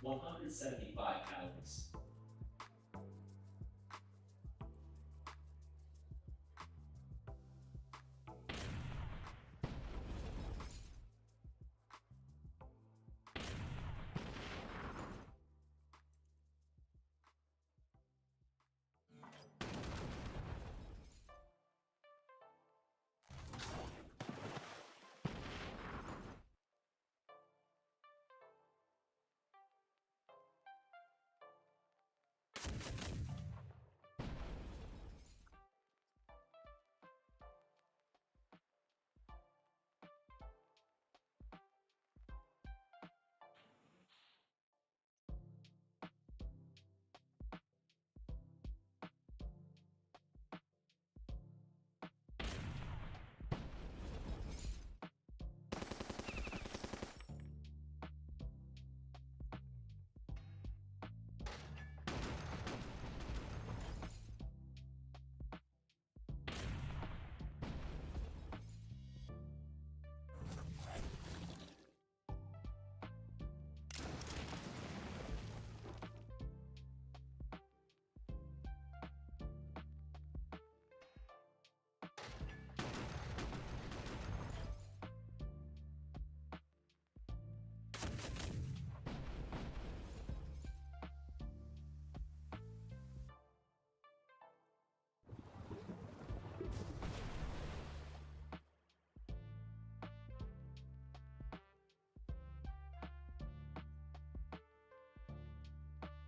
175 calories.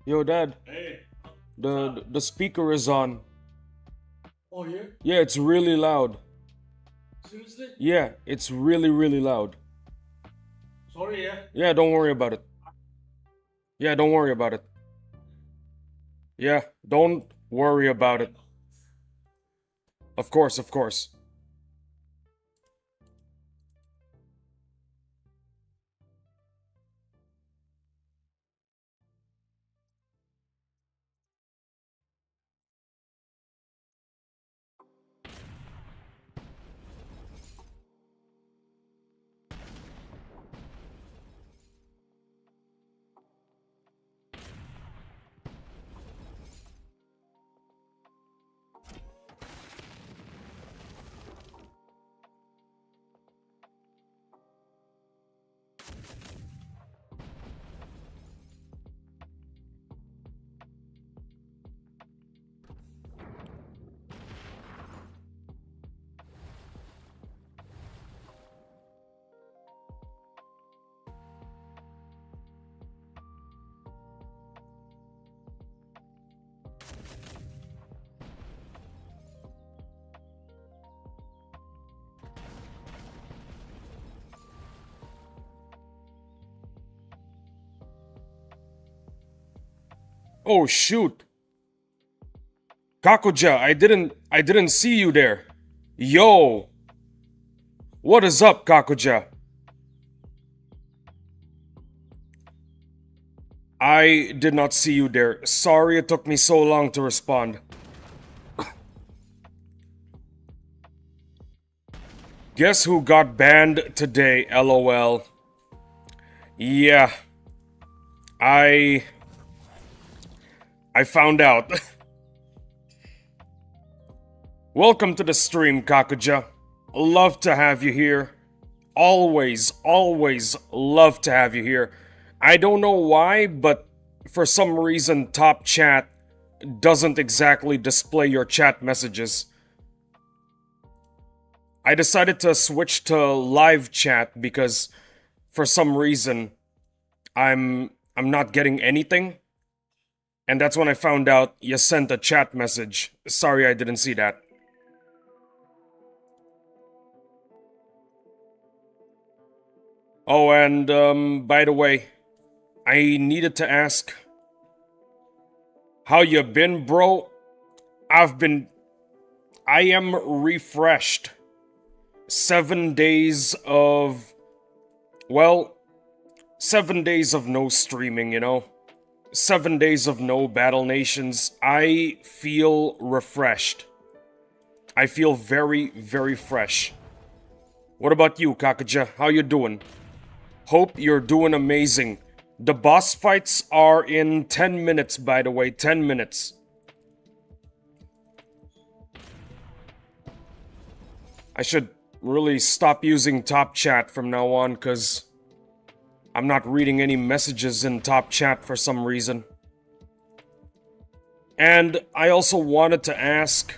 Yo, Dad, Hey, the speaker is on. oh yeah? Yeah, it's really loud. Seriously? Yeah, it's really loud. Sorry, yeah? Yeah, don't worry about it. Yeah, don't worry about it. Yeah, don't worry about it. Of course, of course. Oh shoot. Kakuja, I didn't see you there. Yo, what is up, Kakuja? I did not see you there. Sorry it took me so long to respond. Guess who got banned today, lol. Yeah, I I found out. Welcome to the stream, Kakuja. Love to have you here. Always love to have you here. I don't know why, but for some reason, top chat doesn't exactly display your chat messages. I decided to switch to live chat because for some reason I'm not getting anything. And that's when I found out you sent a chat message. Sorry I didn't see that. Oh, and by the way, I needed to ask how you been, bro? I am refreshed. 7 days of, well, 7 days of no streaming, you know? 7 days of no Battle Nations. I feel refreshed. I feel very fresh. What about you, Kakaja? How you doing? Hope you're doing amazing. The boss fights are in 10 minutes, by the way. 10 minutes. I should really stop using top chat from now on, because I'm not reading any messages in top chat for some reason. And I also wanted to ask...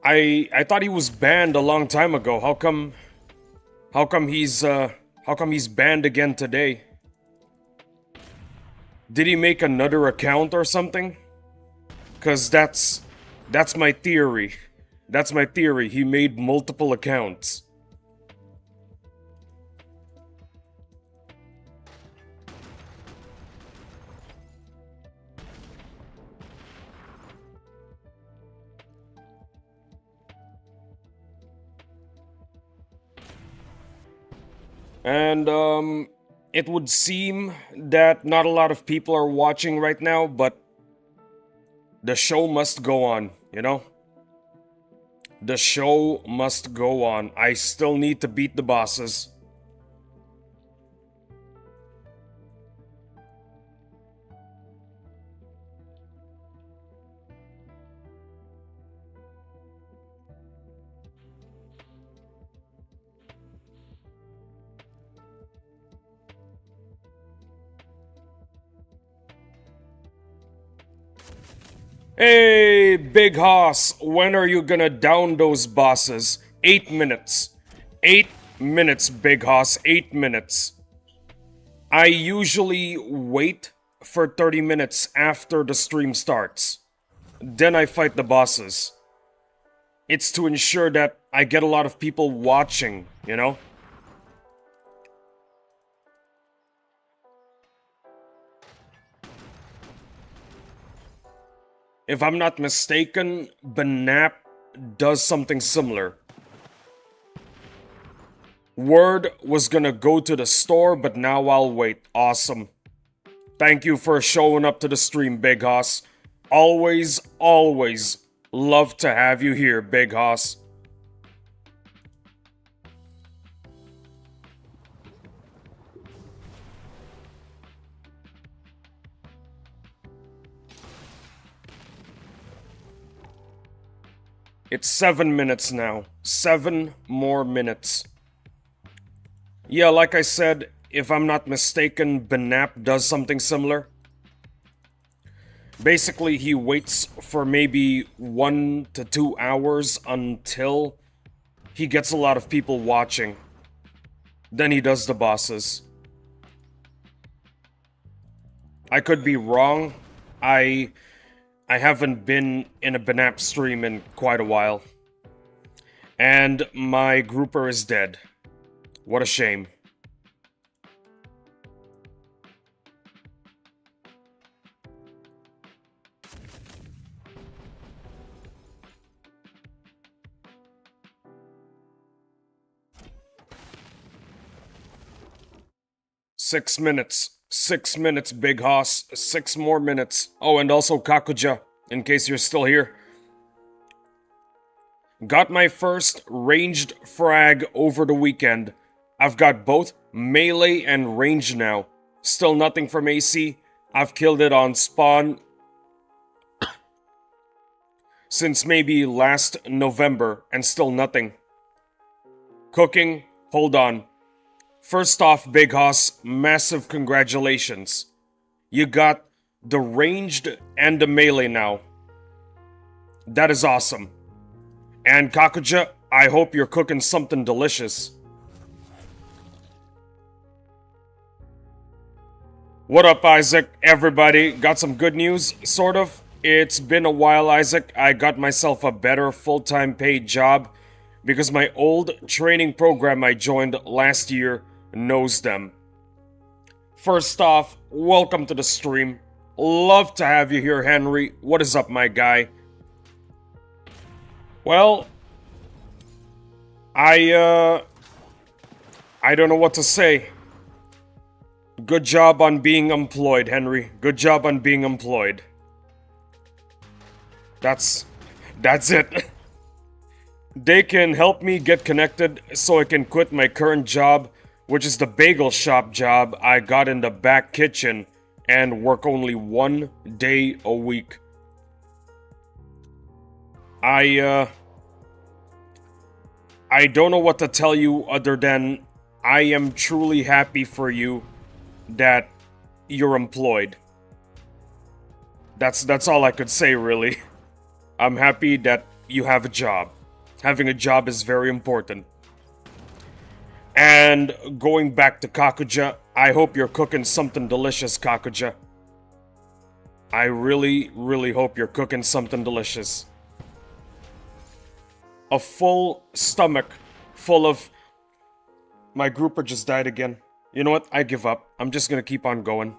I thought he was banned a long time ago. How come he's banned again today? Did he make another account or something? Cause that's my theory. That's my theory. He made multiple accounts. And, it would seem that not a lot of people are watching right now, but the show must go on, you know? The show must go on. I still need to beat the bosses. Hey, Big Hoss, when are you gonna down those bosses? 8 minutes. 8 minutes, Big Hoss, 8 minutes. I usually wait for 30 minutes after the stream starts. Then I fight the bosses. It's to ensure that I get a lot of people watching, you know? If I'm not mistaken, Banap does something similar. Word was gonna go to the store, but now I'll wait. Awesome. Thank you for showing up to the stream, Big Hoss. Always, always love to have you here, Big Hoss. It's 7 minutes now. 7 more minutes. Yeah, like I said, if I'm not mistaken, Banap does something similar. Basically, he waits for maybe 1 to 2 hours until he gets a lot of people watching. Then he does the bosses. I could be wrong. I haven't been in a Banap stream in quite a while. And my grouper is dead. What a shame. Six minutes. 6 minutes, Big Hoss. 6 more minutes. Oh, and also Kakuja, in case you're still here. Got my first ranged frag over the weekend. I've got both melee and range now. Still nothing from AC. I've killed it on spawn since maybe last November, and still nothing. Cooking, hold on. First off, Big Hoss, massive congratulations. You got the ranged and the melee now. That is awesome. And Kakuja, I hope you're cooking something delicious. What up, Isaac? Everybody, got some good news, sort of. It's been a while, Isaac. I got myself a better full-time paid job because my old training program I joined last year knows them. First off, welcome to the stream. Love to have you here, Henry. What is up, my guy? Well, I don't know what to say. Good job on being employed, Henry. Good job on being employed. That's it. They can help me get connected so I can quit my current job which is the bagel shop job I got in the back kitchen and work only 1 day a week. I don't know what to tell you other than I am truly happy for you that you're employed. That's all I could say, really. I'm happy that you have a job. Having a job is very important. And going back to Kakuja, I hope you're cooking something delicious, Kakuja. I really, really hope you're cooking something delicious. A full stomach full of... My grouper just died again. You know what? I give up. I'm just gonna keep on going.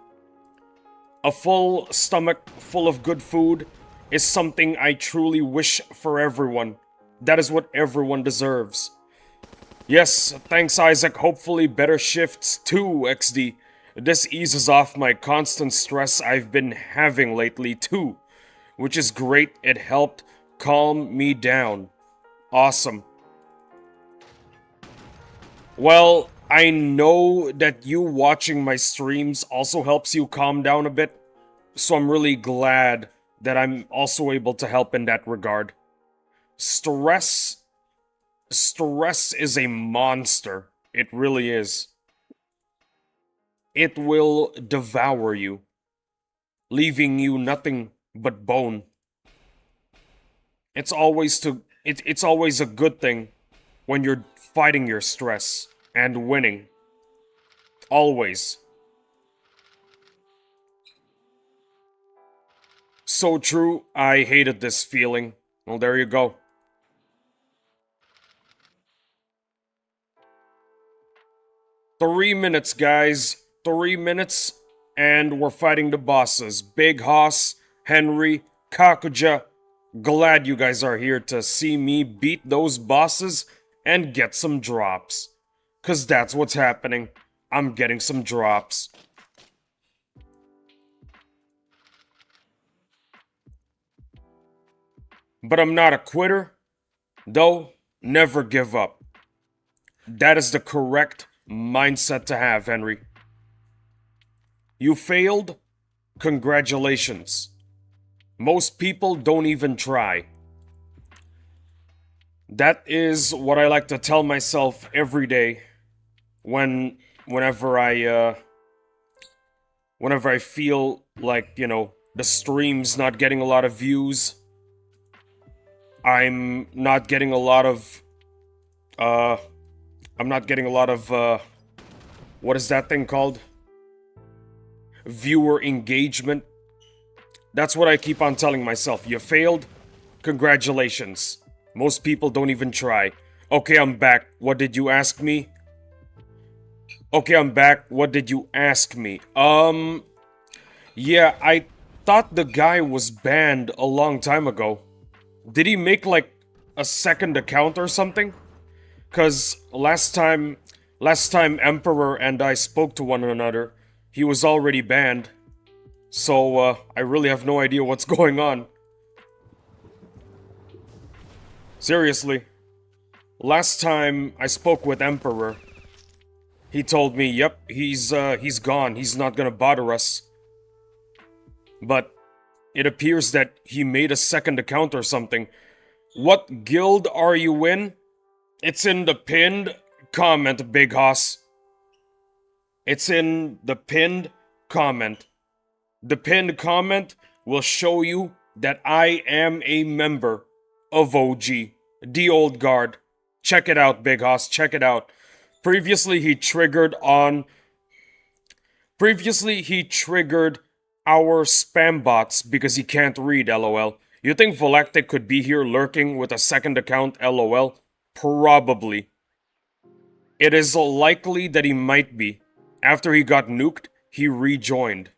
A full stomach full of good food is something I truly wish for everyone. That is what everyone deserves. Yes, thanks Isaac. Hopefully better shifts too, XD. This eases off my constant stress I've been having lately too. Which is great. It helped calm me down. Awesome. Well, I know that you watching my streams also helps you calm down a bit. So I'm really glad that I'm also able to help in that regard. Stress is a monster. It really is. It will devour you, leaving you nothing but bone. It's always a good thing when you're fighting your stress and winning. Always. So true, I hated this feeling. Well, there you go. Three minutes, guys. 3 minutes, and we're fighting the bosses. Big Hoss, Henry, Kakuja. Glad you guys are here to see me beat those bosses and get some drops. 'Cause that's what's happening. I'm getting some drops. But I'm not a quitter. Though, never give up. That is the correct mindset to have, Henry. You failed? Congratulations. Most people don't even try. That is what I like to tell myself every day whenever I feel like, you know, the stream's not getting a lot of views. I'm not getting a lot of what is that thing called? Viewer engagement. That's what I keep on telling myself. You failed? Congratulations. Most people don't even try. Okay, I'm back. What did you ask me? Okay, I'm back. What did you ask me? Yeah, I thought the guy was banned a long time ago. Did he make like a second account or something? 'Cause last time Emperor and I spoke to one another, he was already banned. So, I really have no idea what's going on. Seriously. Last time I spoke with Emperor, he told me, yep, he's gone. He's not gonna bother us. But it appears that he made a second account or something. What guild are you in? It's in the pinned comment, Big Hoss. It's in the pinned comment. The pinned comment will show you that I am a member of OG, the Old Guard. Check it out, Big Hoss, check it out. Previously, he triggered our spam bots because he can't read, lol. You think Volactic could be here lurking with a second account, lol? Probably. It is likely that he might be. After he got nuked, he rejoined.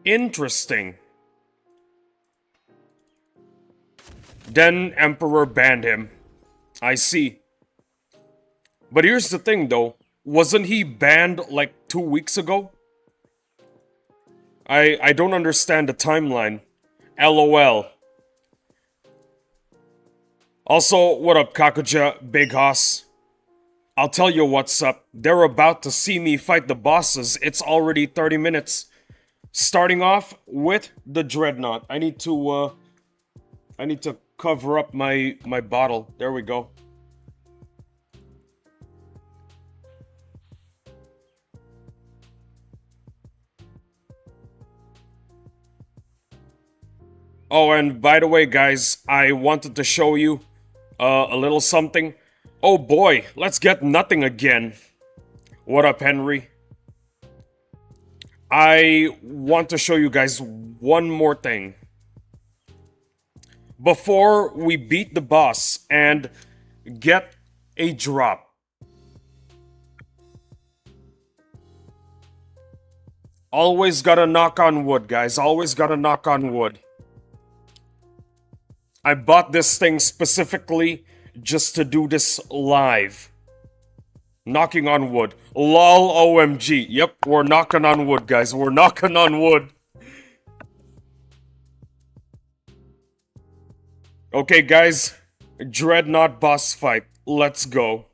Interesting. Then Emperor banned him. I see. But here's the thing though. Wasn't he banned like 2 weeks ago? I don't understand the timeline. LOL. Also, what up, Kakuja, Big Hoss? I'll tell you what's up. They're about to see me fight the bosses. It's already 30 minutes. Starting off with the Dreadnought. I need to cover up my bottle. There we go. Oh, and by the way, guys, I wanted to show you a little something. Oh boy, let's get nothing again. What up, Henry? I want to show you guys one more thing. Before we beat the boss and get a drop. Always gotta knock on wood, guys. Always gotta knock on wood. I bought this thing specifically just to do this live. Knocking on wood. LOL OMG. Yep, we're knocking on wood, guys. We're knocking on wood. Okay, guys. Dreadnought boss fight. Let's go.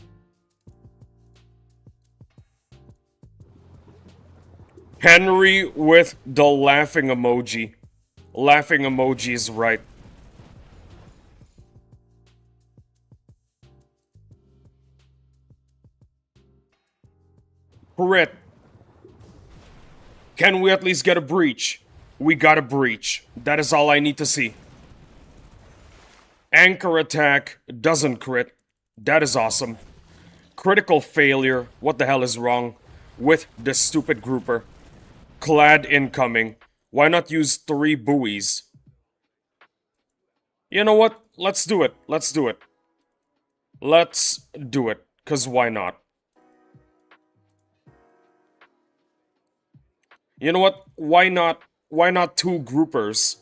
Henry with the laughing emoji. Laughing emoji is right. Crit. Can we at least get a breach? We got a breach. That is all I need to see. Anchor attack doesn't crit. That is awesome. Critical failure. What the hell is wrong with this stupid grouper? Clad incoming. Why not use 3 buoys? You know what? Let's do it. Let's do it. Let's do it. 'Cause why not? You know what? Why not? Why not 2 groupers?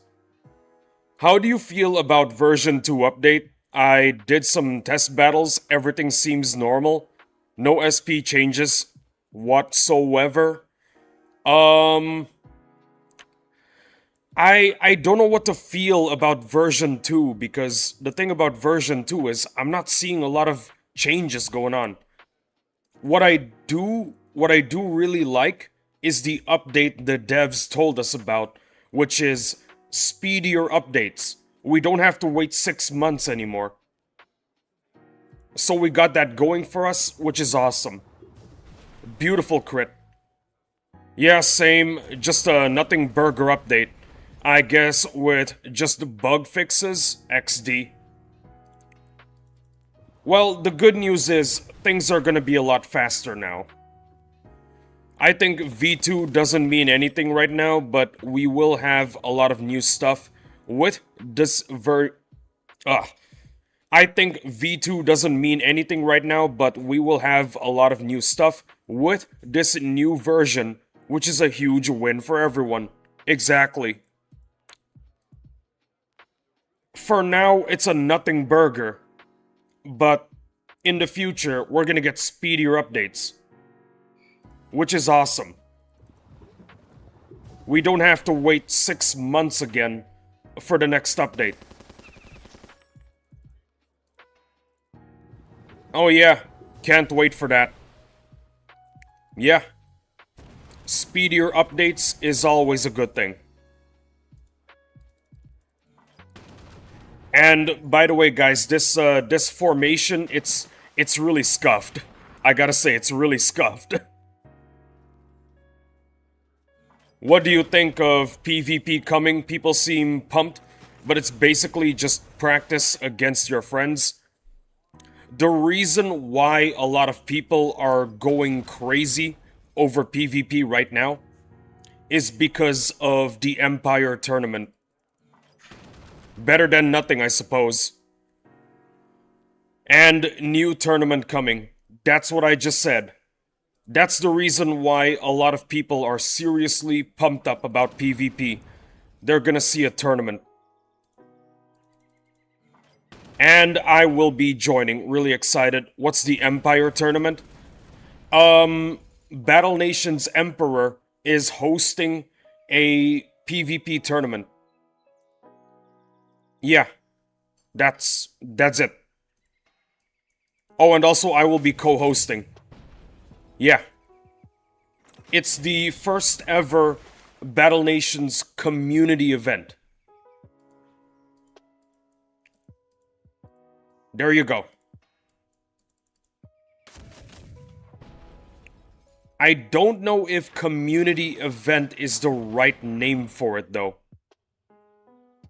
How do you feel about version 2 update? I did some test battles. Everything seems normal. No SP changes whatsoever. I don't know what to feel about version 2 because the thing about version 2 is I'm not seeing a lot of changes going on. What I do really like is the update the devs told us about, which is speedier updates. We don't have to wait 6 months anymore. So we got that going for us, which is awesome. Beautiful crit. Yeah, same, just a nothing burger update. I guess with just bug fixes, XD. Well, the good news is things are gonna be a lot faster now. I think V2 doesn't mean anything right now, but we will have a lot of new stuff with this I think V2 doesn't mean anything right now, but we will have a lot of new stuff with this new version, which is a huge win for everyone. Exactly. For now, it's a nothing burger, but in the future, we're gonna get speedier updates. Which is awesome. We don't have to wait 6 months again for the next update. Oh yeah, can't wait for that. Yeah. Speedier updates is always a good thing. And by the way, guys, this formation, it's really scuffed. I gotta say, it's really scuffed. What do you think of PvP coming? People seem pumped, but it's basically just practice against your friends. The reason why a lot of people are going crazy over PvP right now is because of the Empire tournament. Better than nothing, I suppose. And new tournament coming. That's what I just said. That's the reason why a lot of people are seriously pumped up about PvP. They're gonna see a tournament. And I will be joining, really excited. What's the Empire tournament? Battle Nation's Emperor is hosting a PvP tournament. Yeah, that's it. Oh, and also I will be co-hosting. Yeah. It's the first ever Battle Nations community event. There you go. I don't know if community event is the right name for it though.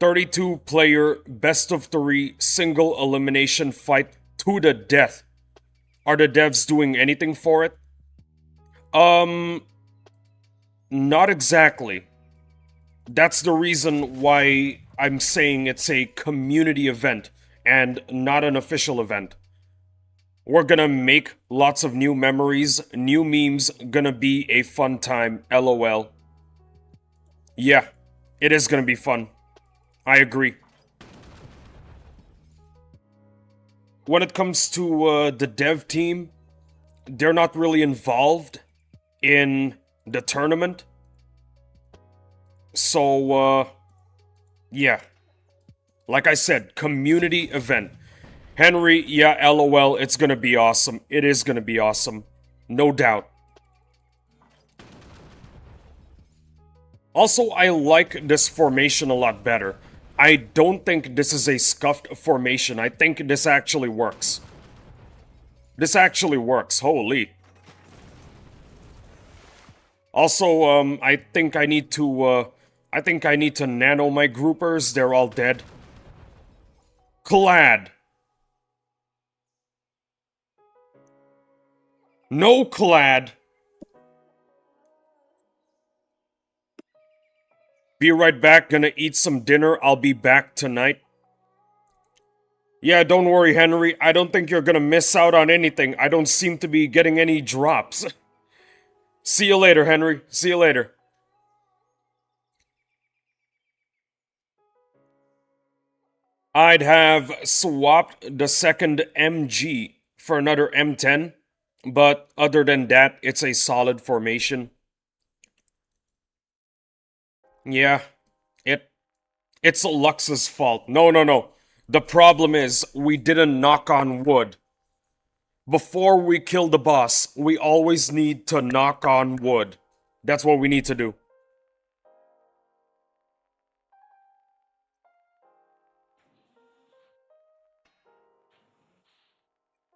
32 player best of 3 single elimination fight to the death. Are the devs doing anything for it? Not exactly. That's the reason why I'm saying it's a community event and not an official event. We're gonna make lots of new memories, new memes, gonna be a fun time, lol. Yeah, it is gonna be fun. I agree. When it comes to the dev team, they're not really involved in the tournament. So, yeah. Like I said, community event. Henry, yeah, lol, it's gonna be awesome. It is gonna be awesome. No doubt. Also, I like this formation a lot better. I don't think this is a scuffed formation. I think this actually works. This actually works, holy. Also, I think I need to nano my groupers. They're all dead. Clad. No clad. Be right back, gonna eat some dinner. I'll be back tonight. Yeah, don't worry, Henry. I don't think you're gonna miss out on anything. I don't seem to be getting any drops. See you later, Henry. See you later. I'd have swapped the second MG for another M10, but other than that, it's a solid formation. Yeah, it's Lux's fault. No. The problem is, we didn't knock on wood. Before we kill the boss, we always need to knock on wood. That's what we need to do.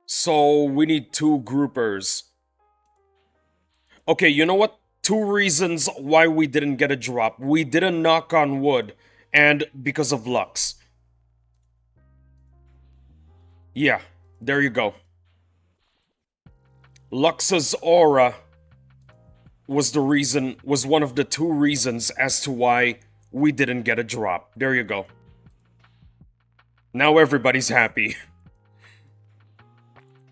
So, we need 2 groupers. Okay, you know what? 2 reasons why we didn't get a drop. We didn't knock on wood, and because of Lux. Yeah, there you go. Lux's aura was one of the 2 reasons as to why we didn't get a drop. There you go. Now everybody's happy.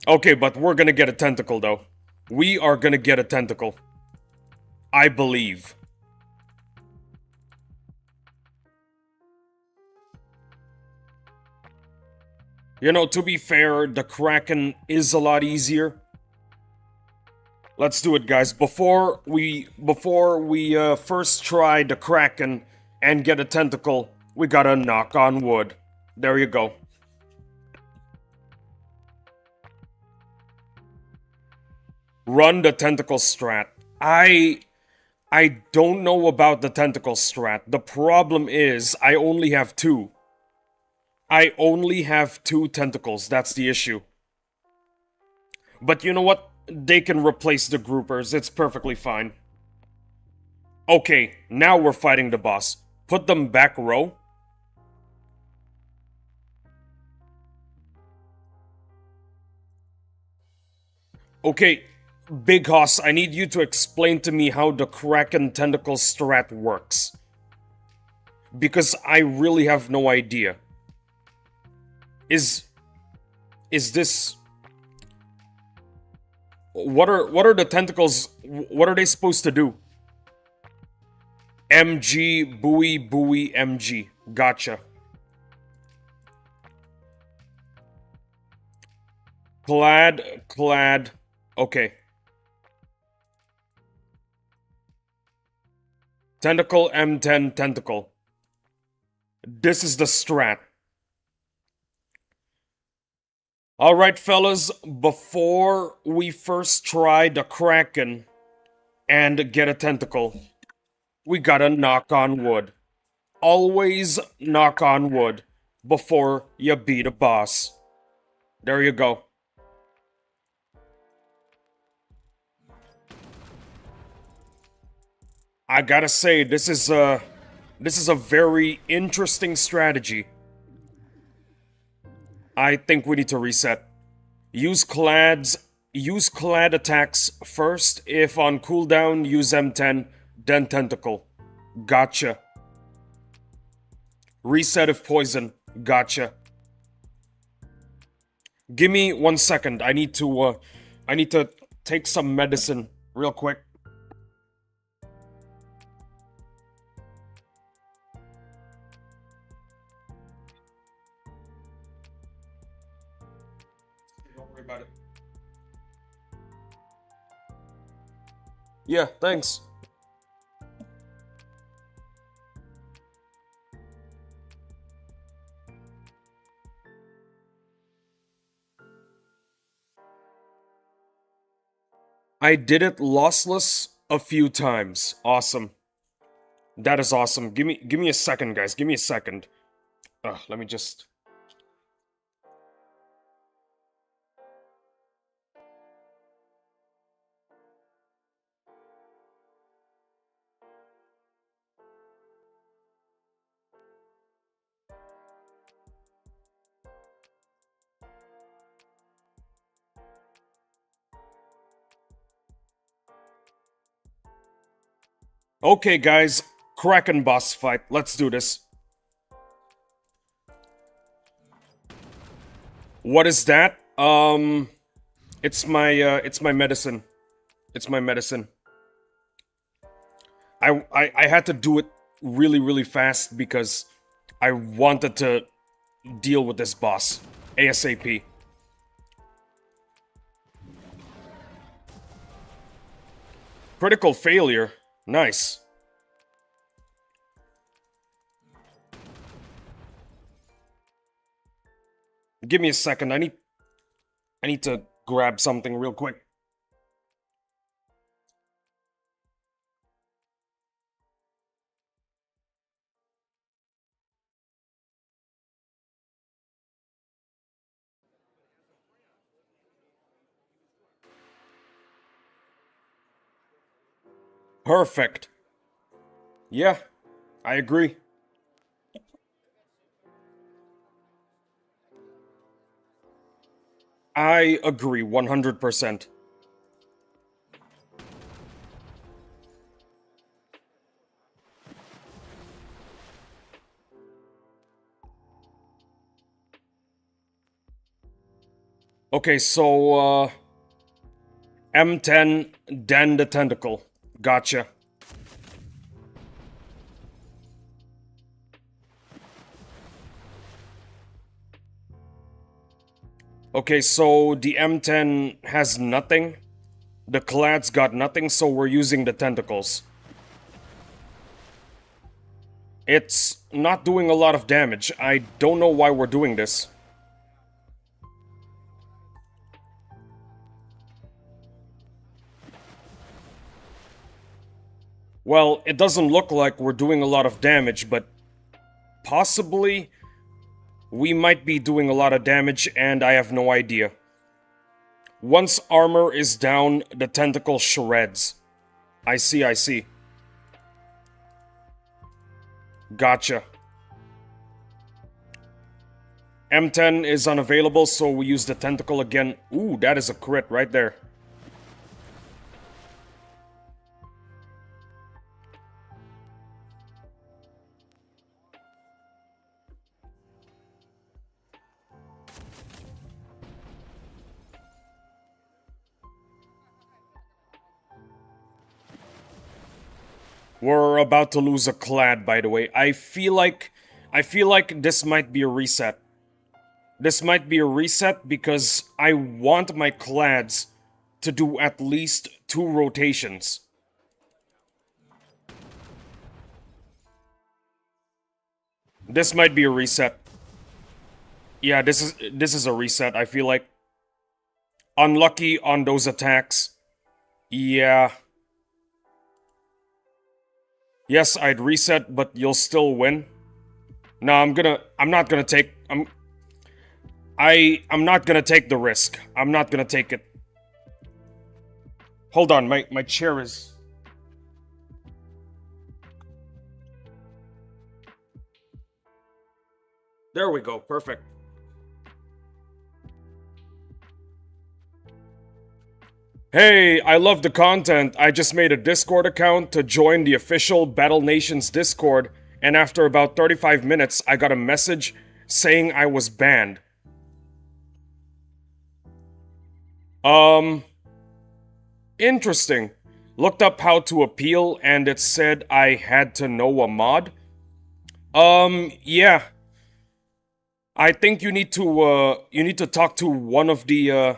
Okay, but we're gonna get a tentacle though. We are gonna get a tentacle. I believe. You know, to be fair, the Kraken is a lot easier. Let's do it, guys. Before we first try the Kraken and get a tentacle, we gotta knock on wood. There you go. Run the tentacle strat. I don't know about the tentacle strat. The problem is I only have 2. I only have 2 tentacles. That's the issue. But you know what? They can replace the groupers. It's perfectly fine. Okay, now we're fighting the boss. Put them back row. Okay, Big Hoss, I need you to explain to me how the Kraken tentacle strat works. Because I really have no idea. Is this... What are the tentacles... What are they supposed to do? MG, buoy, MG. Gotcha. Clad. Okay. Tentacle, M10, tentacle. This is the strat. Alright, fellas, before we first try the Kraken and get a tentacle, we gotta knock on wood. Always knock on wood before you beat a boss. There you go. I gotta say, this is a very interesting strategy. I think we need to reset. Use clad attacks first. If on cooldown, use M10, then tentacle. Gotcha. Reset if poison. Gotcha. Give me 1 second. I need to take some medicine real quick. Don't worry about it. Yeah, thanks. I did it lossless a few times. Awesome. That is awesome. Give me a second, guys. Give me a second. Let me just... Okay, guys. Kraken boss fight. Let's do this. What is that? It's my medicine. It's my medicine. I had to do it really fast because I wanted to deal with this boss ASAP. Critical failure. Nice. Give me a second. I need to grab something real quick. Perfect. Yeah, I agree. I agree 100%. Okay, so, M10, then the tentacle. Gotcha. Okay, so the M10 has nothing. The Clad's got nothing, so we're using the tentacles. It's not doing a lot of damage. I don't know why we're doing this. Well, it doesn't look like we're doing a lot of damage, but possibly we might be doing a lot of damage and I have no idea. Once armor is down, the tentacle shreds. I see, I see. Gotcha. M10 is unavailable, so we use the tentacle again. Ooh, that is a crit right there. We're about to lose a Clad, by the way. I feel like this might be a reset. This might be a reset because I want my Clads to do at least 2 rotations. This might be a reset. Yeah, this is a reset, I feel like. unlucky on those attacks. Yeah. Yes, I'd reset, but you'll still win. No, I'm not gonna take, I'm not gonna take the risk. I'm not gonna take it. Hold on, my chair is... There we go, perfect. Hey, I love the content. I just made a Discord account to join the official Battle Nations Discord, and after about 35 minutes, I got a message saying I was banned. Interesting. Looked up how to appeal, and it said I had to know a mod. Yeah. I think you need to talk to one of the,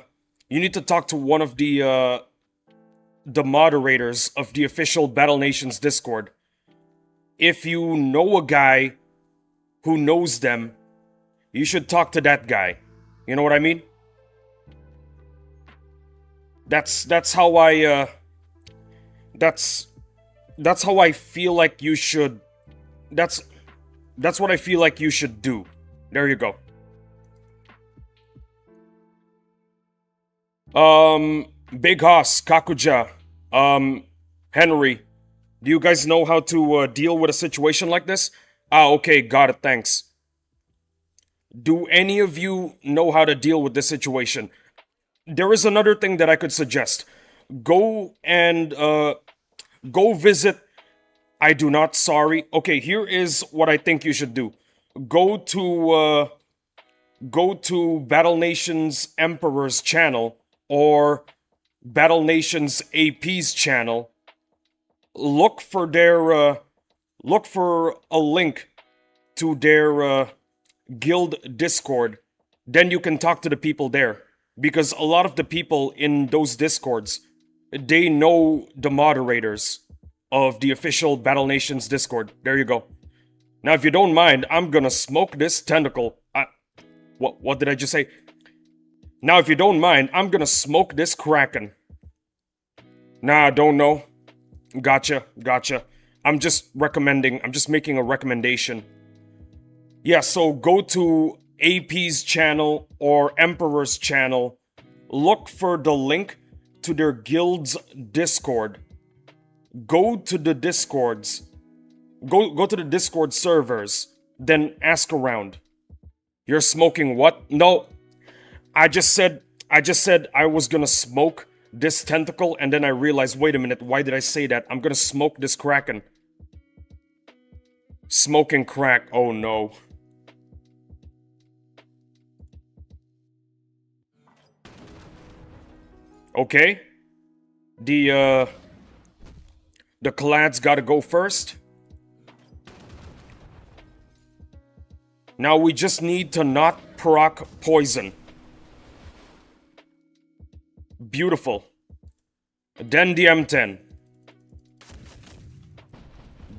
the moderators of the official Battle Nations Discord. If you know a guy who knows them, you should talk to that guy. You know what I mean? That's how I, that's how I feel like you should, that's what I feel like you should do. There you go. Big Hoss, Kakuja, Henry, do you guys know how to deal with a situation like this? Ah, okay, got it, thanks. Do any of you know how to deal with this situation? There is another thing that I could suggest. Go visit... I do not, sorry. Okay, here is what I think you should do. Go to Battle Nations Emperor's channel, or Battle Nations AP's channel. Look for their, look for a link to their, guild Discord. Then you can talk to the people there. Because a lot of the people in those Discords, they know the moderators of the official Battle Nations Discord. There you go. Now, if you don't mind, I'm gonna smoke this tentacle. What did I just say? Now, if you don't mind, I'm gonna smoke this kraken. Nah, don't know. Gotcha. I'm just making a recommendation. Yeah, so go to AP's channel or Emperor's channel. Look for the link to their guild's Discord. Go to the Discords. Go to the Discord servers. Then ask around. You're smoking what? No. I just said I was gonna smoke this tentacle, and then I realized, wait a minute, why did I say that? I'm gonna smoke this kraken. Smoking crack, oh no. Okay. The Clads gotta go first. Now we just need to not proc poison. Beautiful. Then the M10.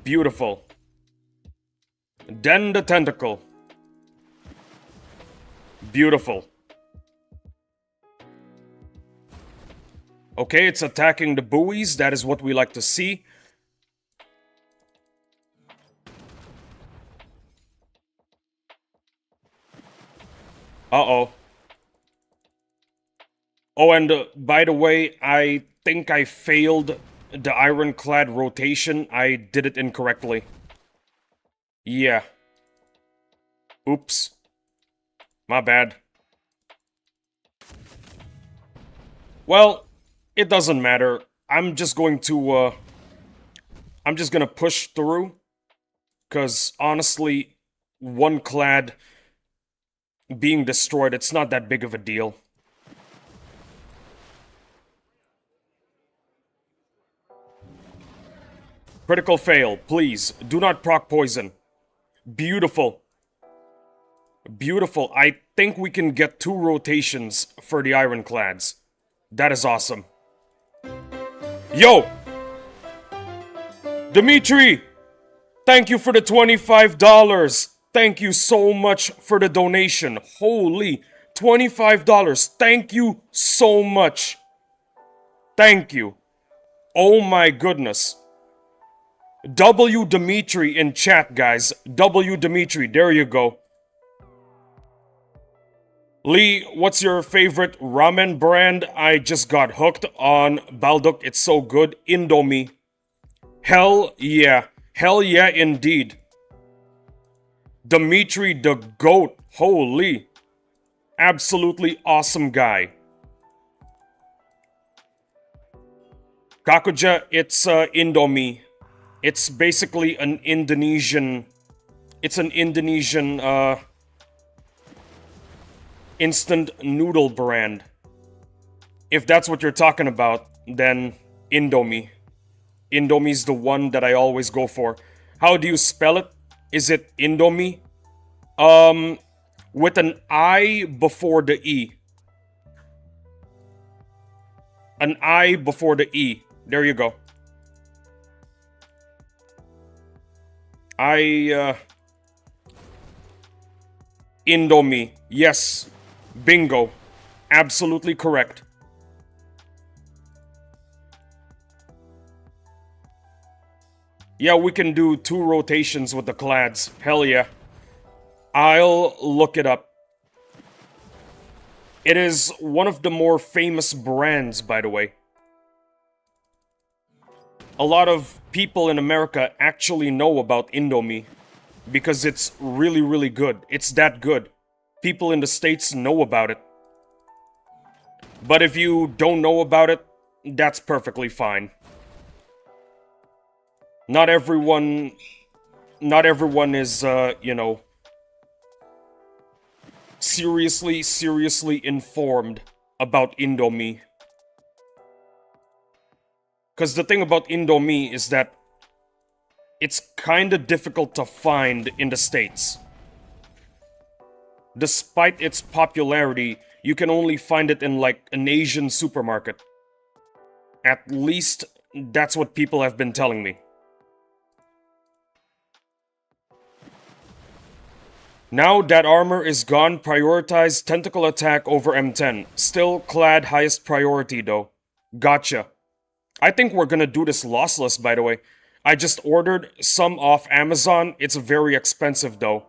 Beautiful. Then the tentacle. Beautiful. Okay, it's attacking the buoys. That is what we like to see. Uh-oh. Oh, and by the way, I think I failed the ironclad rotation. I did it incorrectly. Yeah. Oops. My bad. Well, it doesn't matter. I'm just going to, I'm just gonna push through. Because, honestly, one clad being destroyed, it's not that big of a deal. Critical fail, please. Do not proc poison. Beautiful. Beautiful. I think we can get 2 rotations for the ironclads. That is awesome. Yo! Dimitri! Thank you for the $25. Thank you so much for the donation. Holy, $25. Thank you so much. Thank you. Oh my goodness. W Dimitri in chat, guys. W Dimitri, there you go. Lee, what's your favorite ramen brand? I just got hooked on Balduk. It's so good. Indomie. Hell yeah. Hell yeah, indeed. Dimitri the GOAT. Holy. Absolutely awesome guy. Kakuja, it's Indomie. It's basically an Indonesian... It's an Indonesian, instant noodle brand. If that's what you're talking about, then Indomie. Indomie's the one that I always go for. How do you spell it? Is it Indomie? With an I before the E. An I before the E. There you go. Indomie. Yes. Bingo. Absolutely correct. Yeah, we can do 2 rotations with the clads. Hell yeah. I'll look it up. It is one of the more famous brands, by the way. A lot of people in America actually know about Indomie because it's really, really good. It's that good. People in the States know about it. But if you don't know about it, that's perfectly fine. Not everyone is, you know, seriously informed about Indomie. Because the thing about Indomie is that it's kinda difficult to find in the States. Despite its popularity, you can only find it in like an Asian supermarket. At least, that's what people have been telling me. Now that armor is gone, prioritize tentacle attack over M10. Still clad highest priority though. Gotcha. I think we're gonna do this lossless, by the way. I just ordered some off Amazon. It's very expensive though.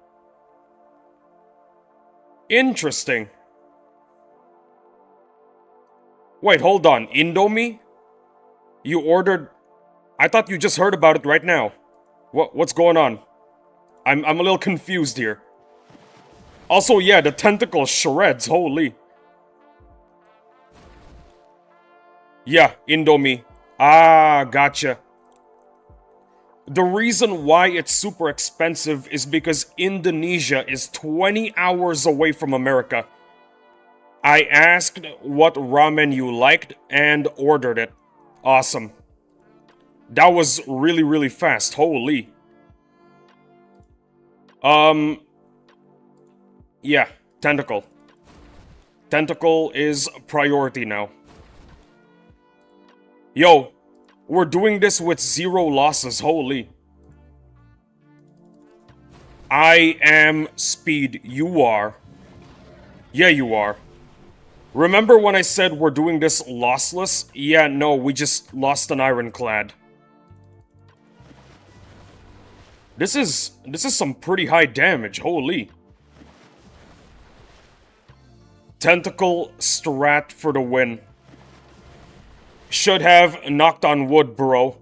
Interesting. Wait, hold on. Indomie? You ordered... I thought you just heard about it right now. What's going on? I'm a little confused here. Also, yeah, the tentacle shreds, holy. Yeah, Indomie. Ah, gotcha. The reason why it's super expensive is because Indonesia is 20 hours away from America. I asked what ramen you liked and ordered it. Awesome. That was really, really fast, holy. Yeah, tentacle. Tentacle is priority now. Yo, we're doing this with 0 losses, holy. I am speed, you are. Yeah, you are. Remember when I said we're doing this lossless? Yeah, no, we just lost an ironclad. This is some pretty high damage, holy. Tentacle strat for the win. Should have knocked on wood, bro.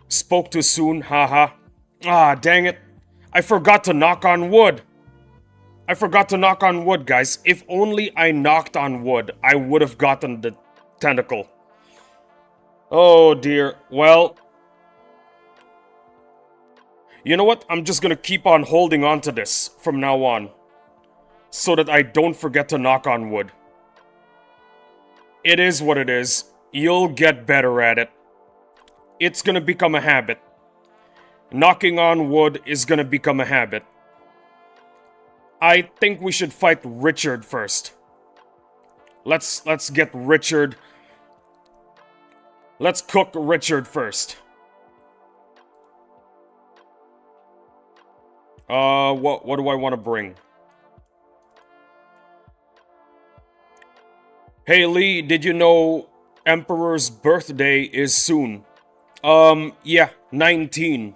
Spoke too soon, haha. Ah, dang it. I forgot to knock on wood. I forgot to knock on wood, guys. If only I knocked on wood, I would have gotten the tentacle. Oh dear. Well, you know what? I'm just gonna keep on holding on to this from now on, so that I don't forget to knock on wood. It is what it is. You'll get better at it. It's gonna become a habit. Knocking on wood is gonna become a habit. I think we should fight Richard first. Let's get Richard. Let's cook Richard first. What do I want to bring? Hey Lee, did you know Emperor's birthday is soon? Yeah, 19.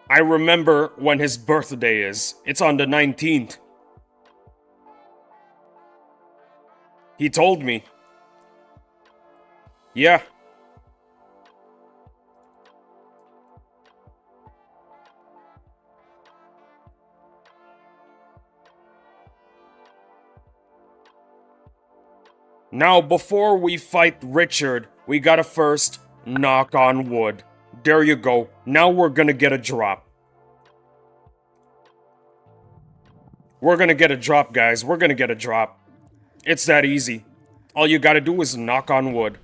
I remember when his birthday is. It's on the 19th. He told me. Yeah. Now, before we fight Richard, we gotta first knock on wood. There you go. Now we're gonna get a drop. We're gonna get a drop, guys. We're gonna get a drop. It's that easy. All you gotta do is knock on wood.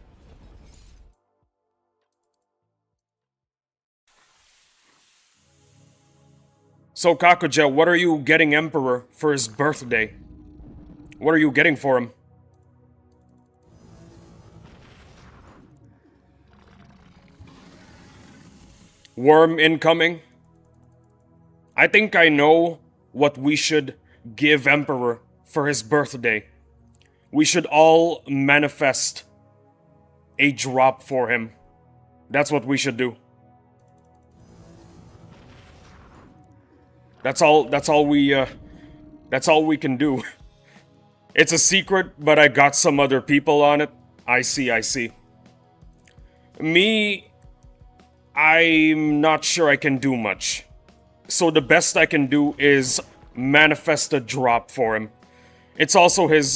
So, Kakuja, what are you getting Emperor for his birthday? What are you getting for him? Worm incoming? I think I know what we should give Emperor for his birthday. We should all manifest a drop for him. That's what we should do. That's all we can do. It's a secret, but I got some other people on it. I see. Me, I'm not sure I can do much. So the best I can do is manifest a drop for him. It's also his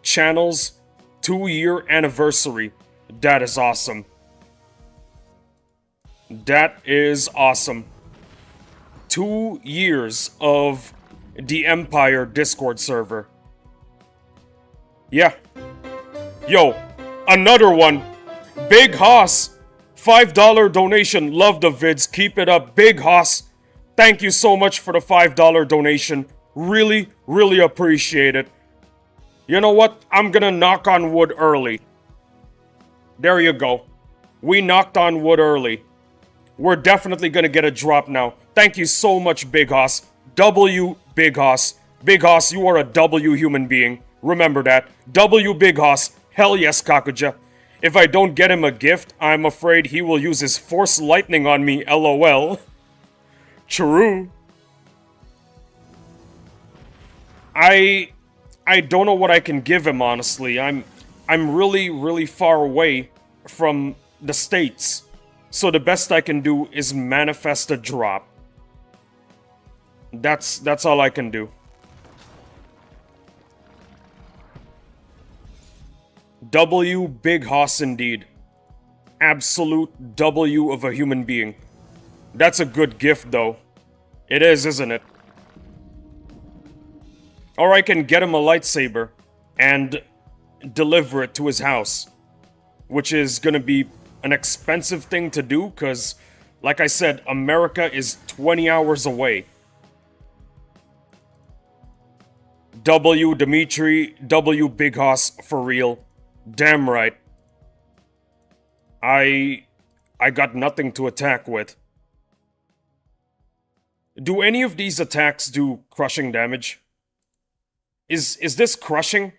channel's 2-year anniversary. That is awesome. That is awesome. 2 years of the Empire Discord server. Yeah. Yo, another one. Big Hoss. $5 donation. Love the vids. Keep it up. Big Hoss. Thank you so much for the $5 donation. Really, really appreciate it. You know what? I'm gonna knock on wood early. There you go. We knocked on wood early. We're definitely gonna get a drop now. Thank you so much, Big Hoss. W Big Hoss. Big Hoss, you are a W human being. Remember that. W Big Hoss. Hell yes, Kakuja. If I don't get him a gift, I'm afraid he will use his Force Lightning on me, LOL. True. I don't know what I can give him, honestly. I'm really, really far away from the States. So the best I can do is manifest a drop. That's all I can do. W Big Hoss indeed. Absolute W of a human being. That's a good gift though. It is, isn't it? Or I can get him a lightsaber and deliver it to his house. Which is gonna be an expensive thing to do, because, like I said, America is 20 hours away. W Dimitri, W Big Hoss, for real. Damn right. I got nothing to attack with. Do any of these attacks do crushing damage? Is this crushing?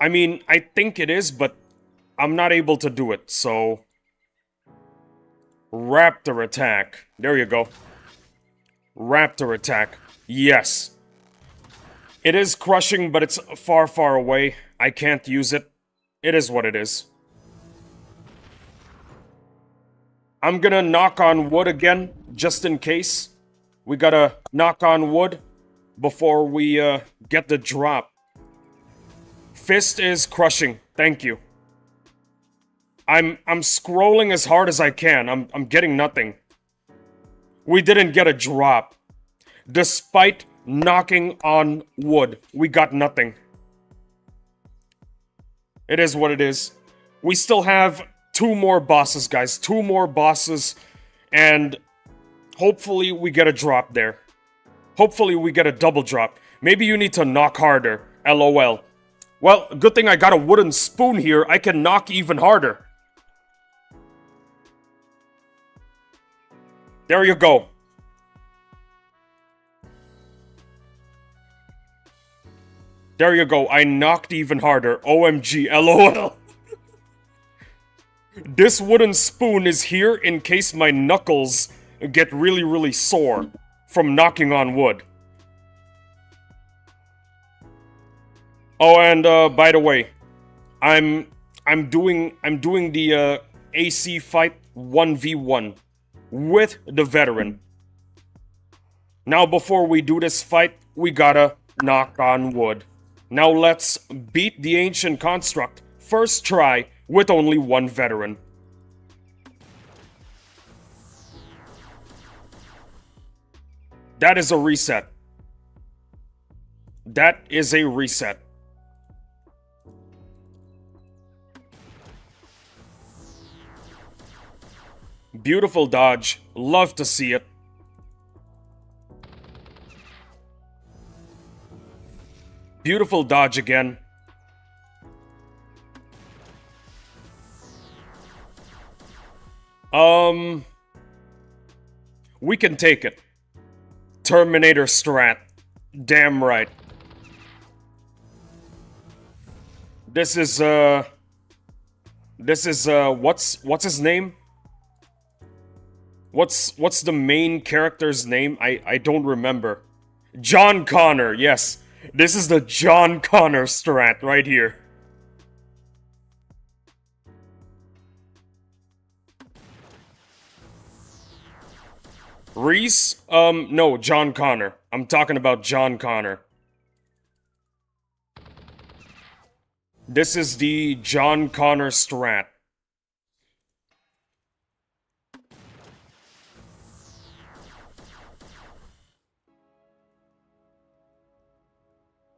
I mean, I think it is, but I'm not able to do it, so... Raptor attack. There you go. Raptor attack. Yes. It is crushing, but it's far, far away. I can't use it. It is what it is. I'm gonna knock on wood again, just in case. We gotta knock on wood before we get the drop. Fist is crushing. Thank you. I'm scrolling as hard as I can. I'm getting nothing. We didn't get a drop. Despite knocking on wood, we got nothing. It is what it is. We still have 2 more bosses, guys. 2 more bosses. And hopefully we get a drop there. Hopefully we get a double drop. Maybe you need to knock harder. LOL. Well, good thing I got a wooden spoon here. I can knock even harder. There you go. There you go, I knocked even harder. OMG, LOL. This wooden spoon is here in case my knuckles get really, really sore from knocking on wood. Oh, and by the way, I'm doing the AC fight 1v1 with the veteran. Now before we do this fight, we gotta knock on wood. Now let's beat the ancient construct first try with only one veteran. That is a reset. That is a reset. Beautiful dodge. Love to see it. Beautiful dodge again. We can take it. Terminator strat. Damn right. This is what's his name? What's the main character's name? I don't remember. John Connor, yes. This is the John Connor strat right here. Reese? No, John Connor. I'm talking about John Connor. This is the John Connor strat.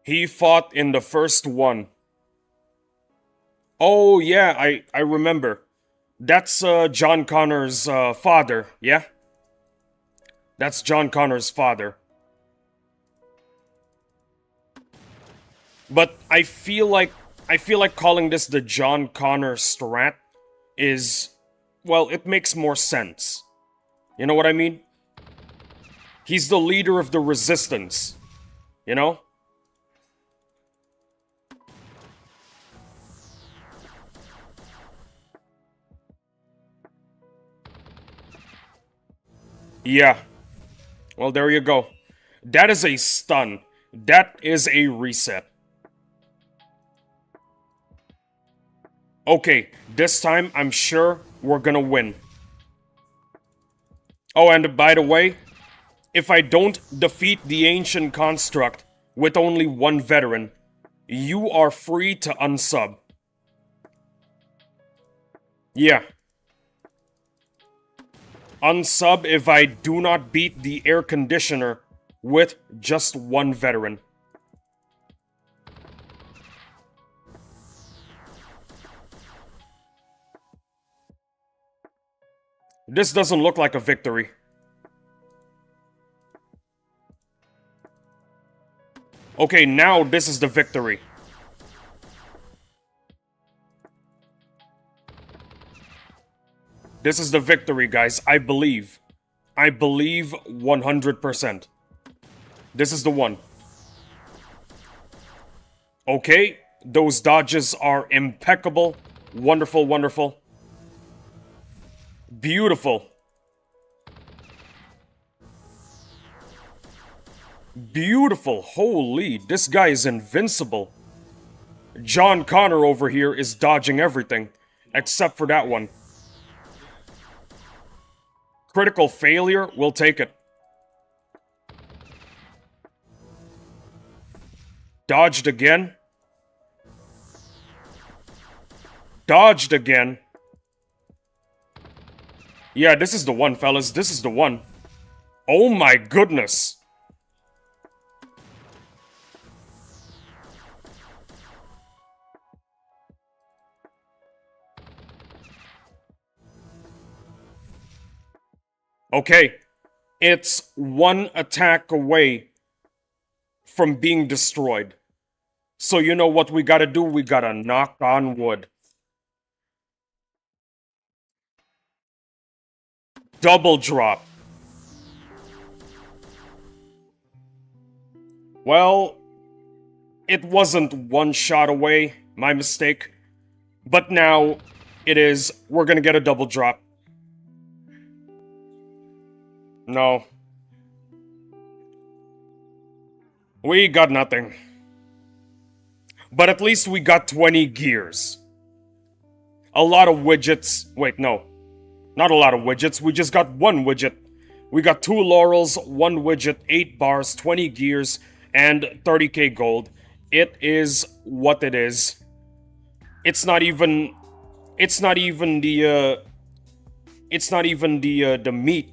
He fought in the first one. Oh, yeah, I remember. That's John Connor's father, yeah? That's John Connor's father. But I feel like calling this the John Connor strat is, well, it makes more sense. You know what I mean? He's the leader of the resistance. You know? Yeah. Well, there you go. That is a stun. That is a reset. Okay, this time I'm sure we're gonna win. Oh, and by the way, if I don't defeat the ancient construct with only one veteran, you are free to unsub. Yeah. Unsub if I do not beat the air conditioner with just one veteran. This doesn't look like a victory. Okay, now this is the victory. This is the victory, guys. I believe. I believe 100%. This is the one. Okay, those dodges are impeccable. Wonderful, wonderful. Beautiful. Beautiful. Holy, this guy is invincible. John Connor over here is dodging everything, except for that one. Critical failure, we'll take it. Dodged again. Dodged again. Yeah, this is the one, fellas. This is the one. Oh my goodness. Okay, it's one attack away from being destroyed. So you know what we gotta do? We gotta knock on wood. Double drop. Well, It wasn't one shot away, my mistake. But now, it is. We're gonna get a double drop. No. We got nothing. But at least we got 20 gears. A lot of widgets. Wait, no. Not a lot of widgets. We just got one widget. We got 2 laurels, 1 widget, 8 bars, 20 gears, and 30k gold. It is what it is. It's not even the the meat.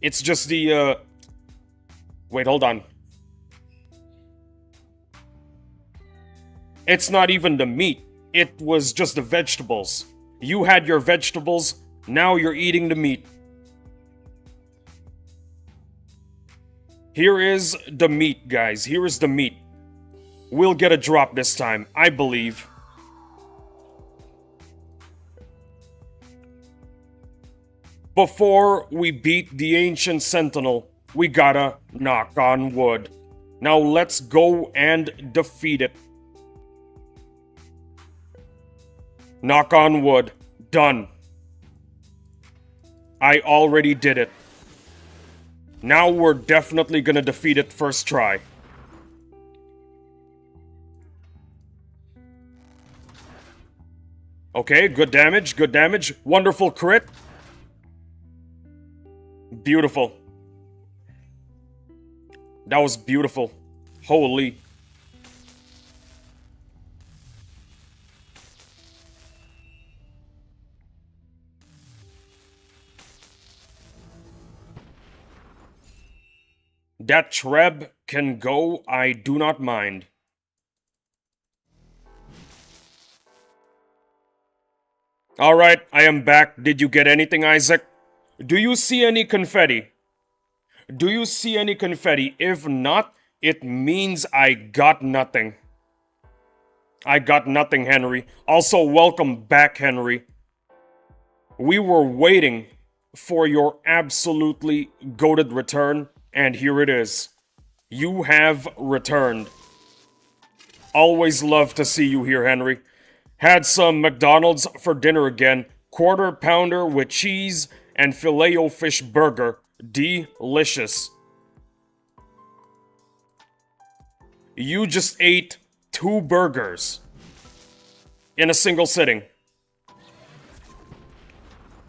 It's just the wait, hold on. It's not even the meat. It was just the vegetables. You had your vegetables, now you're eating the meat. Here is the meat, guys. Here is the meat. We'll get a drop this time, I believe. Before we beat the Ancient Sentinel, we gotta knock on wood. Now let's go and defeat it. Knock on wood. Done. I already did it. Now we're definitely gonna defeat it first try. Okay, good damage, good damage. Wonderful crit. Beautiful. That was beautiful. Holy. That Treb can go, I do not mind. Alright, I am back. Did you get anything, Isaac? Do you see any confetti? Do you see any confetti? If not, it means I got nothing. I got nothing, Henry. Also, welcome back, Henry. We were waiting for your absolutely goated return, and here it is. You have returned. Always love to see you here, Henry. Had some McDonald's for dinner again. Quarter pounder with cheese and filet-o-fish burger. Delicious. You just ate 2 burgers in a single sitting.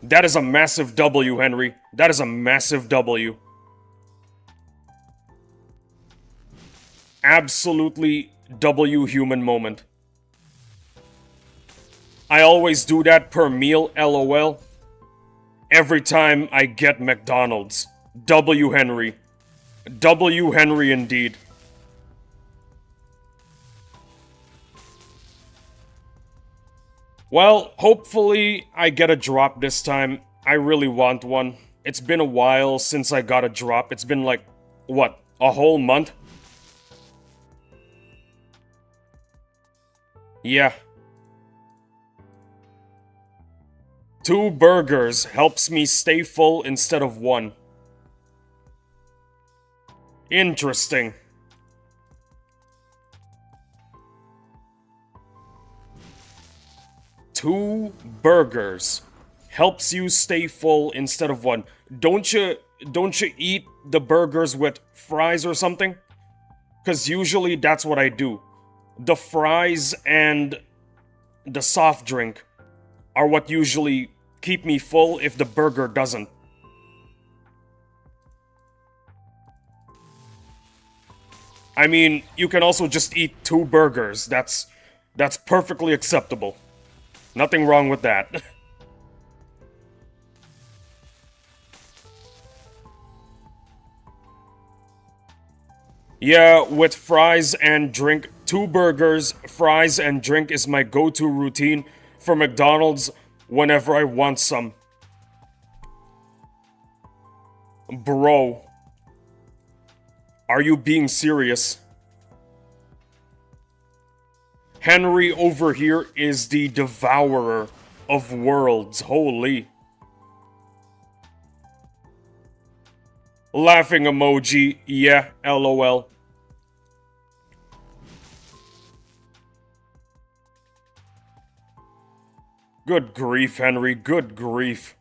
That is a massive W, Henry. That is a massive W. Absolutely W human moment. I always do that per meal, LOL. Every time I get McDonald's. W Henry. W Henry indeed. Well, hopefully I get a drop this time. I really want one. It's been a while since I got a drop. It's been like, what, a whole month? Yeah. 2 burgers helps me stay full instead of 1. Interesting. Two burgers helps you stay full instead of 1. Don't you eat the burgers with fries or something? Cause usually that's what I do. The fries and the soft drink are what usually keep me full if the burger doesn't. I mean, you can also just eat 2 burgers. That's perfectly acceptable. Nothing wrong with that. Yeah, with fries and drink. 2 burgers, fries, and drink is my go-to routine for McDonald's whenever I want some. Bro. Are you being serious? Henry over here is the devourer of worlds. Holy. Laughing emoji. Yeah, LOL. Good grief, Henry, good grief.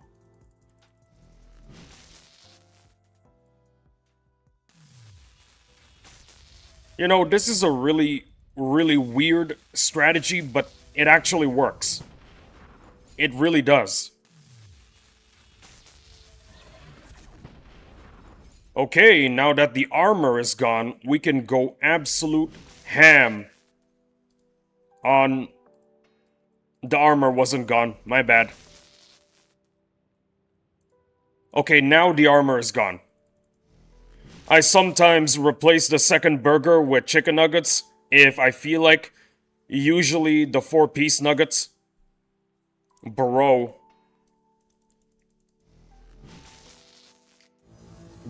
You know, this is a really weird strategy, but it actually works. It really does. Okay, now that the armor is gone, we can go absolute ham on... The armor wasn't gone, my bad. Okay, now the armor is gone. I sometimes replace the second burger with chicken nuggets if I feel like. Usually the 4-piece nuggets. Bro.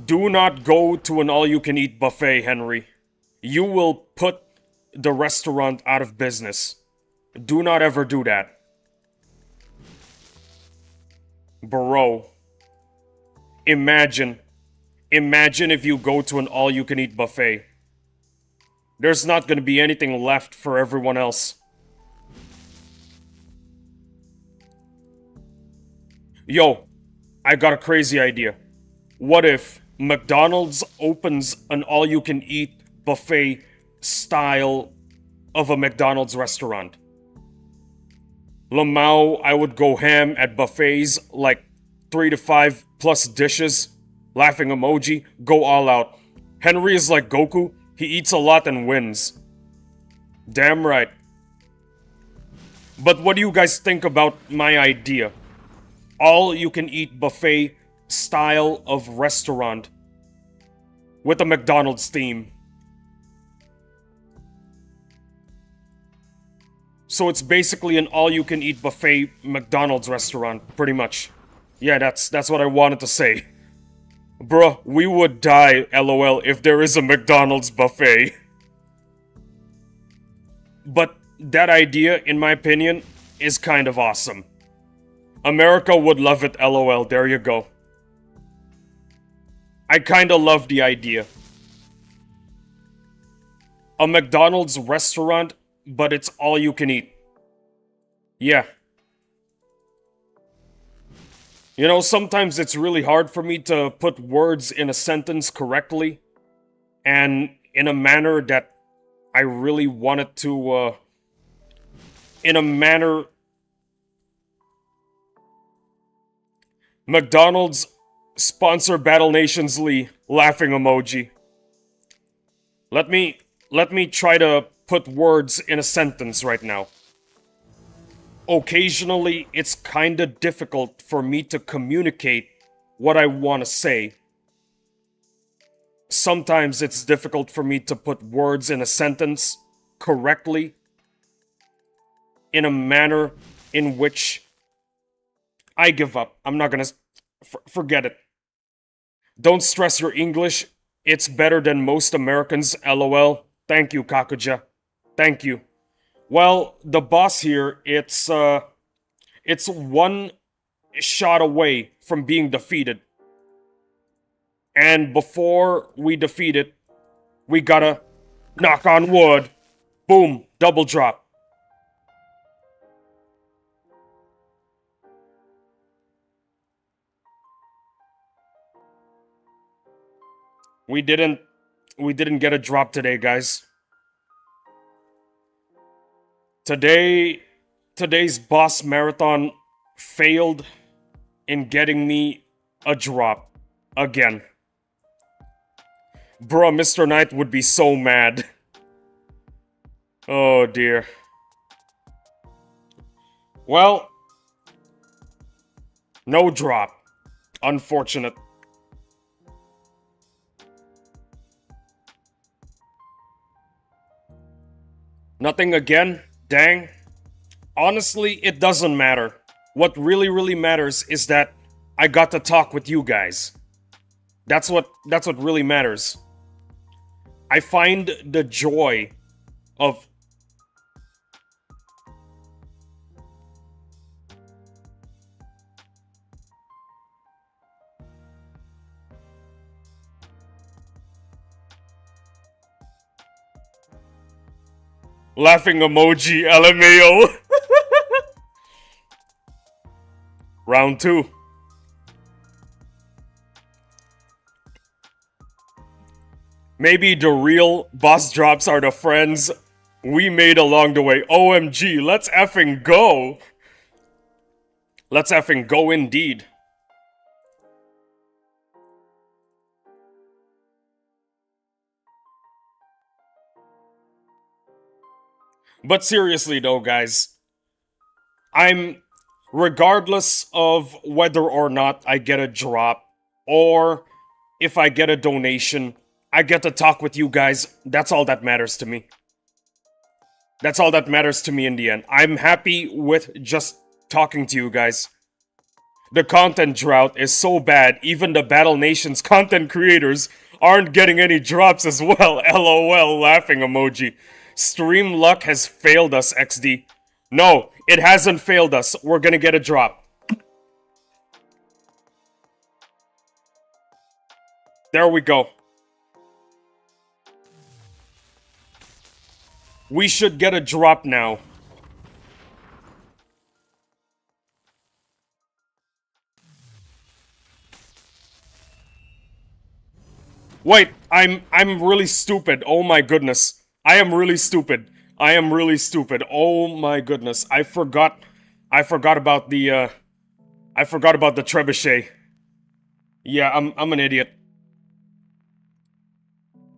Do not go to an all-you-can-eat buffet, Henry. You will put the restaurant out of business. Do not ever do that. Bro. Imagine if you go to an all-you-can-eat buffet. There's not gonna be anything left for everyone else. Yo, I got a crazy idea. What if McDonald's opens an all-you-can-eat buffet style of a McDonald's restaurant? Lamau, I would go ham at buffets, like 3 to 5 plus dishes. Laughing emoji, go all out. Henry is like Goku, he eats a lot and wins. Damn right. But what do you guys think about my idea? All you can eat buffet style of restaurant with a McDonald's theme. So it's basically an all-you-can-eat buffet McDonald's restaurant, pretty much. Yeah, that's what I wanted to say. Bruh, we would die, lol, if there is a McDonald's buffet. But that idea, in my opinion, is kind of awesome. America would love it, lol, there you go. I kinda love the idea. A McDonald's restaurant, but it's all you can eat. Yeah. You know, sometimes it's really hard for me to put words in a sentence correctly and in a manner that I really wanted to, in a manner... McDonald's sponsor Battle Nations Lee, laughing emoji. Let me try to put words in a sentence right now. Occasionally, it's kinda difficult for me to communicate what I want to say. Sometimes it's difficult for me to put words in a sentence correctly in a manner in which I give up. I'm not gonna... forget it. Don't stress your English. It's better than most Americans, lol. Thank you, Kakuja. Thank you. Well, the boss here, it's one shot away from being defeated. And before we defeat it, we gotta knock on wood. Boom, double drop. We didn't get a drop today, guys. Today's boss marathon failed in getting me a drop again. Bruh, Mr. Knight would be so mad. Oh dear. Well, no drop. Unfortunate. Nothing again? Dang. Honestly, it doesn't matter. What really matters is that I got to talk with you guys. That's what really matters. I find the joy of... Laughing emoji, LMAO. Round 2. Maybe the real boss drops are the friends we made along the way. OMG, let's effing go! Let's effing go indeed. But seriously though, guys, regardless of whether or not I get a drop, or if I get a donation, I get to talk with you guys. That's all that matters to me. That's all that matters to me in the end. I'm happy with just talking to you guys. The content drought is so bad, even the Battle Nation's content creators aren't getting any drops as well. LOL, laughing emoji. Stream luck has failed us, XD. No, it hasn't failed us. We're gonna get a drop. There we go. We should get a drop now. Wait, I'm really stupid. Oh my goodness. I am really stupid. I am really stupid. Oh my goodness. I forgot about the trebuchet. Yeah, I'm an idiot.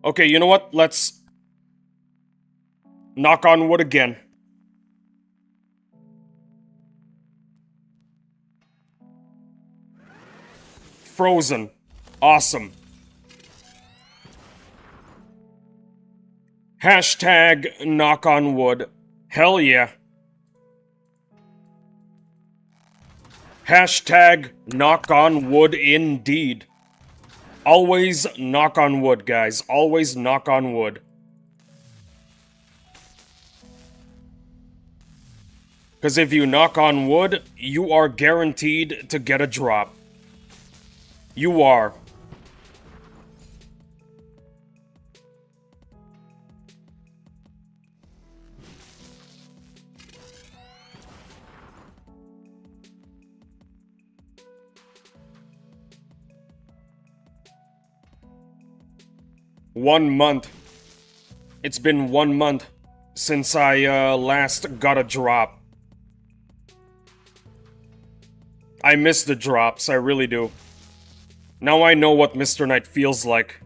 Okay, you know what? Let's knock on wood again. Frozen. Awesome. Hashtag knock on wood. Hell yeah. Hashtag knock on wood indeed. Always knock on wood, guys. Always knock on wood. Because if you knock on wood, you are guaranteed to get a drop. You are. One month. It's been 1 month since I last got a drop. I miss the drops, I really do. Now I know what Mr. Knight feels like.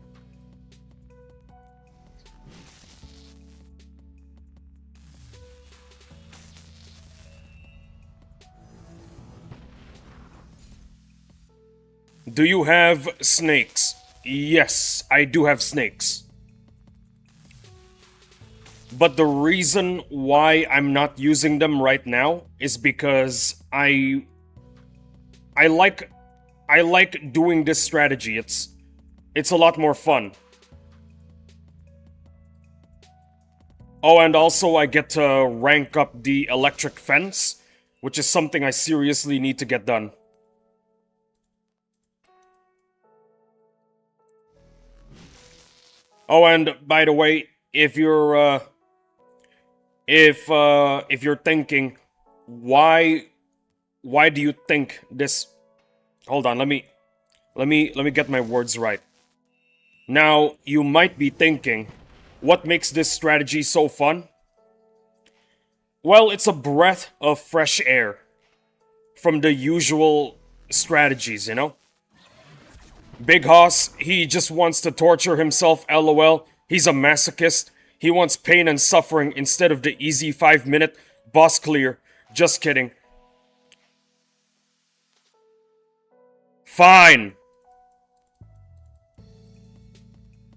Do you have snakes? Yes, I do have snakes. But the reason why I'm not using them right now is because I like doing this strategy. It's a lot more fun. Oh, and also I get to rank up the electric fence, which is something I seriously need to get done. Oh, and by the way, if you're thinking, why do you think this? Hold on, let me get my words right. Now, you might be thinking, what makes this strategy so fun? Well, it's a breath of fresh air from the usual strategies, you know? Big Hoss, he just wants to torture himself, lol. He's a masochist. He wants pain and suffering instead of the easy 5-minute boss clear. Just kidding. Fine.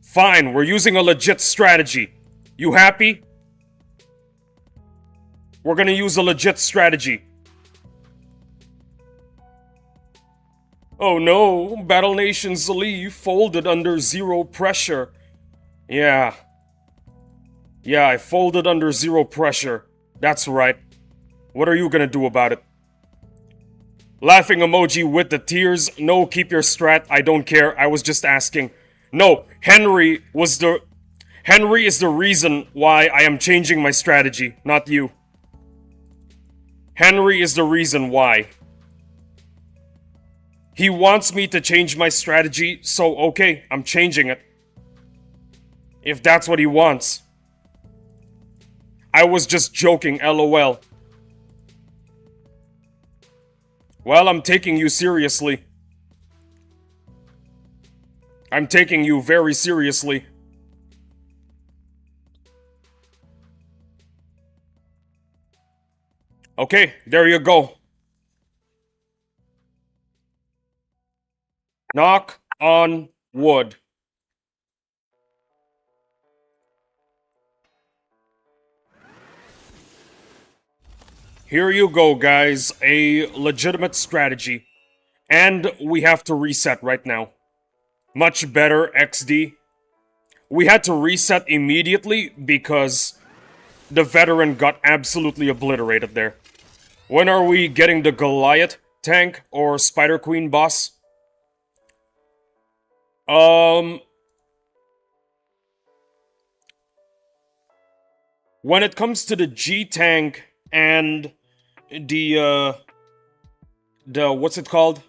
Fine, we're using a legit strategy. You happy? We're gonna use a legit strategy. Oh no, Battle Nation's Lee folded under zero pressure. Yeah. Yeah, I folded under zero pressure. That's right. What are you gonna do about it? Laughing emoji with the tears. No, keep your strat. I don't care. I was just asking. No, Henry is the reason why I am changing my strategy, not you. Henry is the reason why. He wants me to change my strategy, so okay, I'm changing it. If that's what he wants. I was just joking, lol. Well, I'm taking you seriously. I'm taking you very seriously. Okay, there you go. Knock on wood. Here you go, guys. A legitimate strategy. And we have to reset right now. Much better, XD. We had to reset immediately because the veteran got absolutely obliterated there. When are we getting the Goliath tank or Spider Queen boss? When it comes to the G tank and the what's it called?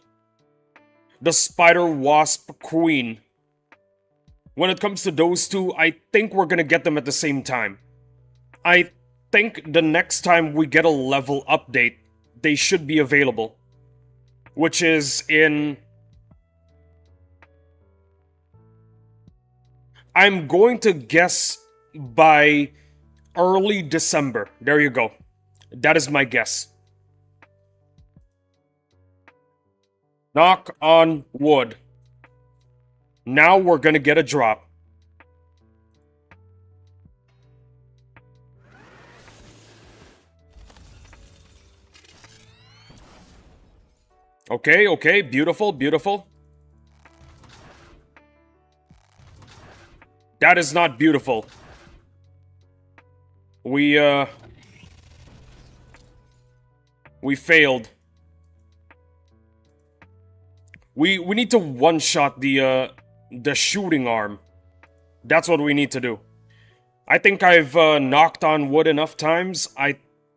The Spider Wasp Queen. When it comes to those two, I think we're gonna get them at the same time. I think the next time we get a level update, they should be available. Which is in... I'm going to guess by early December. There you go. That is my guess. Knock on wood. Now we're gonna get a drop. Okay, okay, beautiful, beautiful. That is not beautiful. We failed. We need to one-shot the shooting arm. That's what we need to do. I think I've knocked on wood enough times. I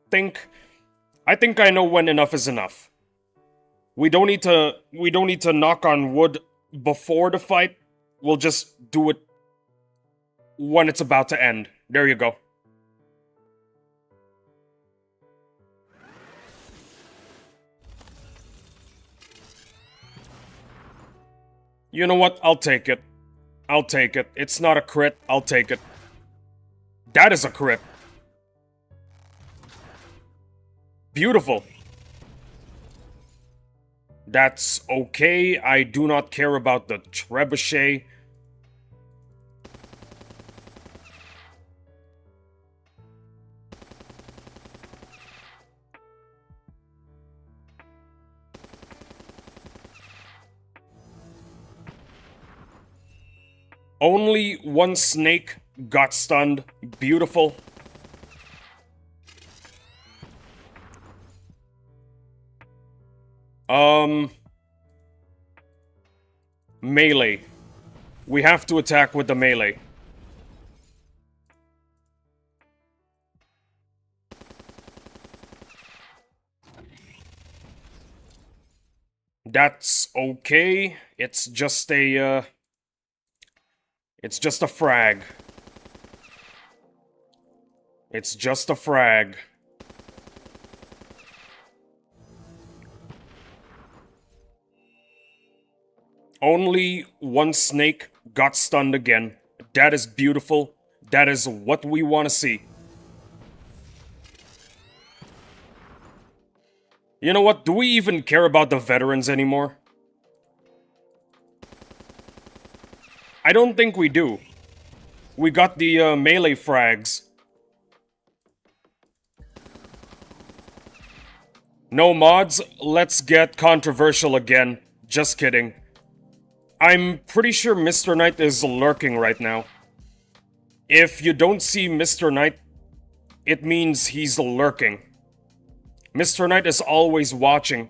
think I know when enough is enough. We don't need to knock on wood before the fight. We'll just do it when it's about to end. There you go. You know what? I'll take it. I'll take it. It's not a crit. I'll take it. That is a crit. Beautiful. That's okay. I do not care about the trebuchet. Only one snake got stunned. Beautiful. Melee. We have to attack with the melee. That's okay. It's just a frag. It's just a frag. Only one snake got stunned again. That is beautiful. That is what we want to see. You know what? Do we even care about the veterans anymore? I don't think we do. We got the melee frags. No mods? Let's get controversial again. Just kidding. I'm pretty sure Mr. Knight is lurking right now. If you don't see Mr. Knight, it means he's lurking. Mr. Knight is always watching.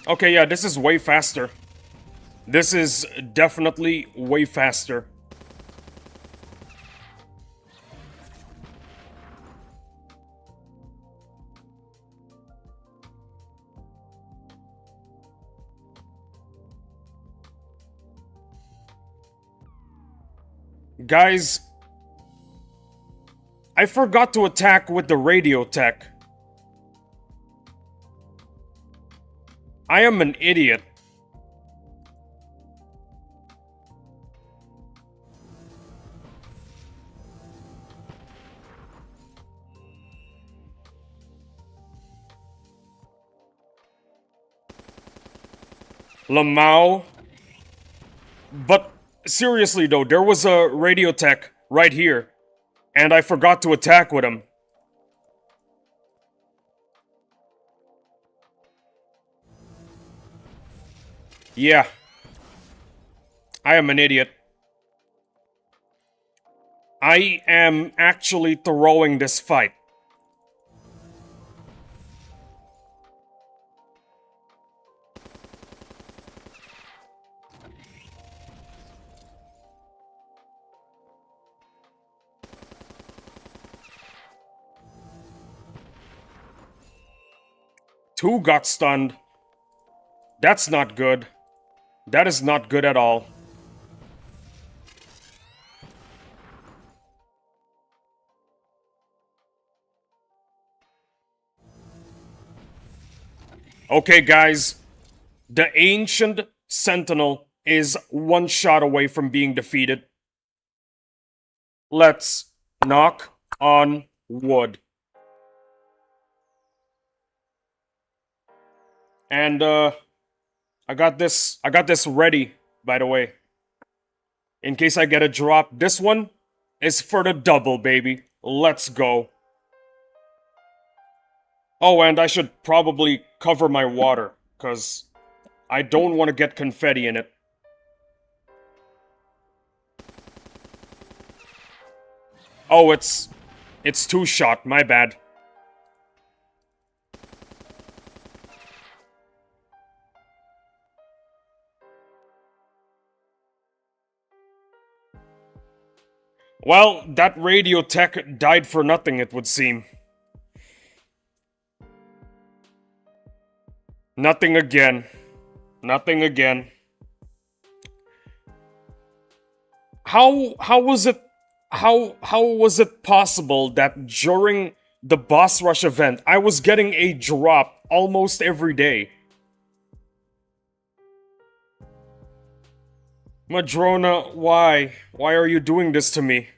Okay, yeah, this is way faster. This is definitely way faster. Guys, I forgot to attack with the radio tech. I am an idiot. Lamau. But seriously though, there was a radio tech right here, and I forgot to attack with him. Yeah. I am an idiot. I am actually throwing this fight. Two got stunned. That's not good. That is not good at all. Okay, guys. The Ancient Sentinel is one shot away from being defeated. Let's knock on wood. And, I got this ready, by the way. In case I get a drop. This one is for the double, baby. Let's go. Oh, and I should probably cover my water, because I don't want to get confetti in it. Oh, it's two-shot, my bad. Well, that radio tech died for nothing, it would seem. Nothing again. Nothing again. How was it possible that during the boss rush event I was getting a drop almost every day? Madrona, why? Why are you doing this to me?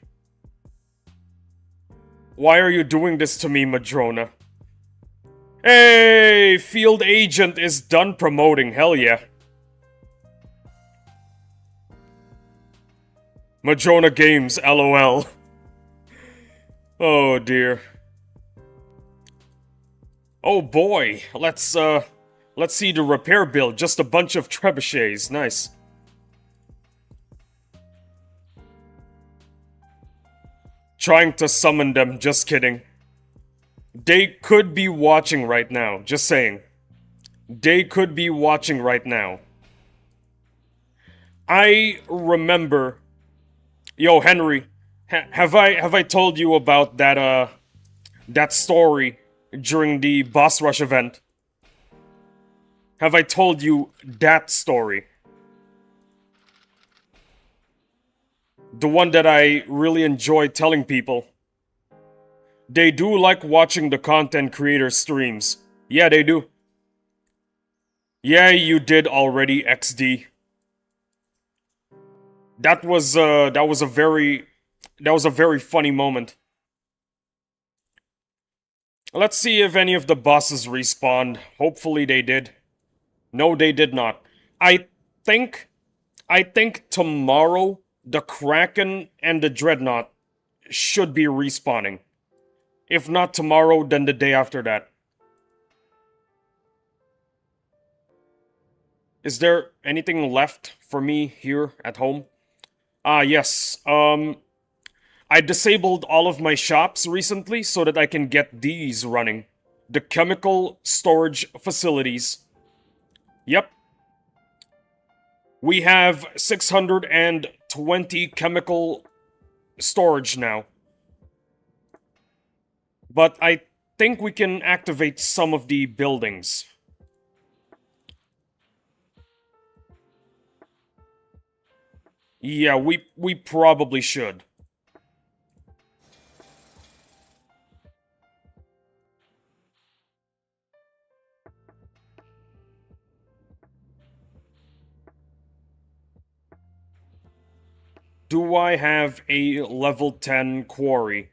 Why are you doing this to me, Madrona? Hey, Field Agent is done promoting, hell yeah. Madrona Games, LOL. Oh dear. Oh boy, let's see the repair build, just a bunch of trebuchets, nice. Trying to summon them, just kidding. They could be watching right now, just saying. They could be watching right now. I remember... Yo, Henry, have I told you about that story during the boss rush event? Have I told you that story? The one that I really enjoy telling people. They do like watching the content creator streams. Yeah, they do. Yeah, you did already, XD. That was a very funny moment. Let's see if any of the bosses respawned. Hopefully they did. No, they did not. I think tomorrow the Kraken and the Dreadnought should be respawning. If not tomorrow, then the day after that. Is there anything left for me here at home? Ah, yes. I disabled all of my shops recently so that I can get these running. The chemical storage facilities. Yep. We have 620 chemical storage now. But I think we can activate some of the buildings. Yeah, we probably should. Do I have a level 10 quarry?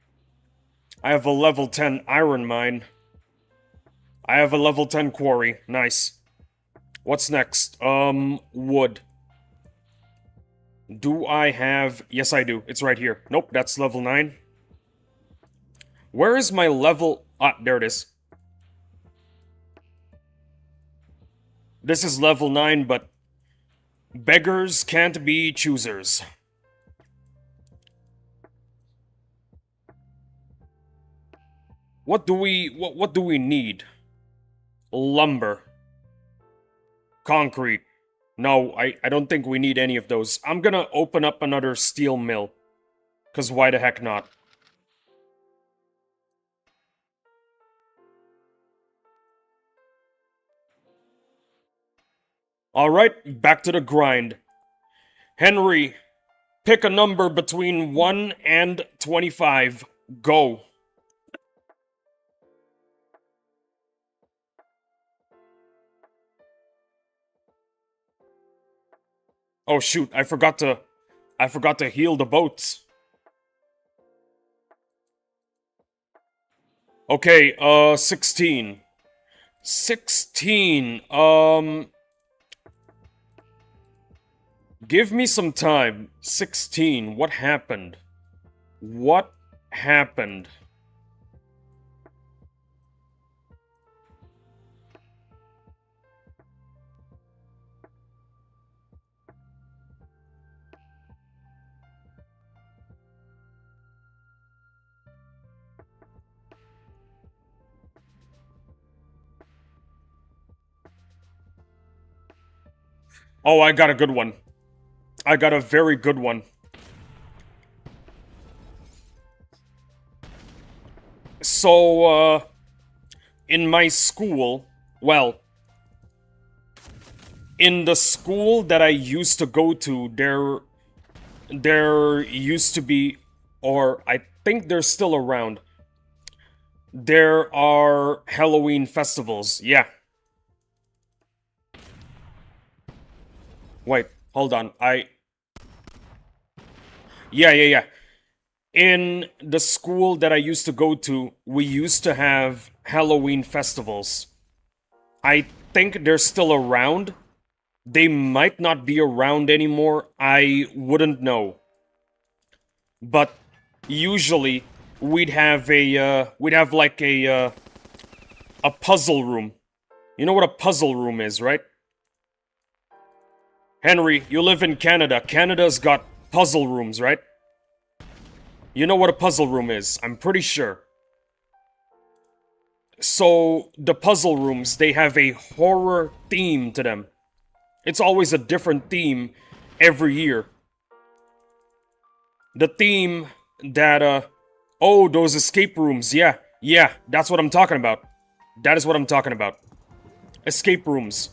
I have a level 10 iron mine. I have a level 10 quarry. Nice. What's next? Wood. Do I have... Yes, I do. It's right here. Nope, that's level 9. Where is my level... Ah, there it is. This is level 9, but... beggars can't be choosers. What do we need? Lumber. Concrete. No, I don't think we need any of those. I'm gonna open up another steel mill. Cause why the heck not? Alright, back to the grind. Henry, pick a number between 1 and 25. Go. Oh shoot, I forgot to heal the boats. Okay, 16. 16, give me some time. 16, what happened? What happened? Oh, I got a good one. I got a very good one. So, in my school, well, in the school that I used to go to, there used to be, or I think they're still around, there are Halloween festivals, yeah. Wait, hold on, Yeah. In the school that I used to go to, we used to have Halloween festivals. I think they're still around. They might not be around anymore, I wouldn't know. But usually we'd have like a puzzle room. You know what a puzzle room is, right? Henry, you live in Canada. Canada's got puzzle rooms, right? You know what a puzzle room is, I'm pretty sure. So, the puzzle rooms, they have a horror theme to them. It's always a different theme every year. The theme that, oh, those escape rooms, yeah, that's what I'm talking about. That is what I'm talking about. Escape rooms.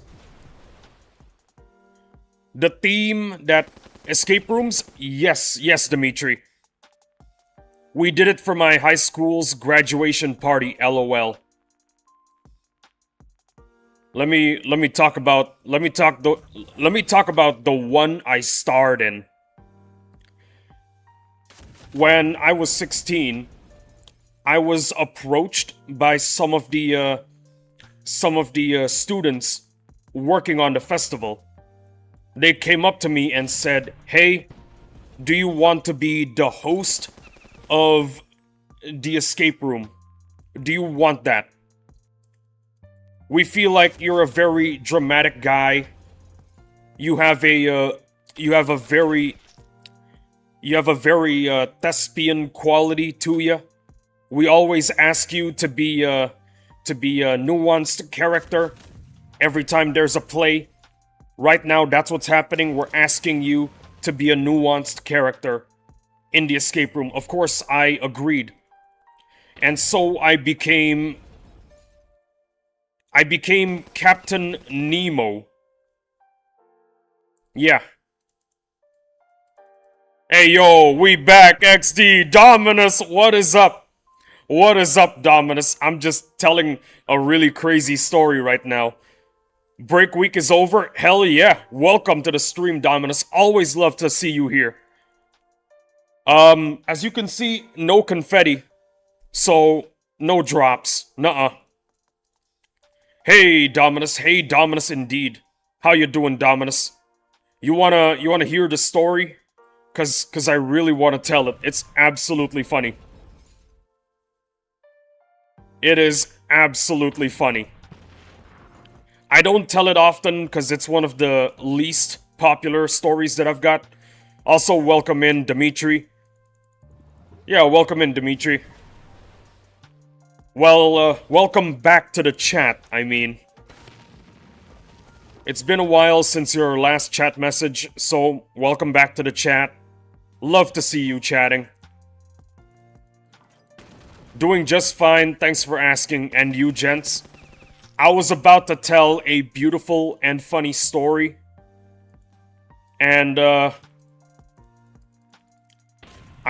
The theme that... Escape rooms? Yes, Dimitri. We did it for my high school's graduation party, LOL. Let me talk about the one I starred in. When I was 16, I was approached by some of the students working on the festival. They came up to me and said, "Hey, do you want to be the host of the escape room? Do you want that? We feel like you're a very dramatic guy. You have a very thespian quality to you. We always ask you to be a nuanced character every time there's a play. Right now, that's what's happening. We're asking you to be a nuanced character in the escape room." Of course, I agreed. And so I became Captain Nemo. Yeah. Hey yo, we back, XD. Dominus, what is up? What is up, Dominus? I'm just telling a really crazy story right now. Break week is over? Hell yeah. Welcome to the stream, Dominus. Always love to see you here. As you can see, no confetti. So, no drops. Nuh-uh. Hey, Dominus. Hey, Dominus indeed. How you doing, Dominus? You wanna hear the story? Cause I really wanna tell it. It's absolutely funny. It is absolutely funny. I don't tell it often because it's one of the least popular stories that I've got. Also, welcome in, Dimitri. Yeah, welcome in, Dimitri. Well, welcome back to the chat, I mean. It's been a while since your last chat message, so welcome back to the chat. Love to see you chatting. Doing just fine, thanks for asking, and you gents? I was about to tell a beautiful and funny story. And, I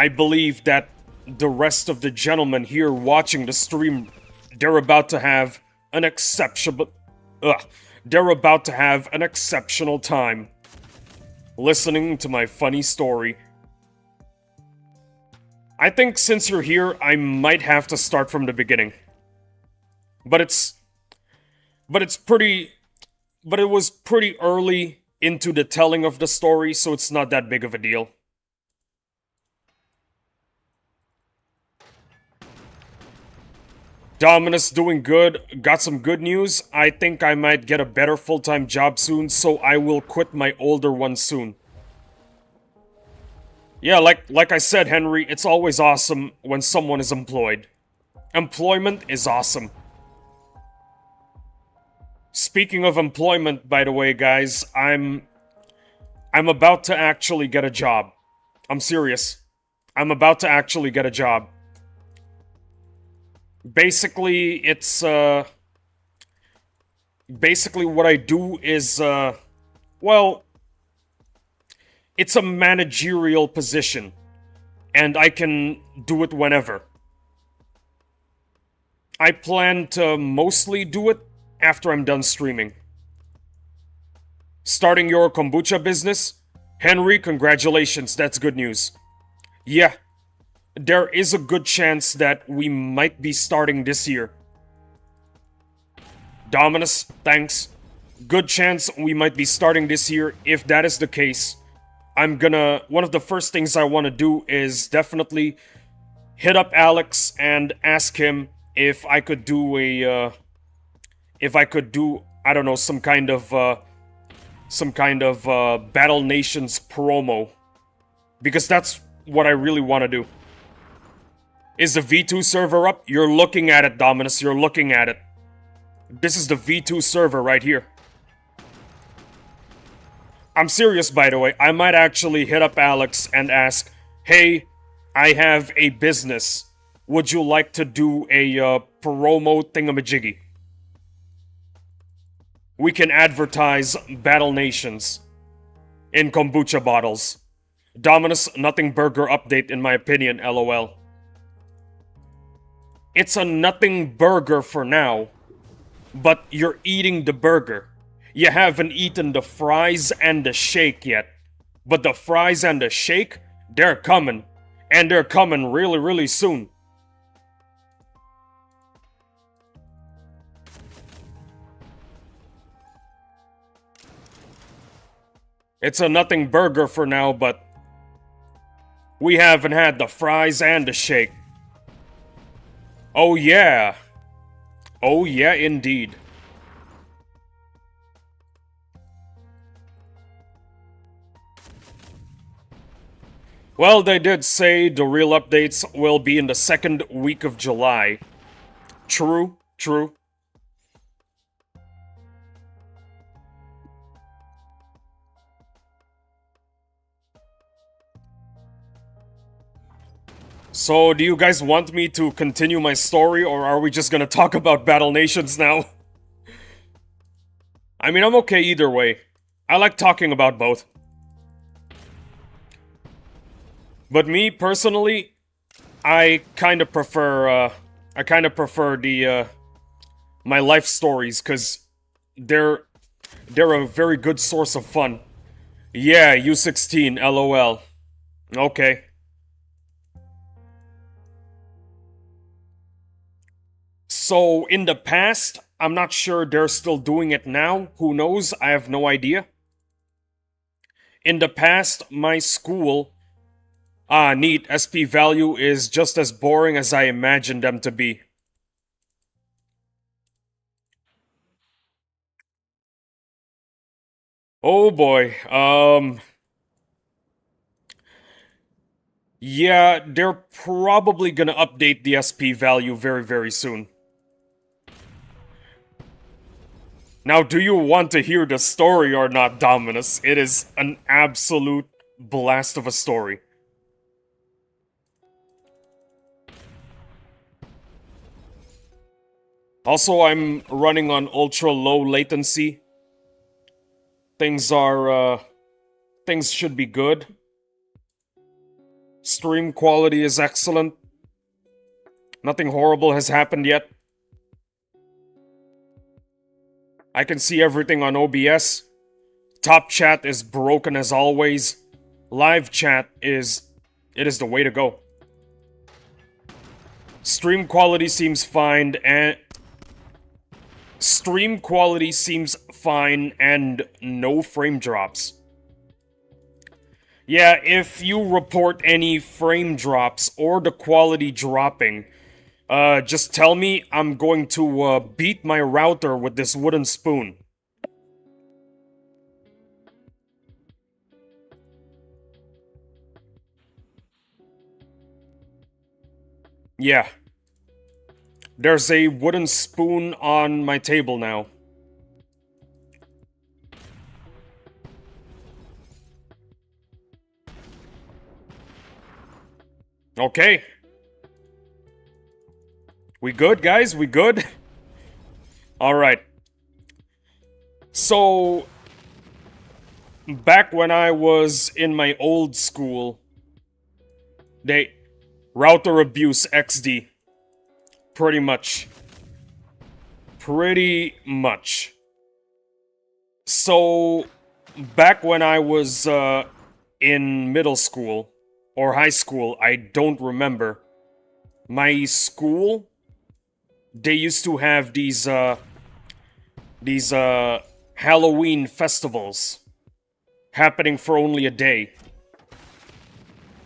believe that the rest of the gentlemen here watching the stream, they're about to have an exceptional time listening to my funny story. I think since you're here, I might have to start from the beginning. But it was pretty early into the telling of the story, so it's not that big of a deal. Dominus doing good. Got some good news. I think I might get a better full-time job soon, so I will quit my older one soon. Yeah, like I said, Henry, it's always awesome when someone is employed. Employment is awesome. Speaking of employment, by the way, guys, I'm about to actually get a job. I'm serious. I'm about to actually get a job. Basically, it's, basically what I do is, well, it's a managerial position, and I can do it whenever. I plan to mostly do it after I'm done streaming. Starting your kombucha business? Henry, congratulations, that's good news. Yeah. There is a good chance that we might be starting this year. Dominus, thanks. Good chance we might be starting this year. If that is the case, one of the first things I want to do is definitely hit up Alex and ask him if I could do I don't know, some kind of Battle Nations promo. Because that's what I really want to do. Is the V2 server up? You're looking at it, Dominus. You're looking at it. This is the V2 server right here. I'm serious, by the way. I might actually hit up Alex and ask, hey, I have a business. Would you like to do a promo thingamajiggy? We can advertise Battle Nations in kombucha bottles. Dominus, nothing burger update in my opinion, lol. It's a nothing burger for now, but you're eating the burger. You haven't eaten the fries and the shake yet. But the fries and the shake, they're coming. And they're coming really, really soon. It's a nothing burger for now, but we haven't had the fries and the shake. Oh yeah. Oh yeah, indeed. Well, they did say the real updates will be in the second week of July. True, true. So, do you guys want me to continue my story, or are we just gonna talk about Battle Nations now? I mean, I'm okay either way. I like talking about both. But me, personally, I kind of prefer, the, my life stories, because they're a very good source of fun. Yeah, U16, LOL. Okay. So, in the past, I'm not sure they're still doing it now. Who knows? I have no idea. In the past, my school... neat. SP value is just as boring as I imagined them to be. Oh boy. Yeah, they're probably gonna update the SP value very, very soon. Now, do you want to hear the story or not, Dominus? It is an absolute blast of a story. Also, I'm running on ultra low latency. Things should be good. Stream quality is excellent. Nothing horrible has happened yet. I can see everything on OBS. Top chat is broken as always. Live chat is the way to go. Stream quality seems fine and no frame drops. Yeah, if you report any frame drops or the quality dropping, just tell me. I'm going to beat my router with this wooden spoon. Yeah. There's a wooden spoon on my table now. Okay. We good, guys? We good? Alright. So, back when I was in my old school, router abuse XD. Pretty much. So, back when I was in middle school or high school, I don't remember. My school, they used to have these Halloween festivals happening for only a day.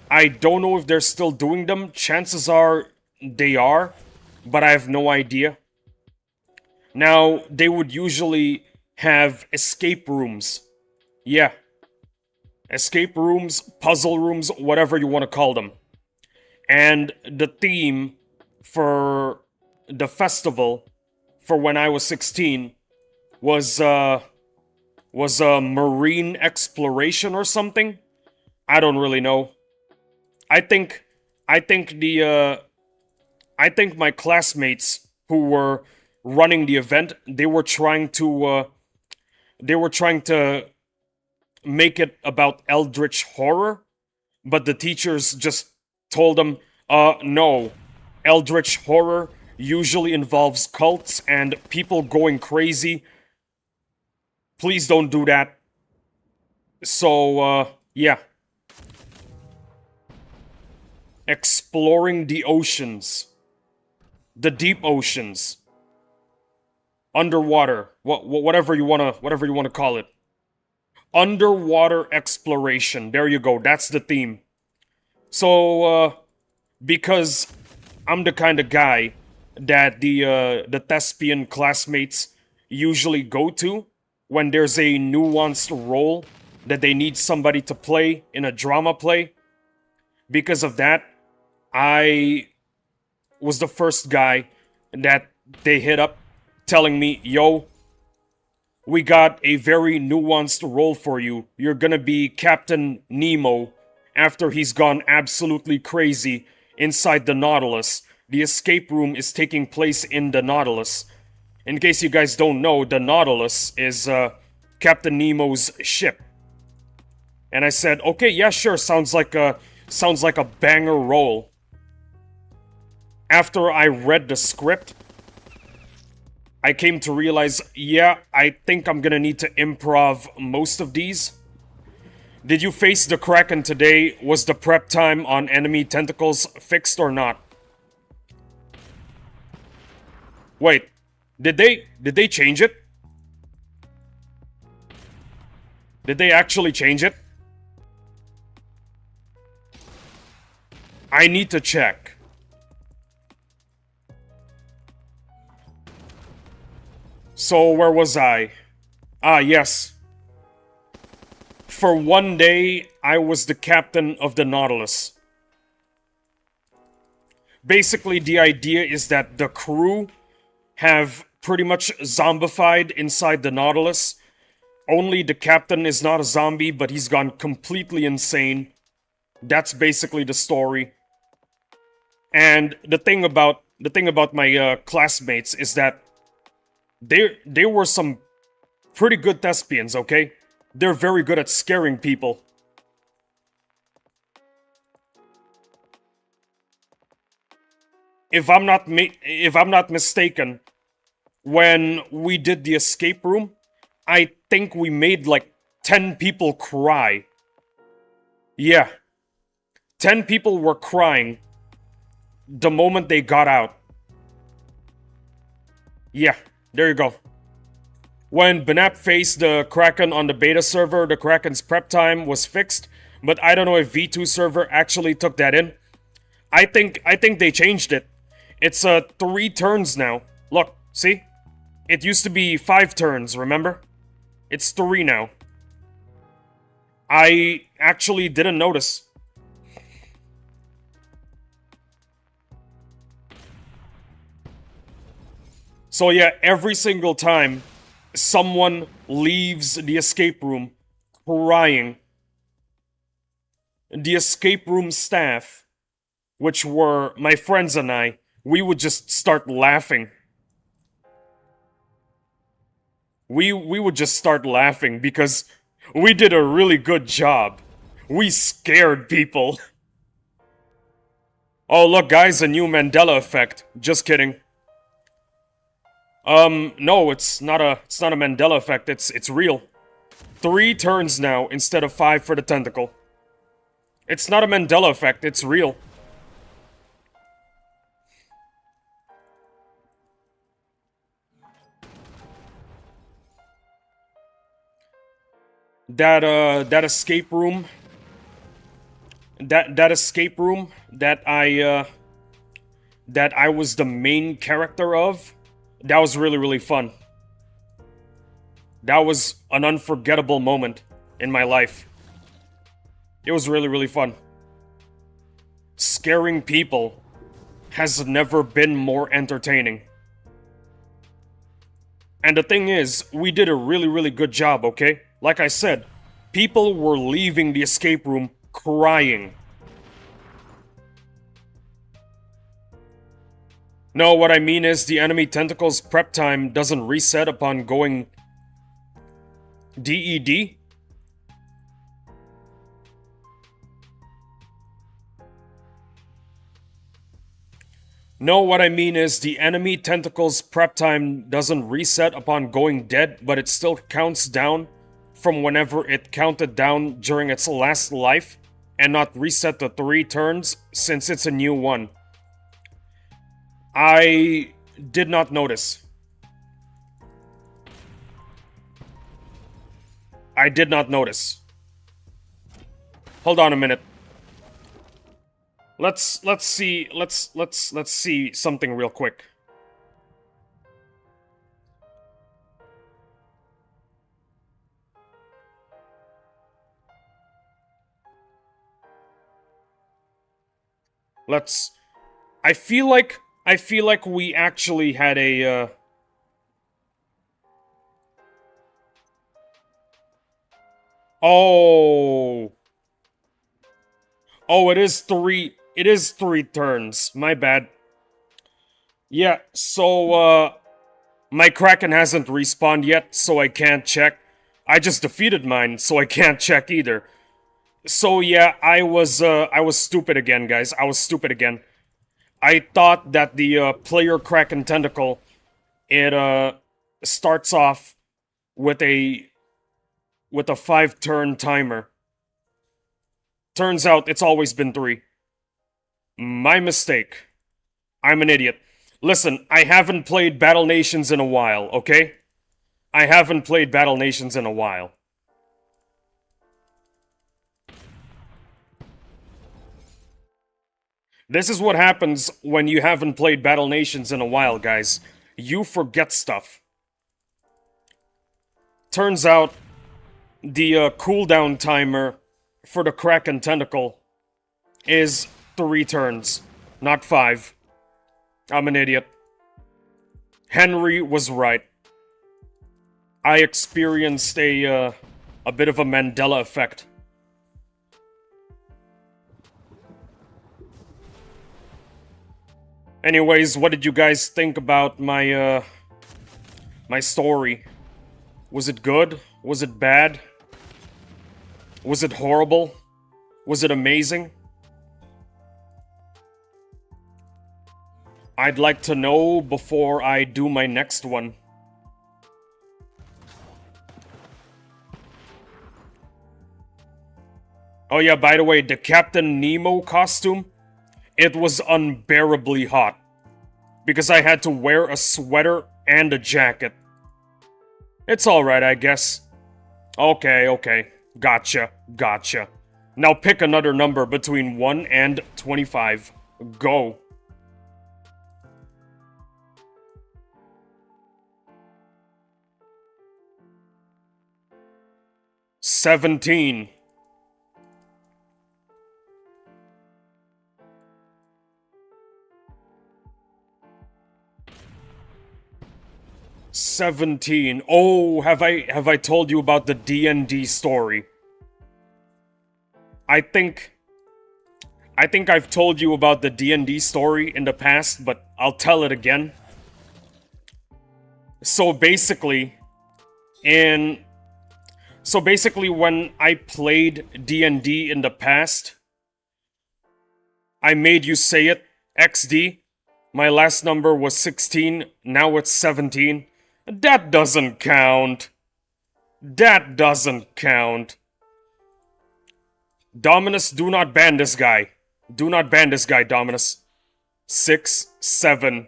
I don't know if they're still doing them. Chances are they are, but I have no idea. Now, they would usually have escape rooms. Yeah. Escape rooms, puzzle rooms, whatever you want to call them. And the theme for the festival for when I was 16 was marine exploration or something. I don't really know. I think my classmates who were running the event, they were trying to make it about eldritch horror, but the teachers just told them, no, eldritch horror usually involves cults and people going crazy. Please don't do that. So, yeah. Exploring the oceans. The deep oceans. Underwater. Whatever you wanna call it. Underwater exploration. There you go. That's the theme. So, because I'm the kind of guy that the thespian classmates usually go to when there's a nuanced role that they need somebody to play in a drama play. Because of that, I was the first guy that they hit up telling me, yo, we got a very nuanced role for you. You're gonna be Captain Nemo after he's gone absolutely crazy inside the Nautilus. The escape room is taking place in the Nautilus. In case you guys don't know, the Nautilus is Captain Nemo's ship. And I said, okay, yeah, sure, sounds like a Sounds like a banger role. After I read the script, I came to realize, yeah, I think I'm gonna need to improv most of these. Did you face the Kraken today? Was the prep time on enemy tentacles fixed or not? Wait, did they change it? Did they actually change it? I need to check. So, where was I? Ah, yes. For one day, I was the captain of the Nautilus. Basically, the idea is that the crew have pretty much zombified inside the Nautilus. Only the captain is not a zombie, but he's gone completely insane. That's basically the story. And the thing about my classmates is that they were some pretty good thespians, okay? They're very good at scaring people. If I'm not mistaken, when we did the escape room, I think we made like 10 people cry. Yeah. 10 people were crying the moment they got out. Yeah, there you go. When Benap faced the Kraken on the beta server, the Kraken's prep time was fixed, but I don't know if V2 server actually took that in. I think they changed it. It's 3 turns now. Look, see? It used to be 5 turns, remember? It's 3 now. I actually didn't notice. So yeah, every single time someone leaves the escape room crying, the escape room staff, which were my friends and I, we would just start laughing. We would just start laughing because we did a really good job. We scared people. Oh look guys, a new Mandela effect. Just kidding. No, it's not a Mandela effect, it's real. 3 turns now instead of 5 for the tentacle. It's not a Mandela effect, it's real. That escape room. That escape room that I was the main character of. That was really, really fun. That was an unforgettable moment in my life. It was really, really fun. Scaring people has never been more entertaining. And the thing is, we did a really, really good job, okay? Like I said, people were leaving the escape room crying. No, what I mean is the enemy tentacles prep time doesn't reset upon going DED. No, what I mean is the enemy tentacles prep time doesn't reset upon going dead, but it still counts down from whenever it counted down during its last life, and not reset to 3 turns since it's a new one. I did not notice. I did not notice. Hold on a minute. Let's see something real quick. I feel like we actually had a Oh. Oh, it is 3 turns. My bad. Yeah, so my Kraken hasn't respawned yet, so I can't check. I just defeated mine, so I can't check either. So yeah, I was stupid again, guys. I was stupid again. I thought that the player Kraken Tentacle, it starts off with a 5-turn timer. Turns out it's always been 3. My mistake. I'm an idiot. Listen, I haven't played Battle Nations in a while, okay? I haven't played Battle Nations in a while. This is what happens when you haven't played Battle Nations in a while, guys. You forget stuff. Turns out, the cooldown timer for the Kraken Tentacle is 3 turns, not 5. I'm an idiot. Henry was right. I experienced a bit of a Mandela effect. Anyways, what did you guys think about my my story? Was it good? Was it bad? Was it horrible? Was it amazing? I'd like to know before I do my next one. Oh yeah, by the way, the Captain Nemo costume, it was unbearably hot. Because I had to wear a sweater and a jacket. It's alright, I guess. Okay. Gotcha. Now pick another number between 1 and 25. Go. $17. 17. Oh, have I told you about the D&D story? I think I've told you about the D&D story in the past, but I'll tell it again. So basically, when I played D&D in the past, I made you say it, XD. My last number was 16, now it's 17. That doesn't count. That doesn't count. Dominus, do not ban this guy. Do not ban this guy, Dominus. 6, 7.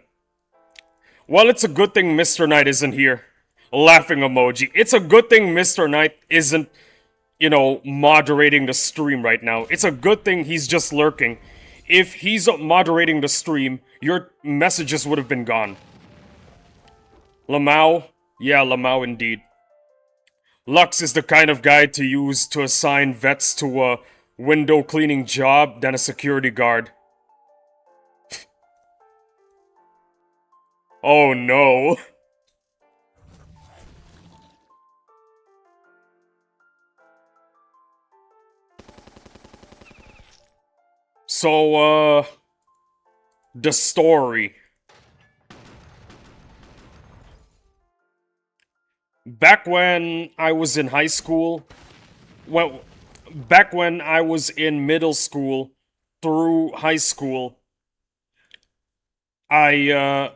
Well, it's a good thing Mr. Knight isn't here. Laughing emoji. It's a good thing Mr. Knight isn't, moderating the stream right now. It's a good thing he's just lurking. If he's moderating the stream, your messages would have been gone. Lamau? Yeah, Lamau indeed. Lux is the kind of guy to use to assign vets to a window cleaning job than a security guard. Oh no. So, the story. Back when I was in high school, back when I was in middle school through high school, I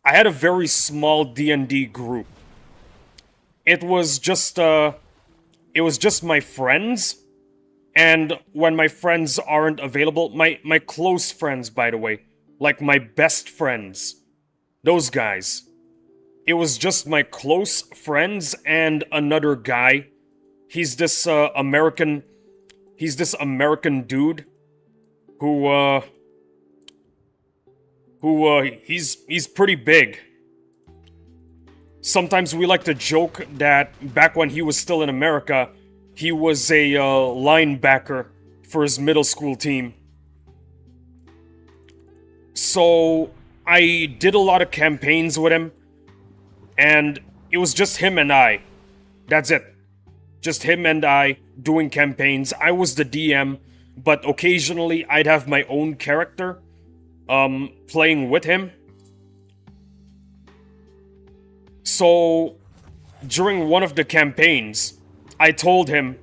had a very small D&D group. It was just my friends, and when my friends aren't available, my close friends, by the way, like my best friends, those guys. It was just my close friends and another guy. He's this American dude who he's pretty big. Sometimes we like to joke that back when he was still in America, he was a linebacker for his middle school team. So I did a lot of campaigns with him. And it was just him and I. That's it. Just him and I doing campaigns. I was the DM, but occasionally I'd have my own character playing with him. So during one of the campaigns, I told him,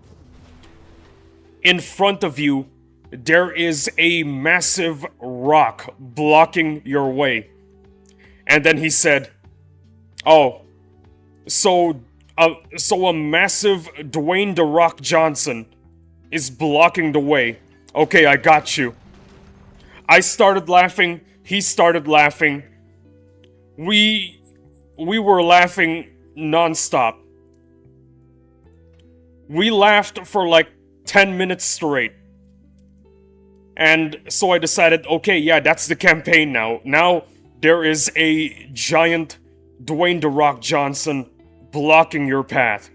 in front of you, there is a massive rock blocking your way. And then he said, oh, so a massive Dwayne "The Rock" Johnson is blocking the way. Okay, I got you. I started laughing, he started laughing. We were laughing non-stop. We laughed for like 10 minutes straight. And so I decided, okay, yeah, that's the campaign now. Now there is a giant Dwayne "The Rock" Johnson blocking your path.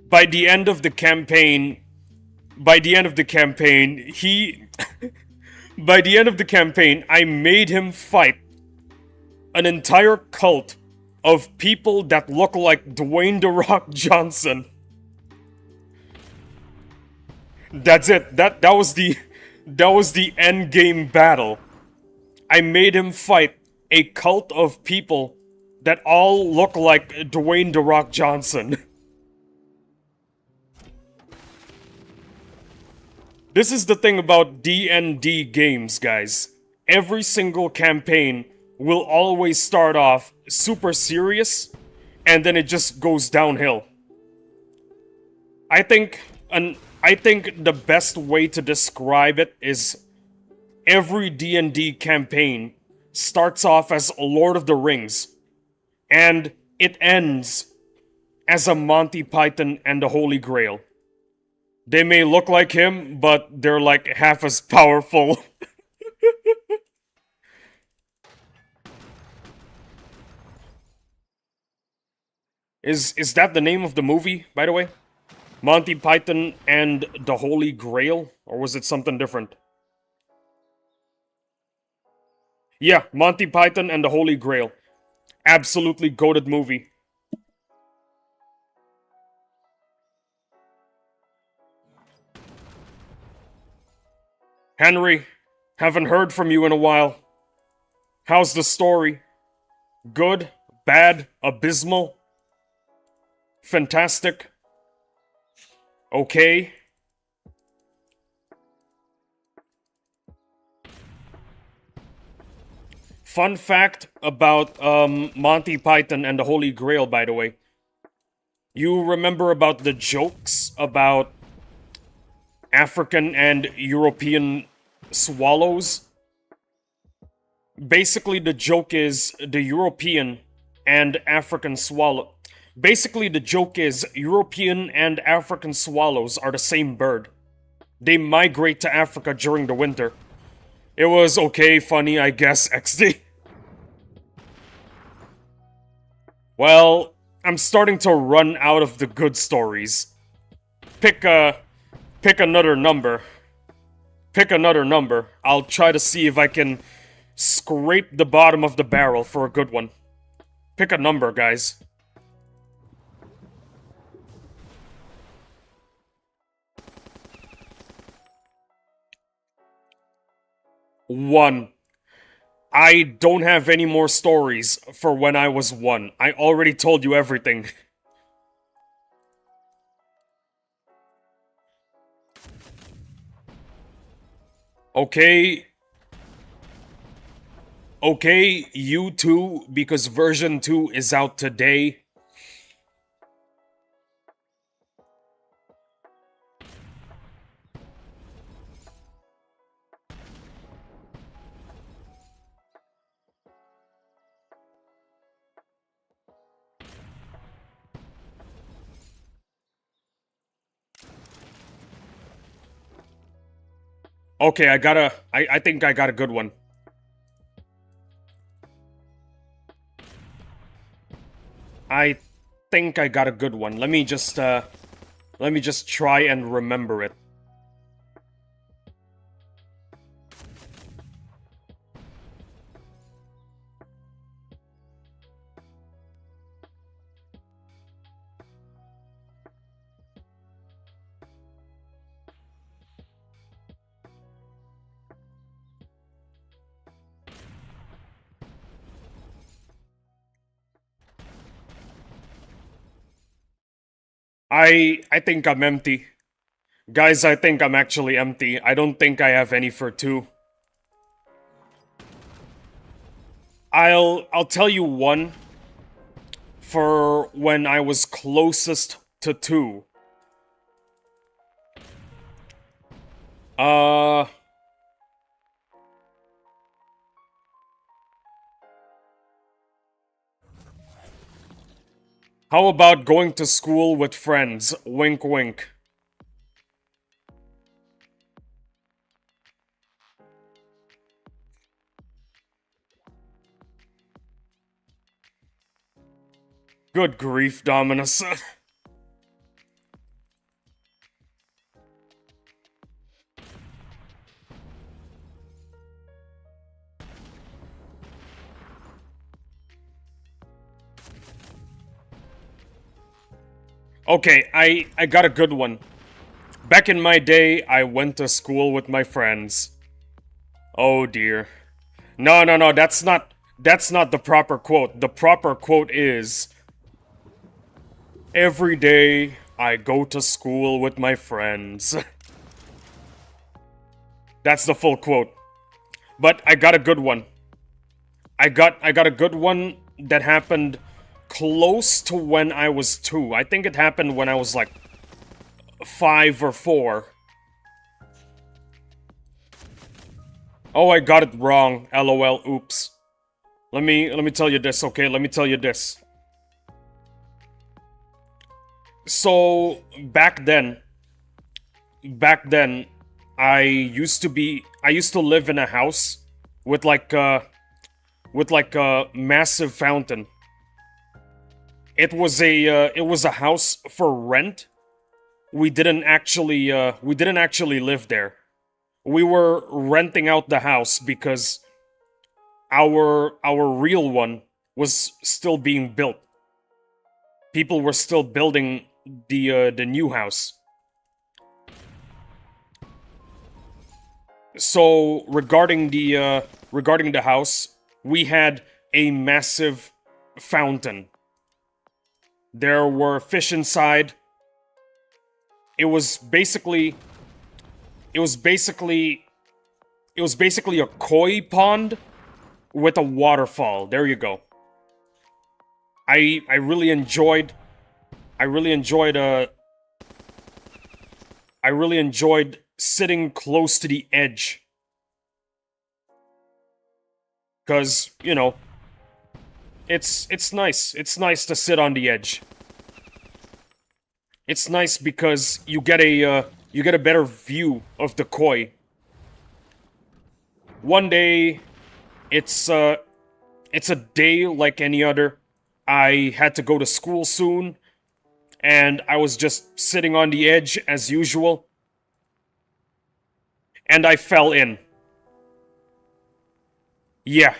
By the end of the campaign, he by the end of the campaign, I made him fight an entire cult of people that look like Dwayne "The Rock" Johnson. That's it. That was the end game battle. I made him fight a cult of people that all look like Dwayne "The Rock" Johnson. This is the thing about D&D games, guys. Every single campaign will always start off super serious, and then it just goes downhill. I think the best way to describe it is every D&D campaign starts off as Lord of the Rings, and it ends as a Monty Python and the Holy Grail. They may look like him, but they're like half as powerful. Is that the name of the movie, by the way? Monty Python and the Holy Grail? Or was it something different? Yeah, Monty Python and the Holy Grail. Absolutely goated movie. Henry, haven't heard from you in a while. How's the story? Good? Bad? Abysmal? Fantastic? Okay? Fun fact about Monty Python and the Holy Grail, by the way. You remember about the jokes about African and European swallows? Basically, the joke is the European and African swallow. Basically, the joke is European and African swallows are the same bird. They migrate to Africa during the winter. It was okay, funny, I guess, XD. Well, I'm starting to run out of the good stories. Pick another number. Pick another number. I'll try to see if I can scrape the bottom of the barrel for a good one. Pick a number, guys. One. I don't have any more stories for when I was one. I already told you everything. Okay. Okay, you too, because version 2 is out today. Okay, I think I got a good one. I think I got a good one. Let me just try and remember it. I think I'm empty. Guys, I think I'm actually empty. I don't think I have any for 2. I'll tell you one for when I was closest to 2. How about going to school with friends? Wink wink. Good grief, Dominus. Okay, I got a good one. Back in my day, I went to school with my friends. Oh dear. No, that's not the proper quote. The proper quote is, every day I go to school with my friends. That's the full quote. But I got a good one. I got a good one that happened close to when I was 2. I think it happened when I was like 5 or 4. Oh, I got it wrong. LOL, oops. Let me tell you this, okay? Let me tell you this. So, back then, I used to live in a house with like a massive fountain. It was a house for rent. We didn't actually live there. We were renting out the house because our real one was still being built. People were still building the new house. So regarding the house, we had a massive fountain. There were fish inside. It was basically a koi pond with a waterfall. There you go. I really enjoyed sitting close to the edge. Cause, you know, it's nice. It's nice to sit on the edge. It's nice because you get a better view of the koi. One day, it's a day like any other. I had to go to school soon, and I was just sitting on the edge as usual. And I fell in. Yeah,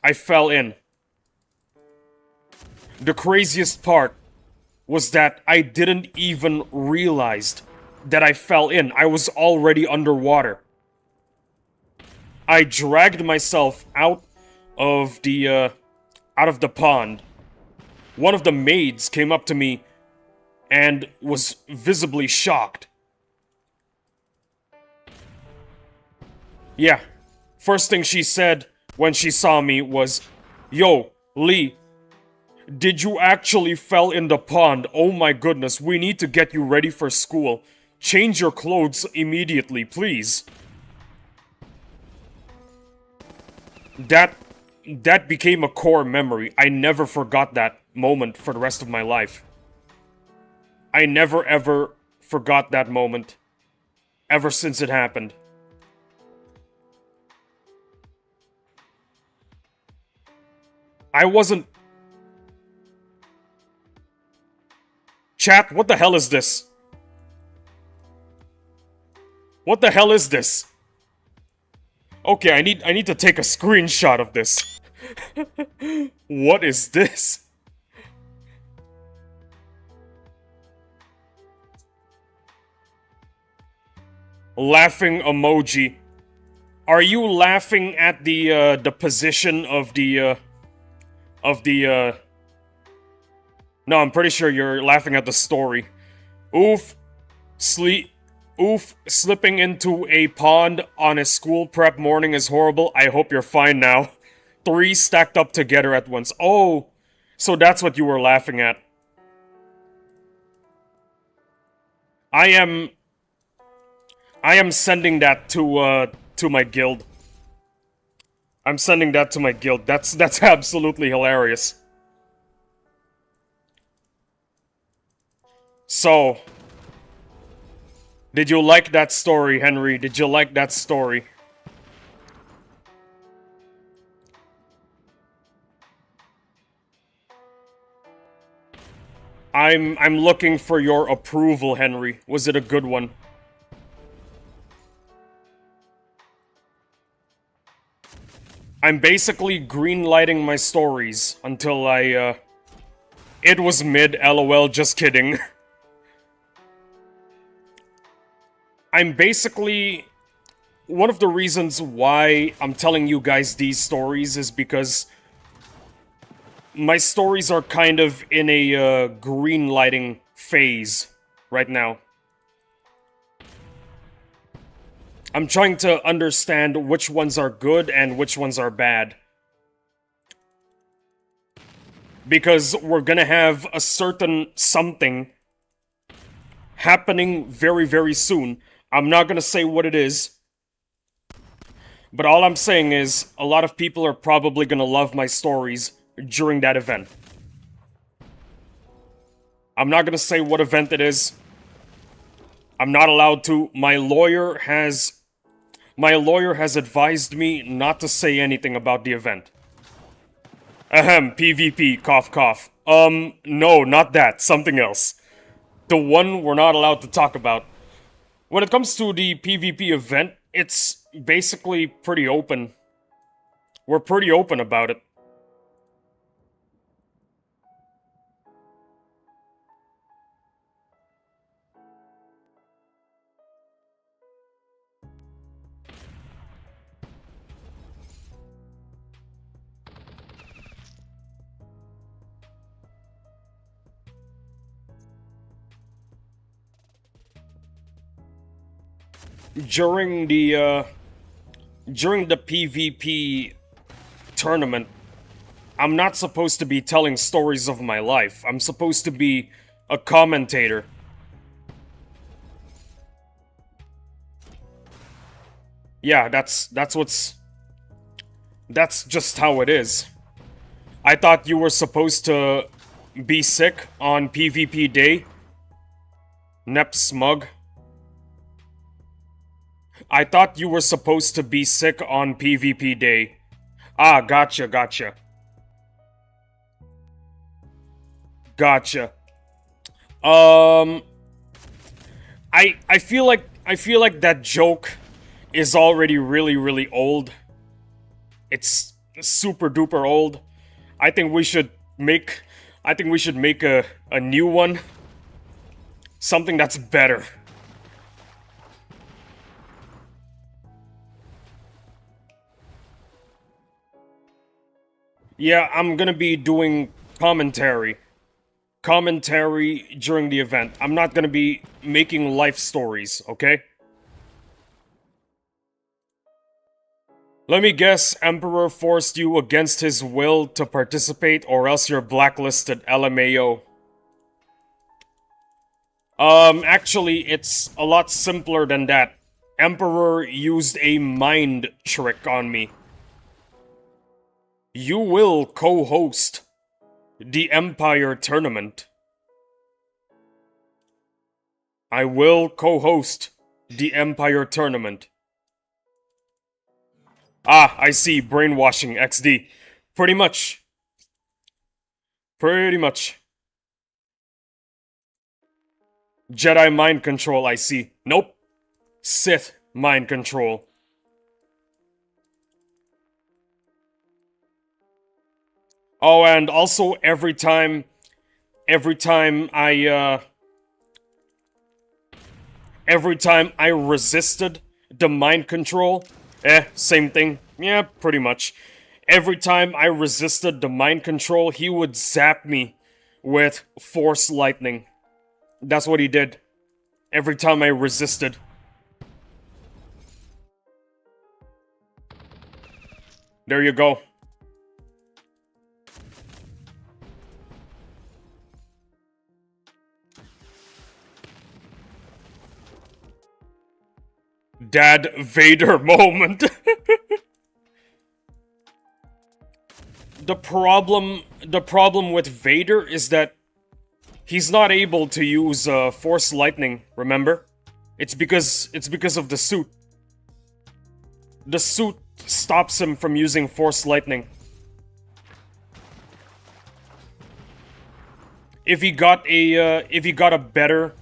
I fell in. The craziest part was that I didn't even realize that I fell in. I was already underwater. I dragged myself out of the pond. One of the maids came up to me and was visibly shocked. Yeah, first thing she said when she saw me was, "Yo, Lee, did you actually fell in the pond? Oh my goodness, we need to get you ready for school. Change your clothes immediately, please." That became a core memory. I never forgot that moment for the rest of my life. I never ever forgot that moment. Ever since it happened. I wasn't... Chat, what the hell is this? What the hell is this? Okay, I need to take a screenshot of this. What is this? Laughing emoji. Are you laughing at the position of the No, I'm pretty sure you're laughing at the story. Oof. Oof. Slipping into a pond on a school prep morning is horrible. I hope you're fine now. 3 stacked up together at once. Oh, so that's what you were laughing at. I am sending that to my guild. I'm sending that to my guild. That's absolutely hilarious. So, did you like that story, Henry? Did you like that story? I'm looking for your approval, Henry. Was it a good one? I'm basically green-lighting my stories until I, It was mid, lol, just kidding. I'm basically... One of the reasons why I'm telling you guys these stories is because my stories are kind of in a green lighting phase right now. I'm trying to understand which ones are good and which ones are bad. Because we're gonna have a certain something happening very, very soon. I'm not gonna say what it is. But all I'm saying is, a lot of people are probably gonna love my stories during that event. I'm not gonna say what event it is. I'm not allowed to. My lawyer has advised me not to say anything about the event. Ahem, PvP, cough cough. No, not that, something else. The one we're not allowed to talk about. When it comes to the PvP event, it's basically pretty open. We're pretty open about it. During the PvP tournament, I'm not supposed to be telling stories of my life. I'm supposed to be a commentator. Yeah, that's just how it is. I thought you were supposed to be sick on PvP day. Nep smug. I thought you were supposed to be sick on PvP day. Ah, gotcha. Gotcha. I feel like that joke is already really old. It's super duper old. I think we should make a new one. Something that's better. Yeah, I'm gonna be doing commentary. Commentary during the event. I'm not gonna be making life stories, okay? Let me guess, Emperor forced you against his will to participate or else you're blacklisted, LMAO. Actually, it's a lot simpler than that. Emperor used a mind trick on me. You will co-host the Empire Tournament. I will co-host the Empire Tournament. Ah, I see. Brainwashing XD. Pretty much. Pretty much. Jedi mind control, I see. Nope. Sith mind control. Oh, and also every time I resisted the mind control, same thing. Yeah, pretty much. Every time I resisted the mind control, he would zap me with Force Lightning. That's what he did. Every time I resisted. There you go. Dad Vader moment. The problem with Vader is that he's not able to use Force Lightning, remember? It's because of the suit. The suit stops him from using Force Lightning. If he got better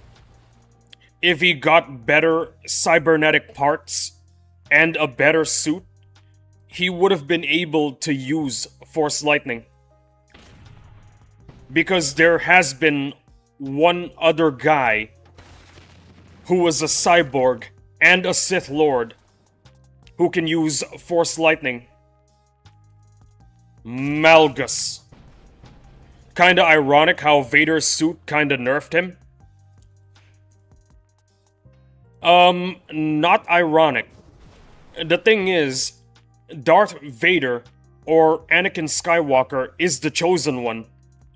cybernetic parts and a better suit, he would have been able to use Force Lightning. Because there has been one other guy who was a cyborg and a Sith Lord who can use Force Lightning. Malgus. Kinda ironic how Vader's suit kinda nerfed him. Not ironic. The thing is, Darth Vader, or Anakin Skywalker, is the chosen one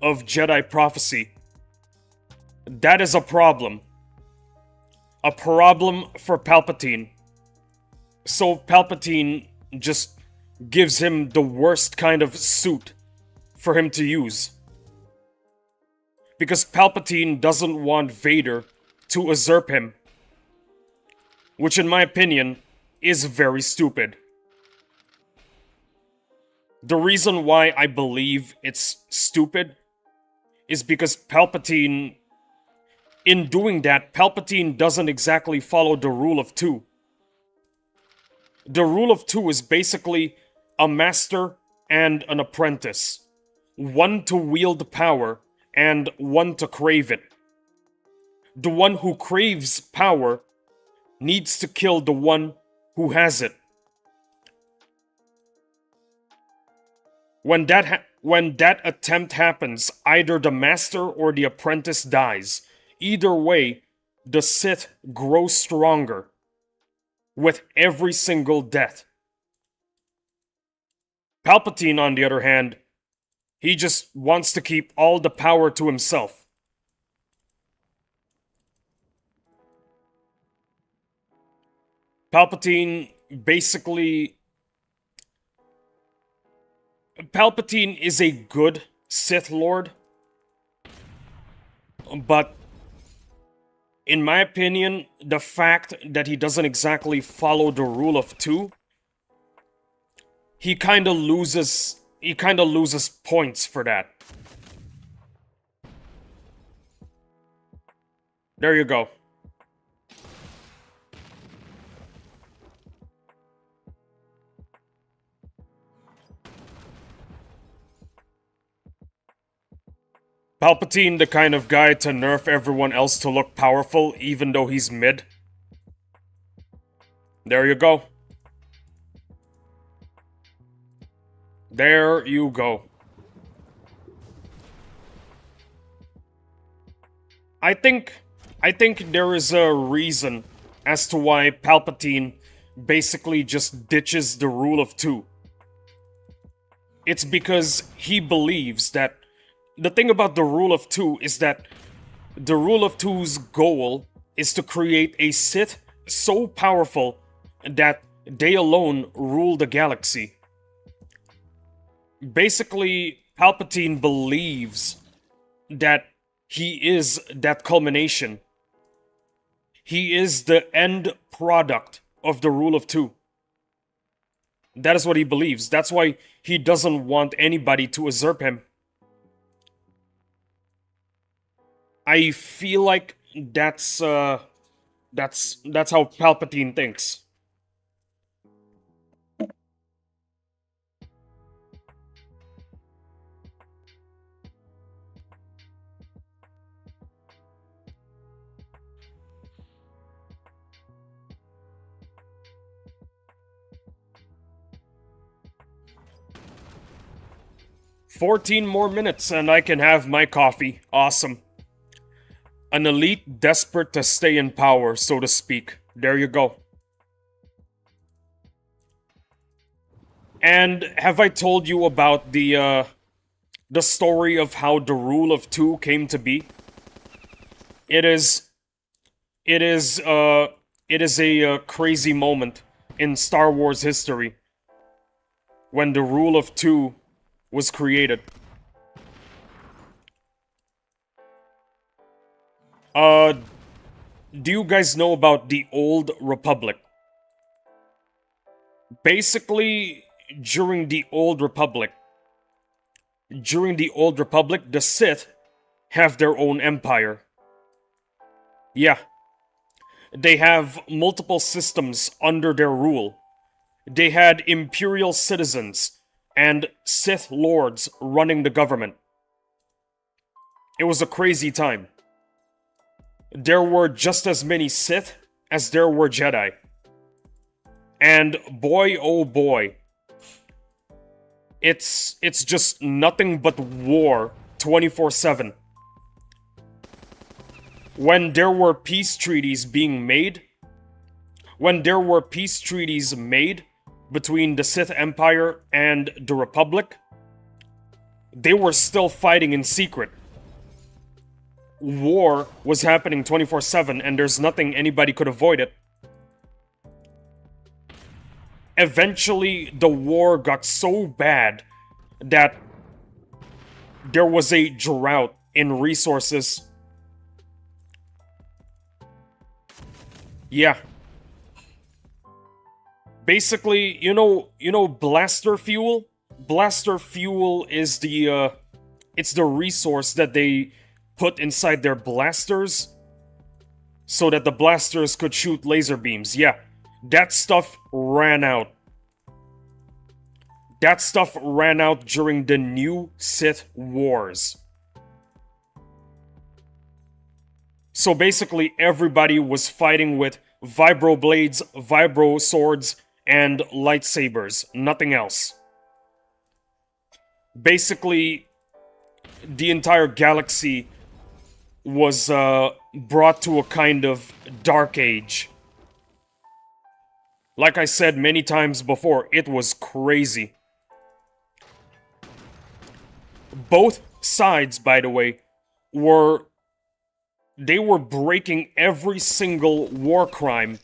of Jedi prophecy. That is a problem. A problem for Palpatine. So Palpatine just gives him the worst kind of suit for him to use. Because Palpatine doesn't want Vader to usurp him. Which, in my opinion, is very stupid. The reason why I believe it's stupid is because Palpatine, in doing that, Palpatine doesn't exactly follow the rule of two. The rule of two is basically a master and an apprentice. One to wield power and one to crave it. The one who craves power needs to kill the one who has it. When that attempt happens, either the master or the apprentice dies. Either way, the Sith grows stronger with every single death. Palpatine, on the other hand, he just wants to keep all the power to himself. Palpatine is a good Sith Lord, but in my opinion, the fact that he doesn't exactly follow the rule of two, he kind of loses points for that. There you go. Palpatine, the kind of guy to nerf everyone else to look powerful, even though he's mid. There you go. There you go. I think there is a reason as to why Palpatine basically just ditches the rule of two. It's because he believes that the thing about the rule of two is that the rule of two's goal is to create a Sith so powerful that they alone rule the galaxy. Basically, Palpatine believes that he is that culmination. He is the end product of the rule of two. That is what he believes. That's why he doesn't want anybody to usurp him. I feel like that's how Palpatine thinks. "14 more minutes and I can have my coffee. Awesome. An elite desperate to stay in power, so to speak. There you go. And have I told you about the story of how the Rule of Two came to be? It is a crazy moment in Star Wars history when the Rule of Two was created. Do you guys know about the Old Republic? Basically, during the Old Republic, the Sith have their own empire. Yeah. They have multiple systems under their rule. They had Imperial citizens and Sith lords running the government. It was a crazy time. There were just as many Sith as there were Jedi. And boy oh boy, it's just nothing but war 24/7. When there were peace treaties being made, between the Sith Empire and the Republic, they were still fighting in secret. War was happening 24/7 and there's nothing anybody could avoid it. Eventually, the war got so bad that there was a drought in resources. Yeah. Basically, you know blaster fuel? Blaster fuel is it's the resource that they put inside their blasters so that the blasters could shoot laser beams. Yeah. That stuff ran out. That stuff ran out during the New Sith Wars. So basically, everybody was fighting with vibro blades, vibro swords, and lightsabers. Nothing else. Basically, the entire galaxy was brought to a kind of dark age. Like I said many times before, it was crazy. Both sides, by the way, were breaking every single war crime.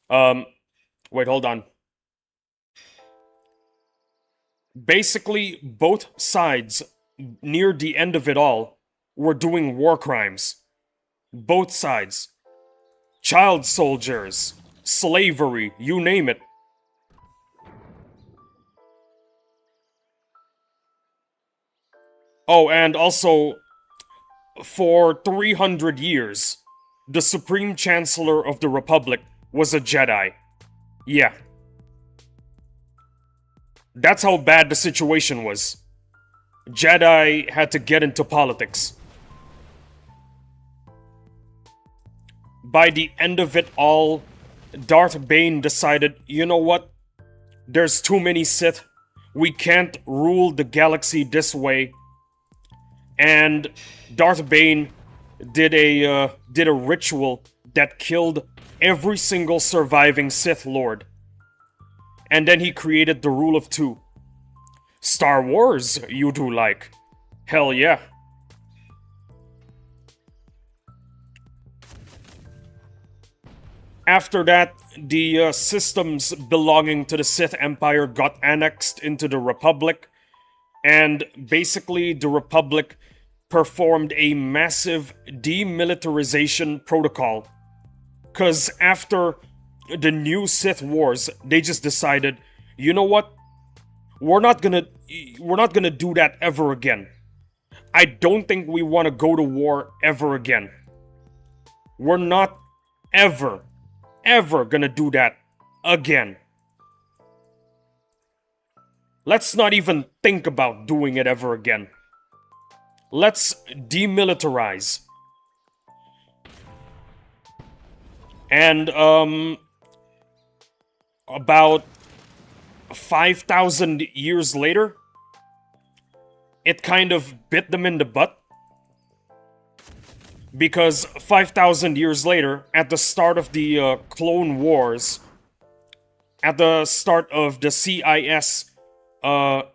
Wait, hold on. Basically, both sides, near the end of it all, were doing war crimes. Both sides. Child soldiers, slavery, you name it. Oh, and also, for 300 years, the Supreme Chancellor of the Republic was a Jedi. Yeah. That's how bad the situation was. Jedi had to get into politics. By the end of it all, Darth Bane decided, you know what? There's too many Sith. We can't rule the galaxy this way. And Darth Bane did a ritual that killed every single surviving Sith Lord. And then he created the Rule of Two. Star Wars, you do like. Hell yeah. After that, the systems belonging to the Sith Empire got annexed into the Republic, and basically the Republic performed a massive demilitarization protocol. Because after the new Sith Wars, they just decided, you know what? We're not gonna do that ever again. I don't think we want to go to war ever again. We're not ever gonna do that again. Let's not even think about doing it ever again. Let's demilitarize. And, about 5,000 years later, it kind of bit them in the butt. Because 5,000 years later, at the start of the Clone Wars, at the start of the CIS, at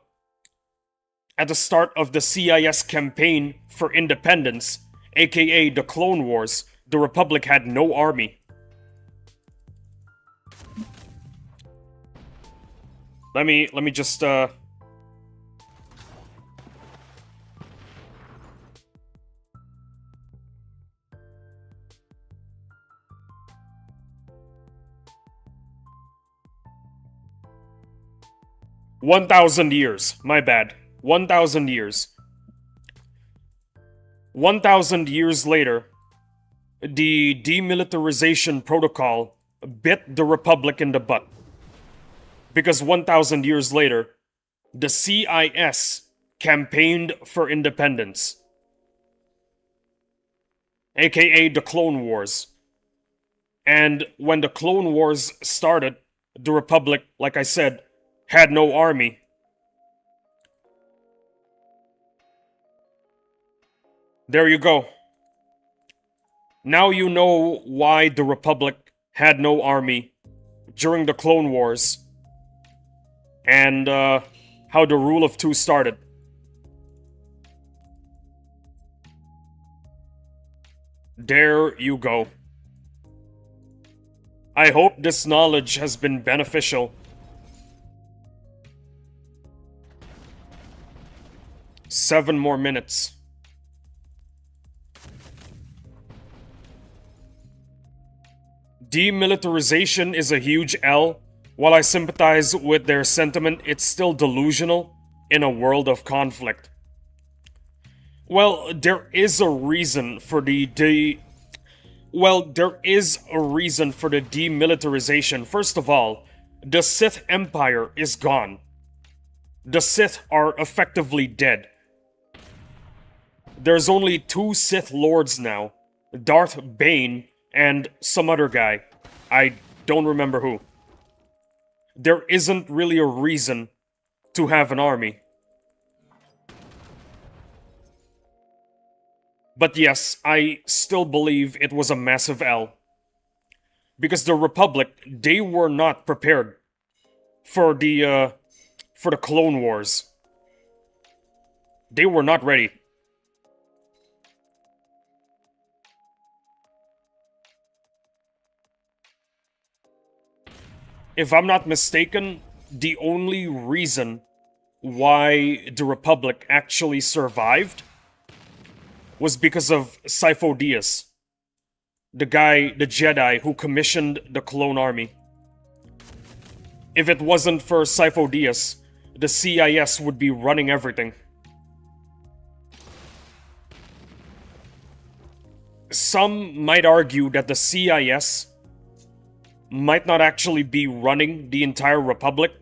the start of the CIS campaign for independence, aka the Clone Wars, the Republic had no army. Let me just 1,000 years. My bad. 1,000 years. 1,000 years later, the demilitarization protocol bit the Republic in the butt. Because 1,000 years later, the CIS campaigned for independence. AKA the Clone Wars. And when the Clone Wars started, the Republic, like I said, had no army. There you go. Now you know why the Republic had no army during the Clone Wars. And how the Rule of Two started. There you go. I hope this knowledge has been beneficial. 7 more minutes. Demilitarization is a huge L. While I sympathize with their sentiment, it's still delusional in a world of conflict. Well, there is a reason for the demilitarization. First of all, the Sith Empire is gone. The Sith are effectively dead. There's only 2 Sith Lords now. Darth Bane and some other guy. I don't remember who. There isn't really a reason to have an army. But yes, I still believe it was a massive L. Because the Republic, they were not prepared for the Clone Wars. They were not ready. If I'm not mistaken, the only reason why the Republic actually survived was because of Sifo Dyas, the Jedi who commissioned the clone army. If it wasn't for Sifo Dyas, the CIS would be running everything. Some might argue that the CIS might not actually be running the entire Republic.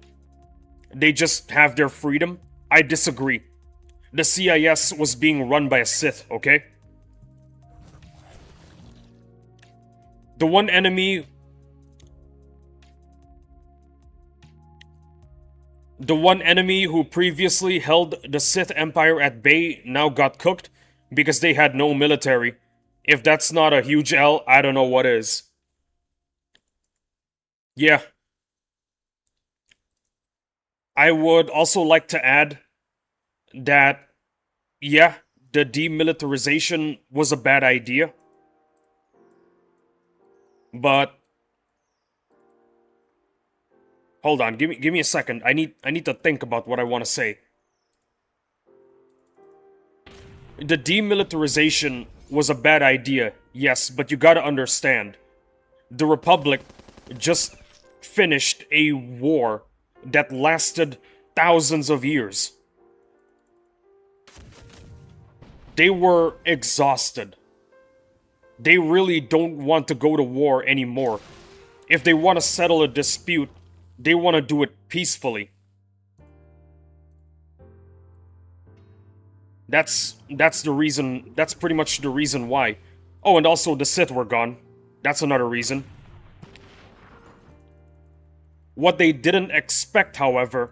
They just have their freedom. I disagree. The CIS was being run by a Sith, okay? The one enemy who previously held the Sith Empire at bay now got cooked because they had no military. If that's not a huge L, I don't know what is. Yeah. I would also like to add that, yeah, the demilitarization was a bad idea. But hold on, give me a second. I need to think about what I want to say. The demilitarization was a bad idea, yes, but you gotta understand. The Republic just finished a war that lasted thousands of years. They were exhausted. They really don't want to go to war anymore. If they want to settle a dispute, they want to do it peacefully. That's the reason. That's pretty much the reason why. Oh, and also the Sith were gone. That's another reason. What they didn't expect, however,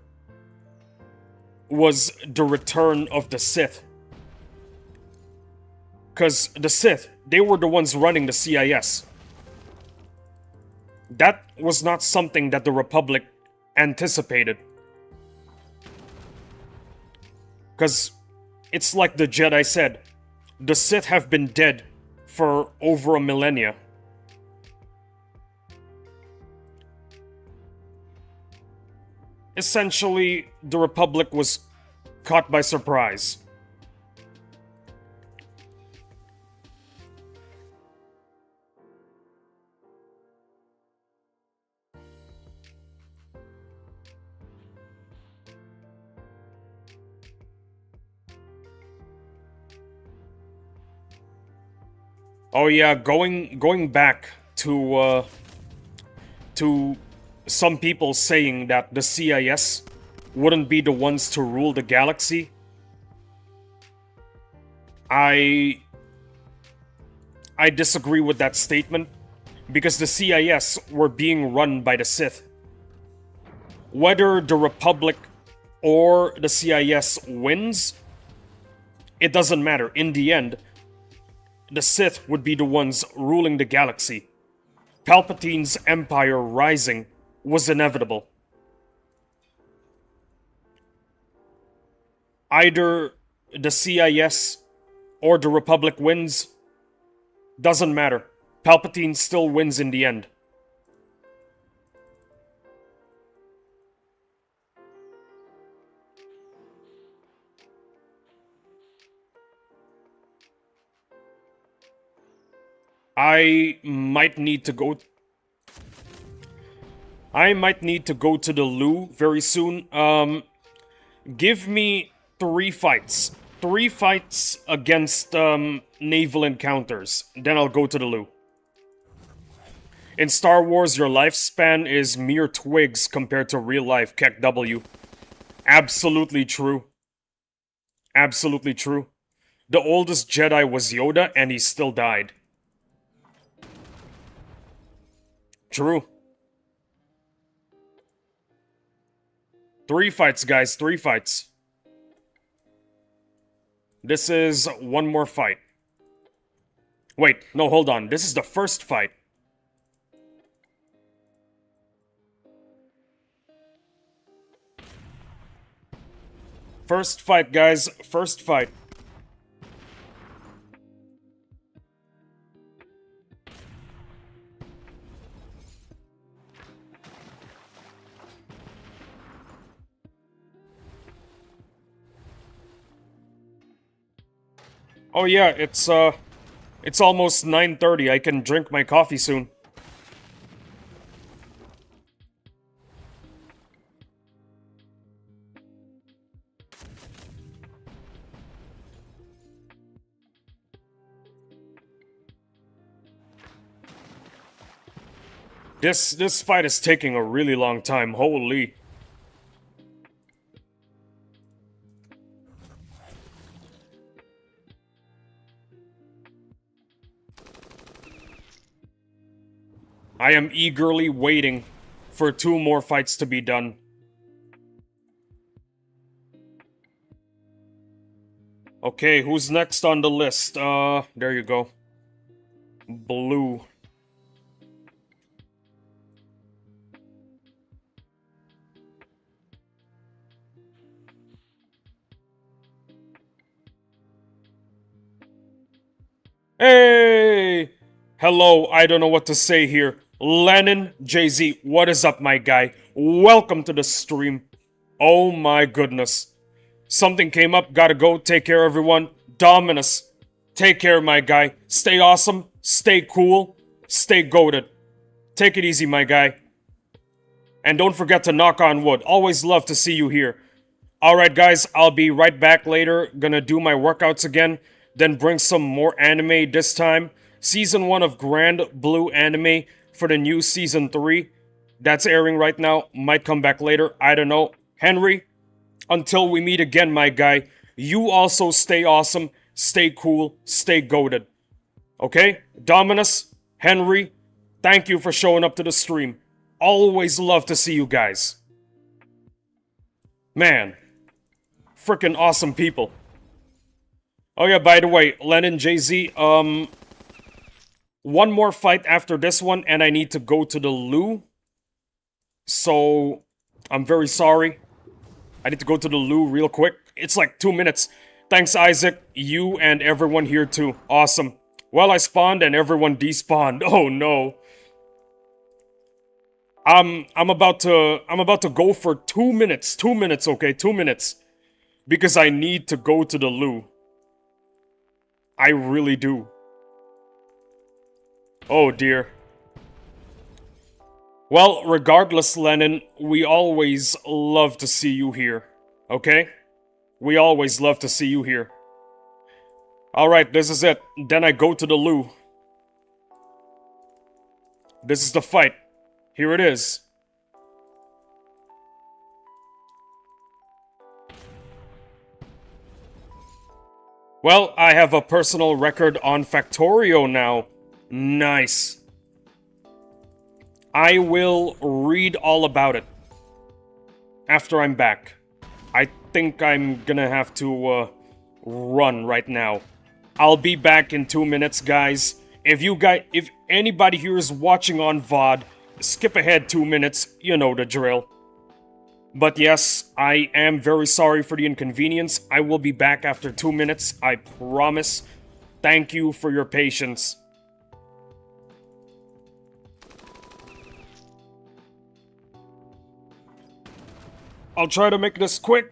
was the return of the Sith. Because the Sith, they were the ones running the CIS. That was not something that the Republic anticipated. Because it's like the Jedi said, the Sith have been dead for over a millennia. Essentially, the Republic was caught by surprise. Oh yeah, going back to some people saying that the CIS wouldn't be the ones to rule the galaxy. I disagree with that statement because the CIS were being run by the Sith. Whether the Republic or the CIS wins, it doesn't matter. In the end, the Sith would be the ones ruling the galaxy. Palpatine's empire rising was inevitable. Either the CIS or the Republic wins, doesn't matter. Palpatine still wins in the end. I might need to go to the loo very soon. Give me 3 fights. 3 fights against naval encounters. Then I'll go to the loo. In Star Wars, your lifespan is mere twigs compared to real life, Keck W. Absolutely true. Absolutely true. The oldest Jedi was Yoda, and he still died. True. 3 fights, guys. 3 fights. This is 1 more fight. Wait, no, hold on. This is the first fight. First fight, guys. First fight. Oh yeah, it's almost 9:30. I can drink my coffee soon. This fight is taking a really long time. Holy. I am eagerly waiting for 2 more fights to be done. Okay, who's next on the list? There you go. Blue. Hey! Hello, I don't know what to say here. Lennon, Jay-Z, what is up, my guy? Welcome to the stream. Oh my goodness. Something came up, gotta go. Take care, everyone. Dominus, take care, my guy. Stay awesome, stay cool, stay goated. Take it easy, my guy. And don't forget to knock on wood. Always love to see you here. Alright, guys, I'll be right back later. Gonna do my workouts again. Then bring some more anime this time. Season 1 of Grand Blue Anime for the new Season 3. That's airing right now. Might come back later. I don't know. Henry, until we meet again, my guy, you also stay awesome, stay cool, stay goated. Okay? Dominus, Henry, thank you for showing up to the stream. Always love to see you guys. Man, freaking awesome people. Oh yeah, by the way, Lennon, Jay-Z, one more fight after this one, and I need to go to the loo. So, I'm very sorry. I need to go to the loo real quick. It's like 2 minutes. Thanks, Isaac. You and everyone here too. Awesome. Well, I spawned and everyone despawned. Oh no. I'm about to go for 2 minutes. 2 minutes, okay? 2 minutes. Because I need to go to the loo. I really do. Oh dear. Well, regardless, Lennon, we always love to see you here. Okay? We always love to see you here. Alright, this is it. Then I go to the loo. This is the fight. Here it is. Well, I have a personal record on Factorio now. Nice. I will read all about it after I'm back. I think I'm gonna have to run right now. I'll be back in 2 minutes, guys. If anybody here is watching on VOD, skip ahead 2 minutes, you know the drill. But yes, I am very sorry for the inconvenience. I will be back after 2 minutes, I promise. Thank you for your patience. I'll try to make this quick.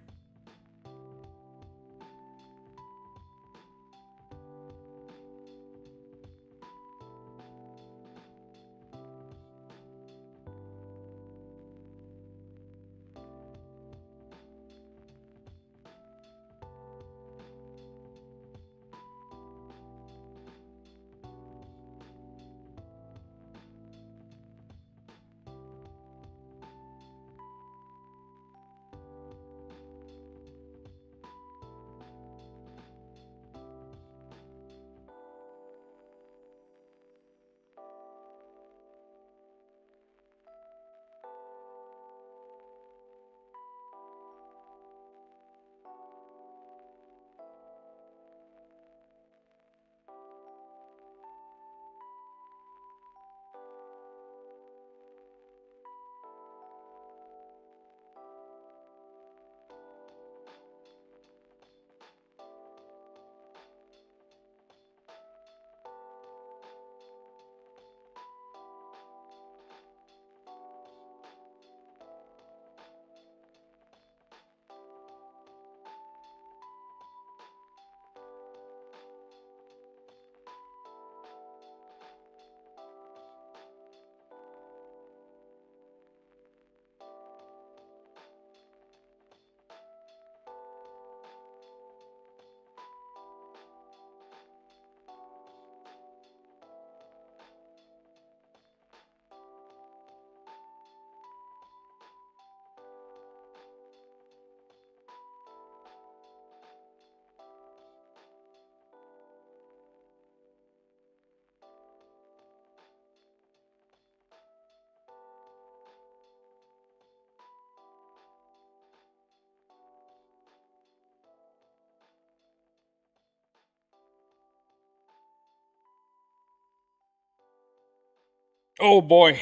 Oh boy.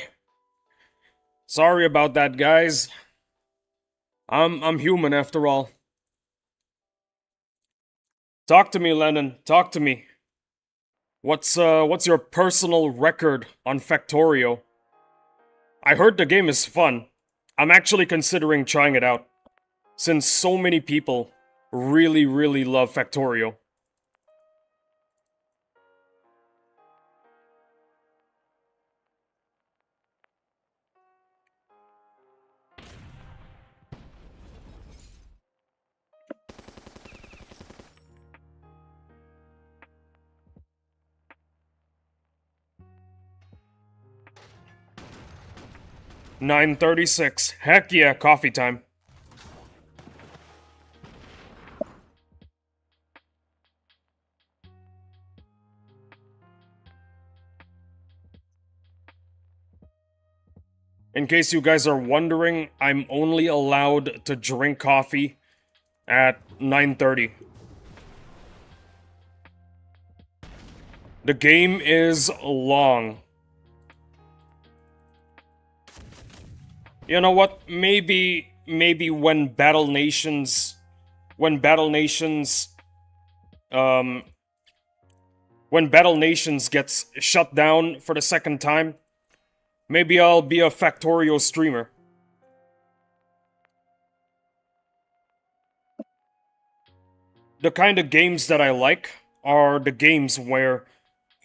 Sorry about that, guys. I'm human after all. Talk to me, Lennon. Talk to me. What's your personal record on Factorio? I heard the game is fun. I'm actually considering trying it out, since so many people really love Factorio. $9:36. Heck yeah, coffee time. In case you guys are wondering, I'm only allowed to drink coffee at 9:30. The game is long. You know what? Maybe when Battle Nations when Battle Nations gets shut down for the second time, maybe I'll be a Factorio streamer. The kind of games that I like are the games where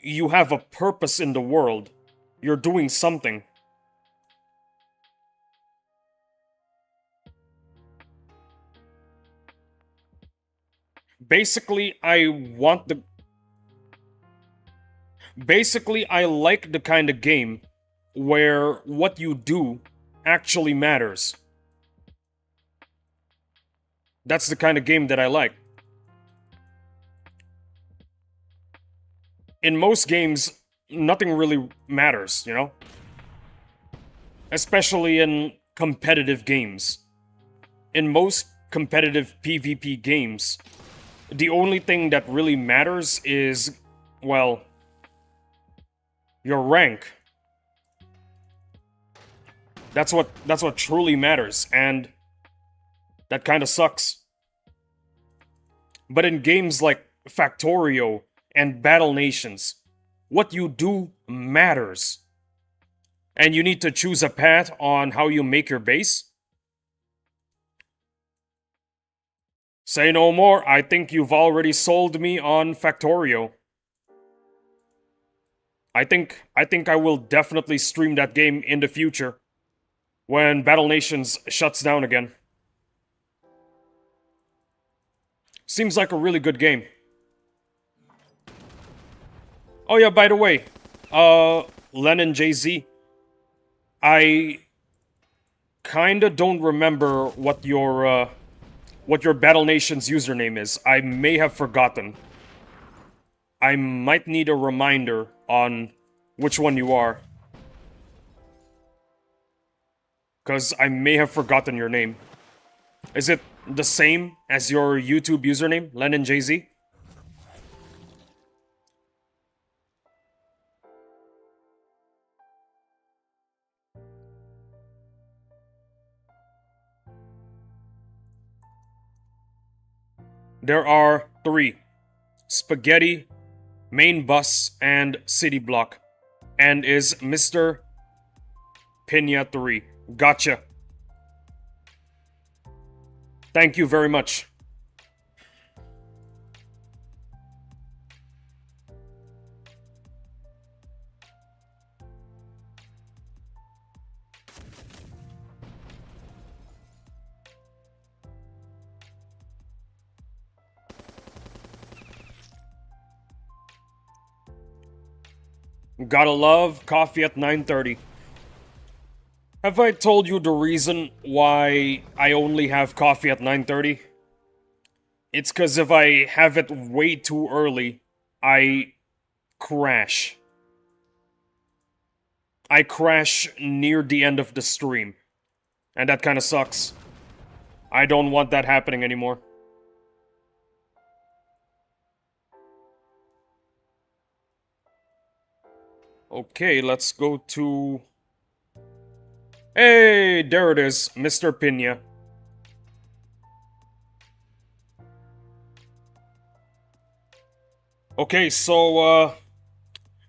you have a purpose in the world. You're doing something. Basically, I like the kind of game where what you do actually matters. That's the kind of game that I like. In most games, nothing really matters, you know? Especially in competitive games. In most competitive PvP games, the only thing that really matters is, well, your rank. That's what truly matters, and that kind of sucks. But in games like Factorio and Battle Nations, what you do matters. And you need to choose a path on how you make your base. Say no more, I think you've already sold me on Factorio. I think I will definitely stream that game in the future, when Battle Nations shuts down again. Seems like a really good game. Oh yeah, by the way, Lennon Jay-Z, I kinda don't remember what your Battle Nations username is. I may have forgotten. I might need a reminder on which one you are. Because I may have forgotten your name. Is it the same as your YouTube username, Lennon Jay-Z? There are 3. Spaghetti, Main Bus, and City Block. And is Mr. Pina 3. Gotcha. Thank you very much. Gotta love coffee at 9:30. Have I told you the reason why I only have coffee at 9:30? It's because if I have it way too early, I crash. I crash near the end of the stream. And that kinda sucks. I don't want that happening anymore. Okay, let's go to... Hey, there it is, Mr. Pina. Okay, so,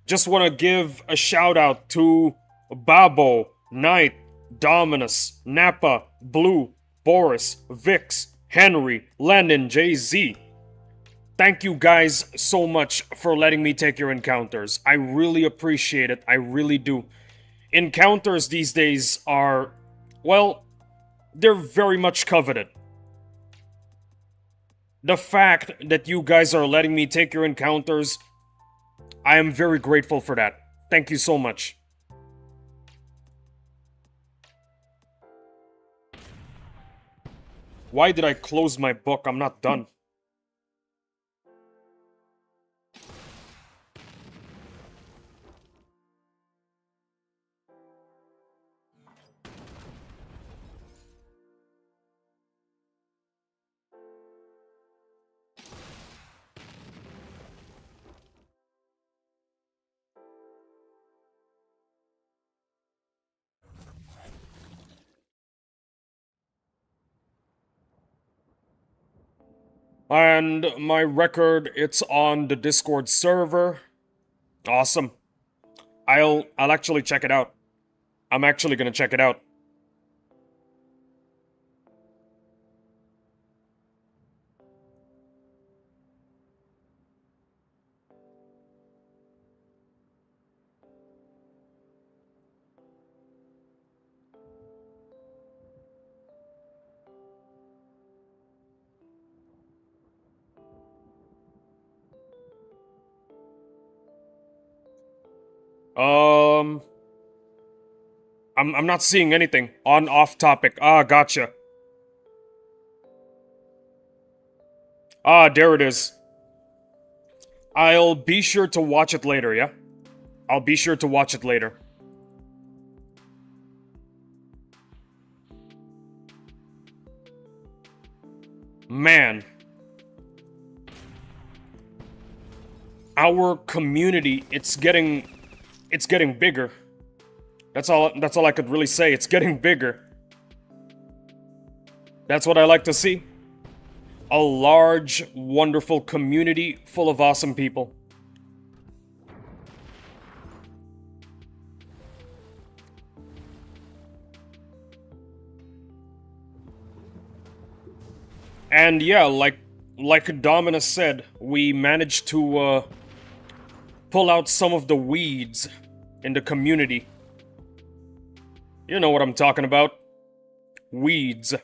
just want to give a shout out to Babo, Knight, Dominus, Nappa, Blue, Boris, Vix, Henry, Lennon, Jay-Z. Thank you guys so much for letting me take your encounters. I really appreciate it. I really do. Encounters these days are, well, they're very much coveted. The fact that you guys are letting me take your encounters, I am very grateful for that. Thank you so much. Why did I close my book? I'm not done. And my record, it's on the Discord server. Awesome. I'll actually check it out. I'm actually gonna check it out. Um, I'm not seeing anything on off topic. Ah, gotcha. Ah, there it is. I'll be sure to watch it later, yeah? I'll be sure to watch it later. Man. Our community, it's getting bigger. That's all I could really say. It's getting bigger. That's what I like to see. A large, wonderful community full of awesome people. And yeah, like Dominus said, we managed to pull out some of the weeds in the community. You know what I'm talking about. Weeds.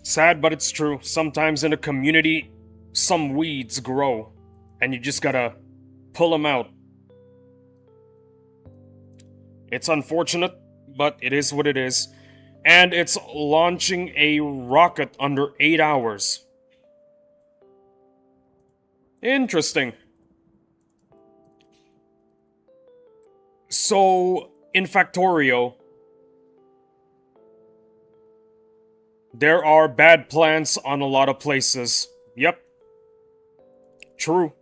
Sad, but it's true. Sometimes in a community, some weeds grow, and you just gotta pull them out. It's unfortunate, but it is what it is. And it's launching a rocket under 8 hours. Interesting. So, in Factorio, there are bad plants on a lot of places. Yep. True.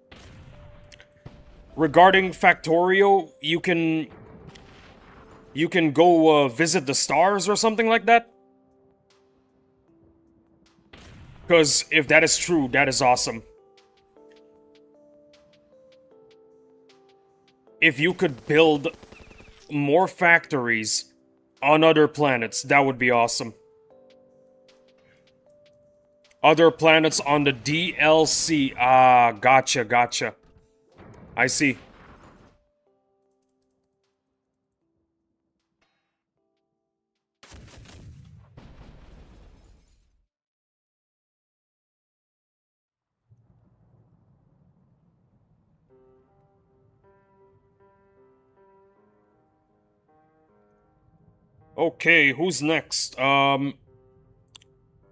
Regarding Factorio, you can go visit the stars or something like that? Because if that is true, that is awesome. If you could build more factories on other planets, that would be awesome. Other planets on the DLC. Ah, gotcha. I see. Okay, who's next?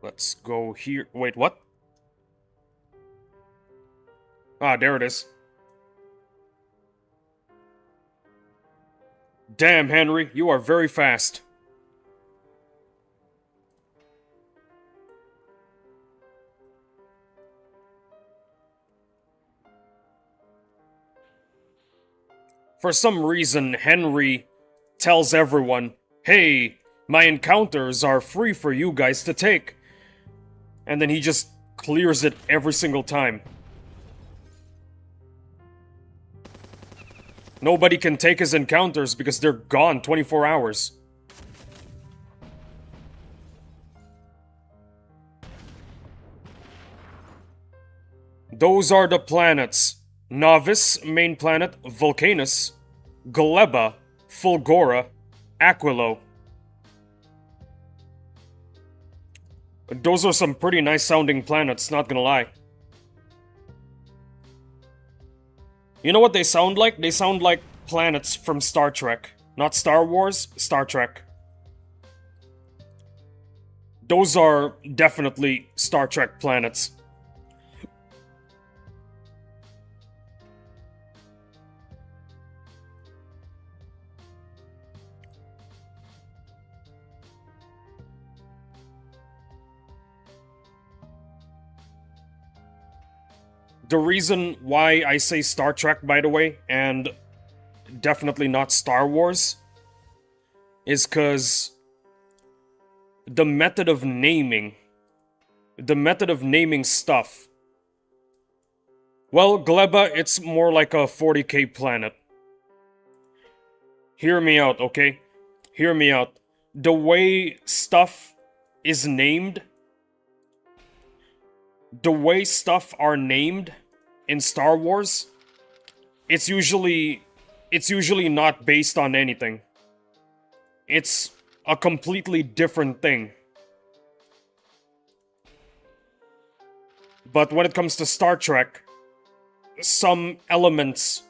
Let's go here. Wait, what? Ah, there it is. Damn, Henry, you are very fast. For some reason, Henry tells everyone, hey, my encounters are free for you guys to take. And then he just clears it every single time. Nobody can take his encounters because they're gone 24 hours. Those are the planets. Novice, main planet, Vulcanus, Gleba, Fulgora, Aquilo. Those are some pretty nice sounding planets, not gonna lie. You know what they sound like? They sound like planets from Star Trek. Not Star Wars, Star Trek. Those are definitely Star Trek planets. The reason why I say Star Trek, by the way, and definitely not Star Wars, is because the method of naming stuff. Well, Gleba, it's more like a 40k planet. Hear me out, okay? Hear me out. The way stuff is named, the way stuff are named in Star Wars, it's usually not based on anything. It's a completely different thing. But when it comes to Star Trek, some elements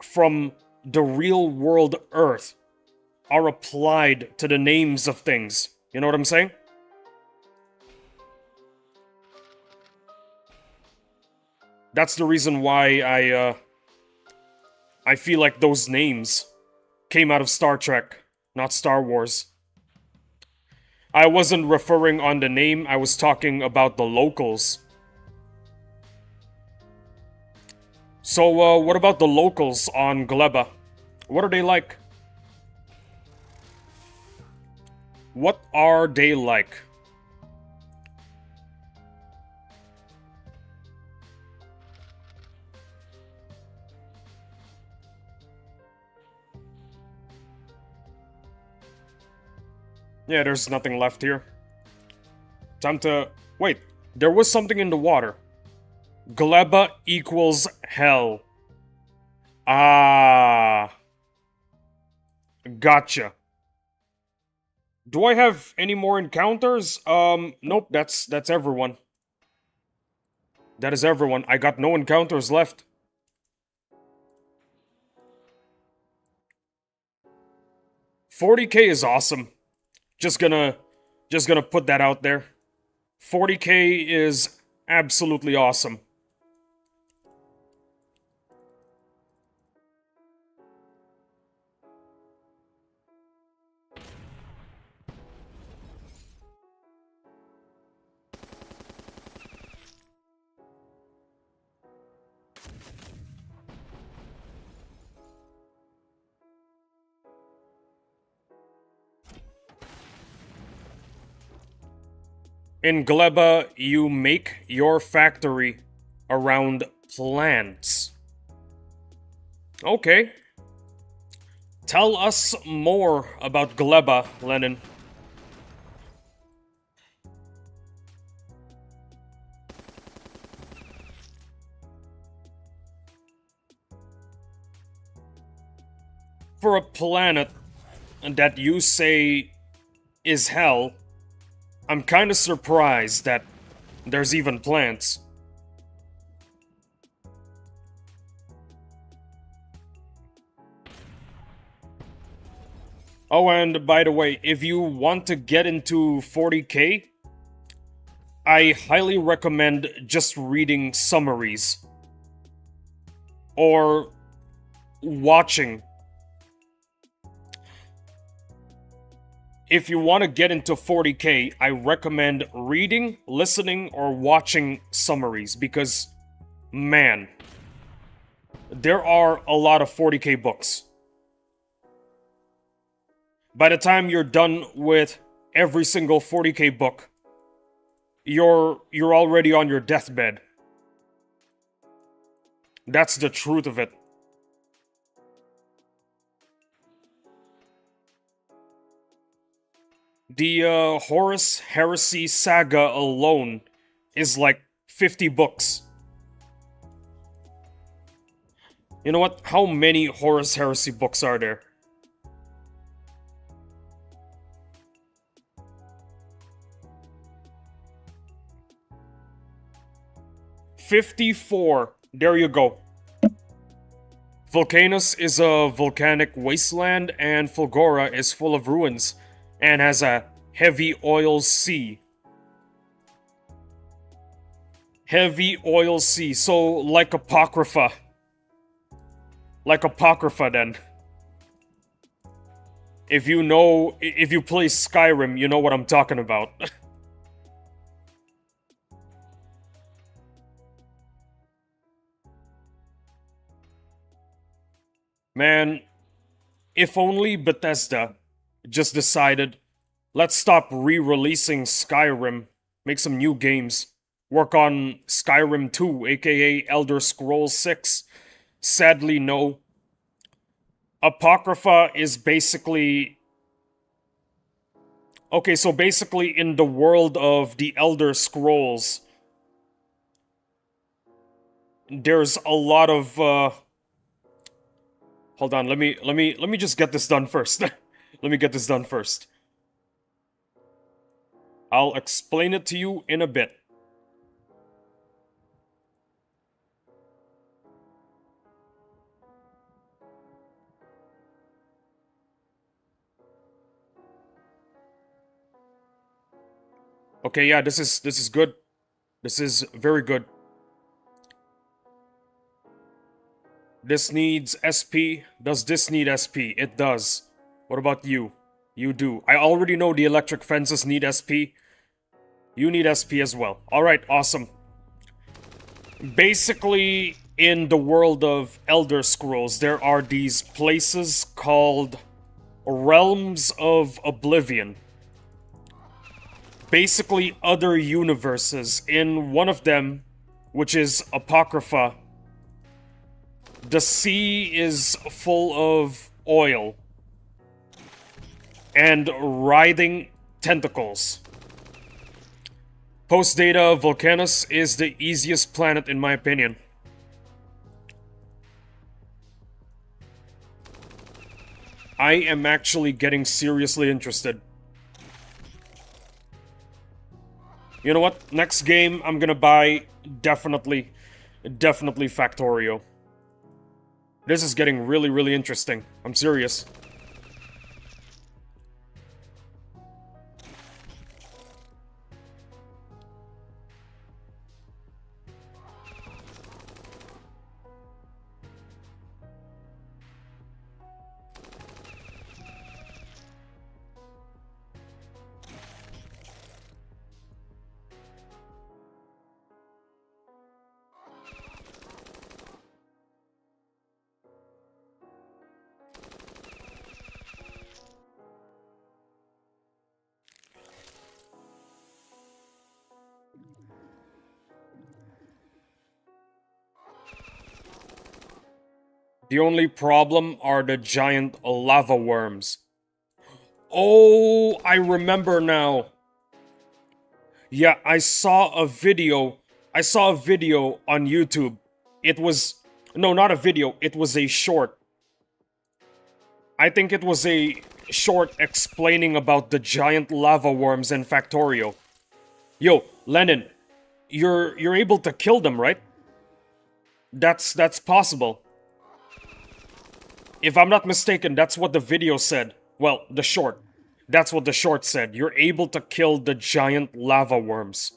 from the real world Earth are applied to the names of things. You know what I'm saying? That's the reason why I feel like those names came out of Star Trek, not Star Wars. I wasn't referring on the name, I was talking about the locals. So, what about the locals on Gleba? What are they like? What are they like? Yeah, there's nothing left here. Time to... Wait, there was something in the water. Gleba equals hell. Ah. Gotcha. Do I have any more encounters? Nope, that's everyone. That is everyone. I got no encounters left. $40k is awesome. Just gonna put that out there. 40k is absolutely awesome. In Gleba, you make your factory around plants. Okay. Tell us more about Gleba, Lenin. For a planet that you say is hell, I'm kinda surprised that there's even plants. Oh, and by the way, if you want to get into 40k, I highly recommend just reading summaries. Or watching. If you want to get into 40k, I recommend reading, listening, or watching summaries because, man, there are a lot of 40k books. By the time you're done with every single 40k book, you're already on your deathbed. That's the truth of it. The Horus Heresy saga alone is like 50 books. You know what? How many Horus Heresy books are there? 54. There you go. Volcanus is a volcanic wasteland, and Fulgora is full of ruins and has a heavy oil sea. Heavy oil sea, so like Apocrypha. Like Apocrypha, then. If you play Skyrim, you know what I'm talking about. Man, if only Bethesda just decided, let's stop re-releasing Skyrim, make some new games. Work on Skyrim 2, aka Elder Scrolls 6. Sadly, no. Apocrypha is basically... Okay, so basically in the world of the Elder Scrolls, there's a lot of hold on, let me just get this done first. Let me get this done first. I'll explain it to you in a bit. Okay, yeah, this is good. This is very good. This needs SP. Does this need SP? It does. What about you? You do. I already know the electric fences need SP. You need SP as well. Alright, awesome. Basically, in the world of Elder Scrolls, there are these places called Realms of Oblivion. Basically, other universes. In one of them, which is Apocrypha, the sea is full of oil and writhing tentacles. Post-data, Volcanus is the easiest planet in my opinion. I am actually getting seriously interested. You know what? Next game I'm gonna buy, definitely Factorio. This is getting really, really interesting. I'm serious. The only problem are the giant lava worms. Oh, I remember now. Yeah, I saw a video. I saw a video on YouTube. It was... No, not a video. It was a short. I think it was a short explaining about the giant lava worms in Factorio. Yo, Lennon, you're able to kill them, right? That's possible. If I'm not mistaken, that's what the video said. Well, the short. That's what the short said. You're able to kill the giant lava worms.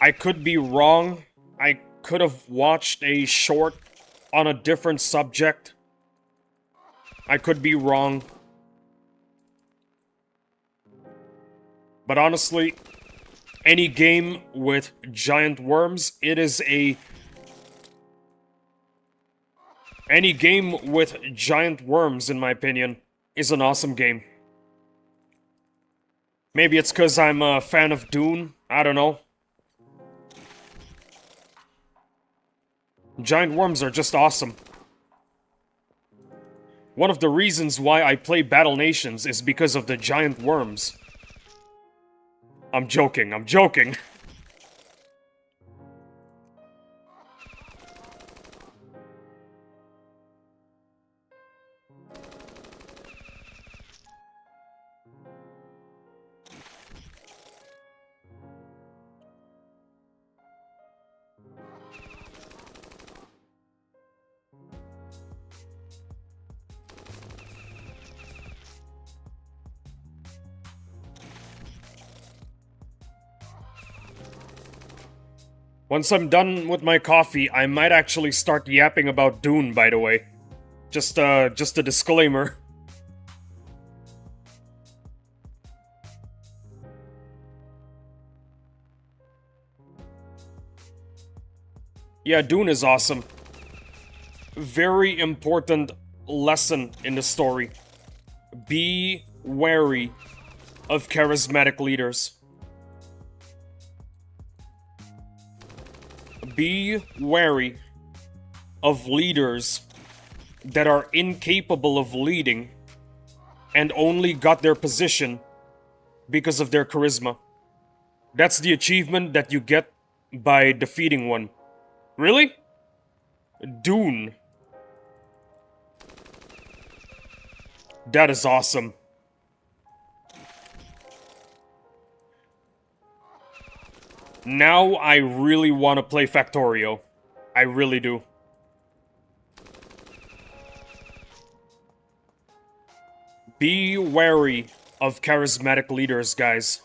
I could be wrong. I could have watched a short on a different subject. I could be wrong. But honestly, any game with giant worms, it is a... Any game with giant worms, in my opinion, is an awesome game. Maybe it's because I'm a fan of Dune, I don't know. Giant worms are just awesome. One of the reasons why I play Battle Nations is because of the giant worms. I'm joking, I'm joking. Once I'm done with my coffee, I might actually start yapping about Dune, by the way. Just a disclaimer. Yeah, Dune is awesome. Very important lesson in the story. Be wary of charismatic leaders. Be wary of leaders that are incapable of leading and only got their position because of their charisma. That's the achievement that you get by defeating one. Really? Dune. That is awesome. Now I really want to play Factorio. I really do. Be wary of charismatic leaders, guys.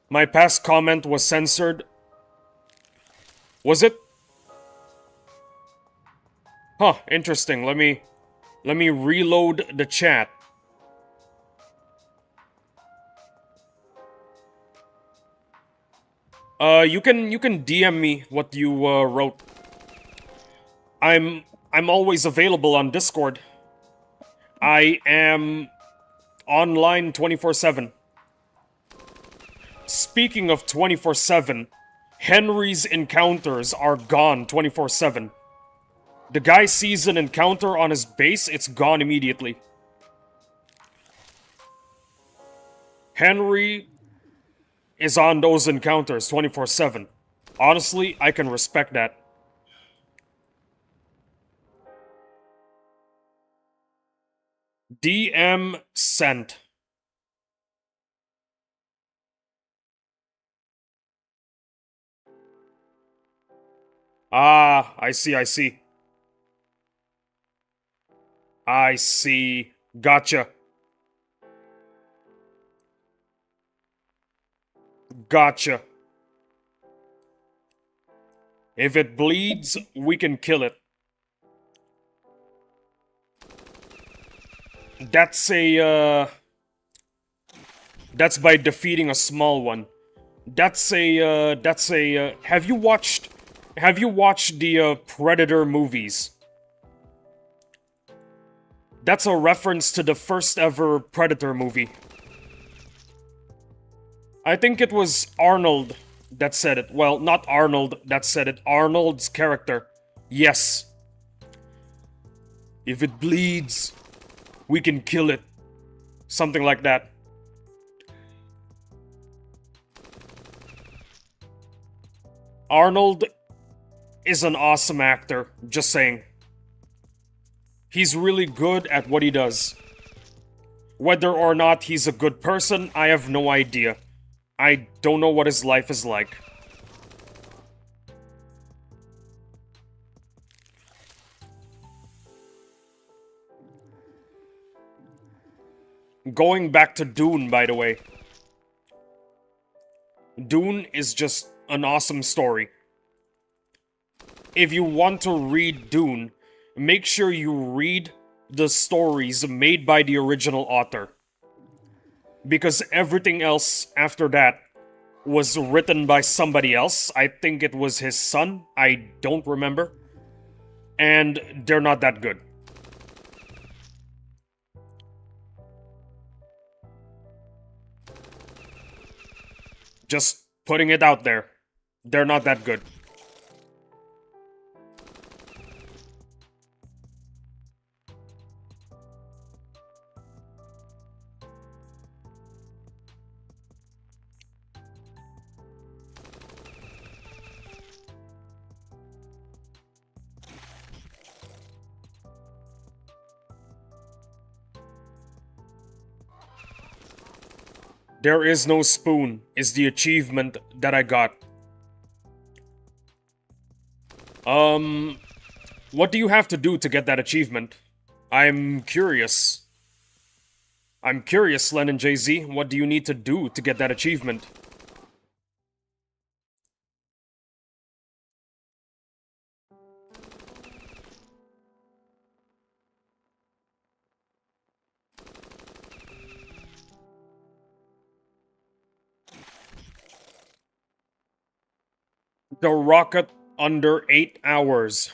My past comment was censored. Was it? Huh, interesting. Let me reload the chat. You can DM me what you wrote. I'm always available on Discord. I am online 24/7. Speaking of 24/7, Henry's encounters are gone 24/7. The guy sees an encounter on his base, it's gone immediately. Henry is on those encounters 24/7. Honestly, I can respect that. DM sent. Ah, I see, I see. I see. Gotcha. Gotcha. If it bleeds, we can kill it. That's a, that's by defeating a small one. Have you watched the, Predator movies? That's a reference to the first ever Predator movie. I think it was Arnold that said it. Well, not Arnold that said it. Arnold's character. Yes. If it bleeds, we can kill it. Something like that. Arnold is an awesome actor, just saying. He's really good at what he does. Whether or not he's a good person, I have no idea. I don't know what his life is like. Going back to Dune, by the way. Dune is just an awesome story. If you want to read Dune, make sure you read the stories made by the original author. Because everything else after that was written by somebody else. I think it was his son. I don't remember. And they're not that good. Just putting it out there. They're not that good. There is no spoon is the achievement that I got. What do you have to do to get that achievement? I'm curious. I'm curious, Len and Jay-Z, what do you need to do to get that achievement? The rocket under 8 hours.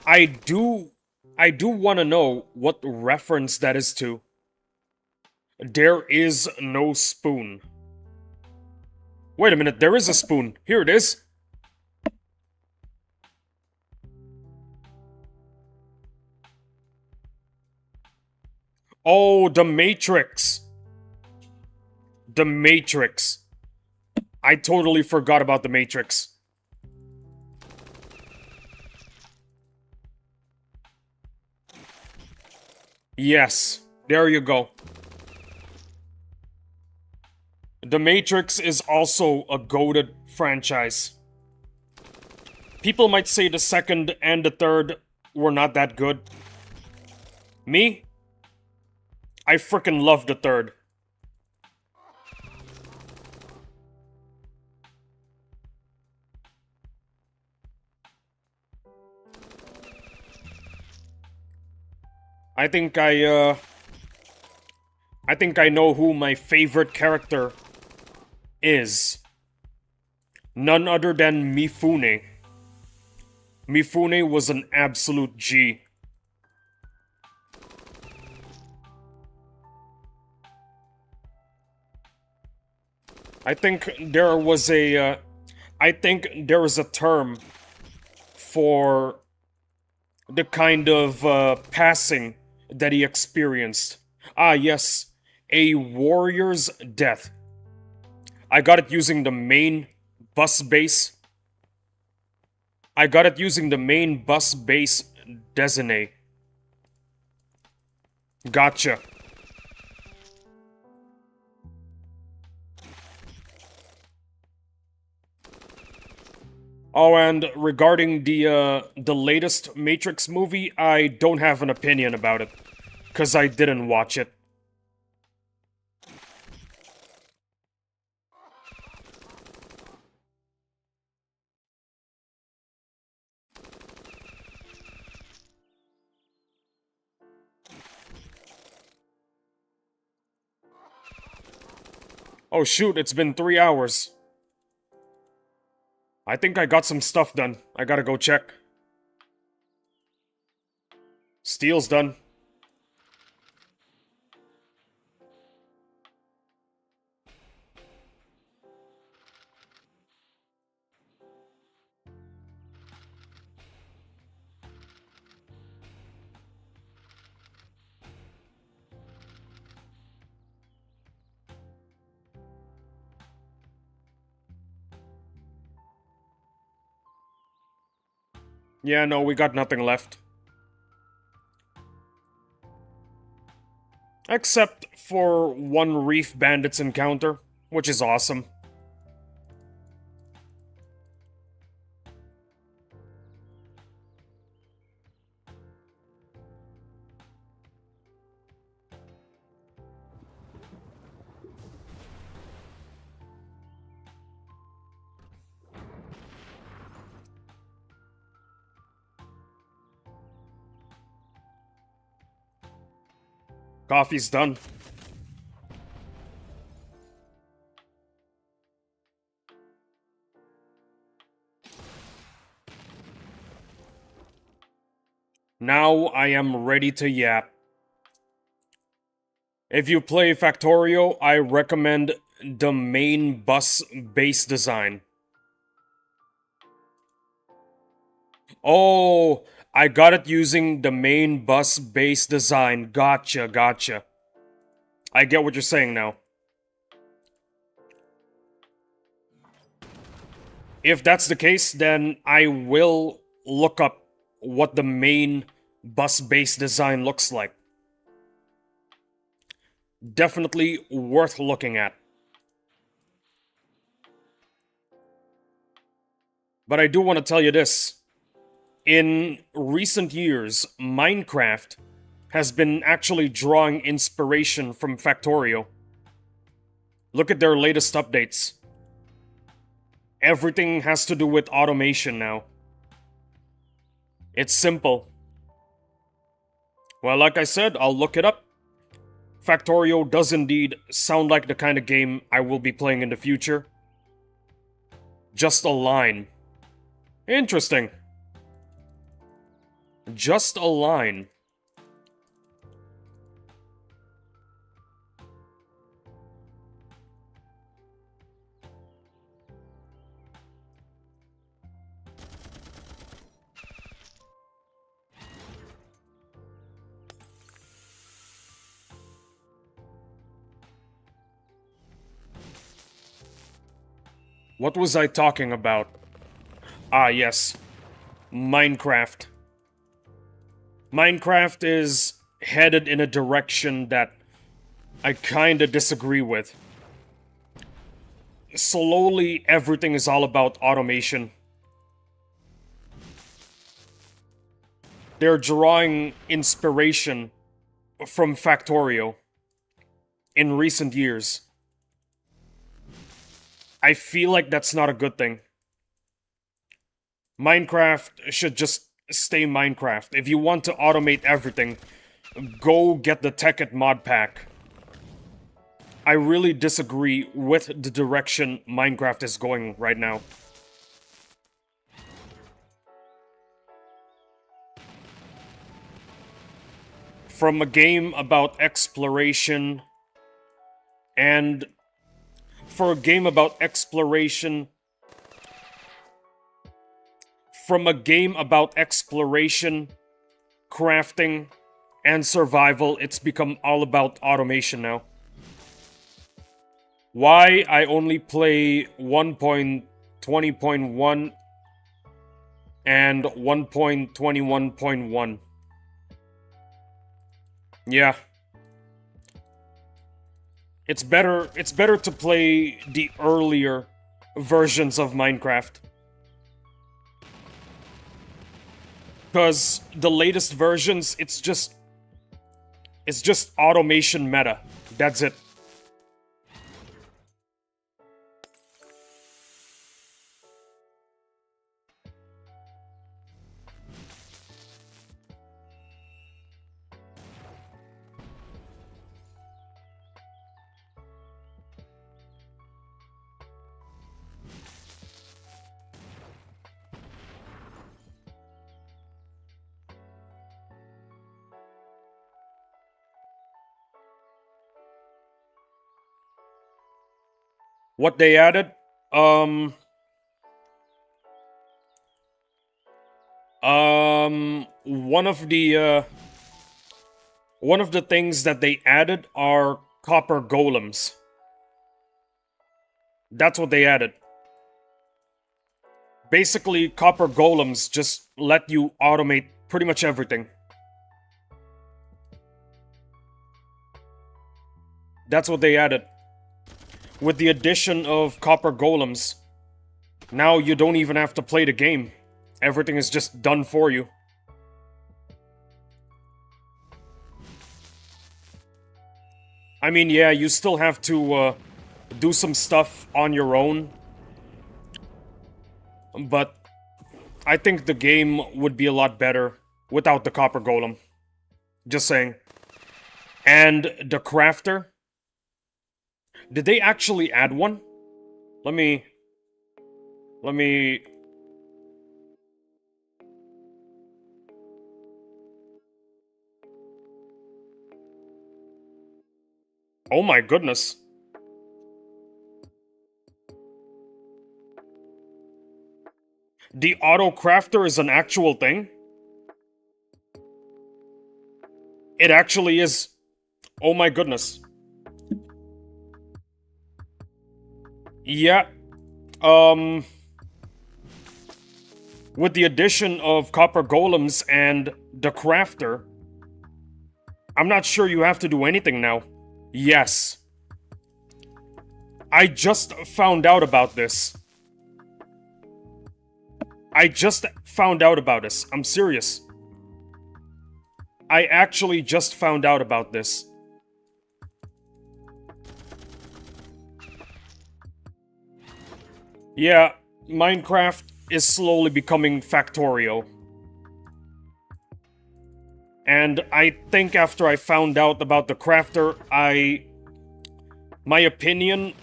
I do want to know what reference that is to. There is no spoon. Wait a minute, there is a spoon. Here it is. Oh, the Matrix. The Matrix. I totally forgot about the Matrix. Yes, there you go. The Matrix is also a goated franchise. People might say the second and the third were not that good. Me? I frickin' love the third. I think I know who my favorite character is. None other than Mifune. Mifune was an absolute G. I think there was a term for the kind of passing that he experienced. Ah, yes, a warrior's death. I got it using the main bus base. Designate. Gotcha. Oh, and regarding the latest Matrix movie, I don't have an opinion about it, 'cause I didn't watch it. Oh shoot, it's been 3 hours. I think I got some stuff done. I gotta go check. Steel's done. Yeah, no, we got nothing left. Except for one Reef Bandits encounter, which is awesome. Coffee's done. Now I am ready to yap. If you play Factorio, I recommend the main bus base design. Oh, I got it using the main bus base design. Gotcha, gotcha. I get what you're saying now. If that's the case, then I will look up what the main bus base design looks like. Definitely worth looking at. But I do want to tell you this. In recent years, Minecraft has been actually drawing inspiration from Factorio. Look at their latest updates. Everything has to do with automation now. It's simple. Well, like I said, I'll look it up. Factorio does indeed sound like the kind of game I will be playing in the future. Just a line. Interesting. Just a line. What was I talking about? Ah, yes. Minecraft. Minecraft is headed in a direction that I kinda disagree with. Slowly, everything is all about automation. They're drawing inspiration from Factorio in recent years. I feel like that's not a good thing. Minecraft should just stay Minecraft. If you want to automate everything, go get the Tekkit mod pack. I really disagree with the direction Minecraft is going right now. From a game about exploration and for a game about exploration, from a game about exploration, crafting, and survival, it's become all about automation now. Why I only play 1.20.1 and 1.21.1. Yeah. It's better to play the earlier versions of Minecraft. Because the latest versions, it's just automation meta. That's it. What they added? One of the things that they added are copper golems. That's what they added. Basically, copper golems just let you automate pretty much everything. That's what they added. With the addition of copper golems, now you don't even have to play the game. Everything is just done for you. I mean, yeah, you still have to do some stuff on your own. But I think the game would be a lot better without the copper golem. Just saying. And the crafter? Did they actually add one? Let me... Oh my goodness. The auto crafter is an actual thing? It actually is. Oh my goodness. Yeah. With the addition of copper golems and the crafter, I'm not sure you have to do anything now. Yes. I just found out about this. I just found out about this. I'm serious. I actually just found out about this. Yeah, Minecraft is slowly becoming Factorio. And I think after I found out about the crafter, my opinion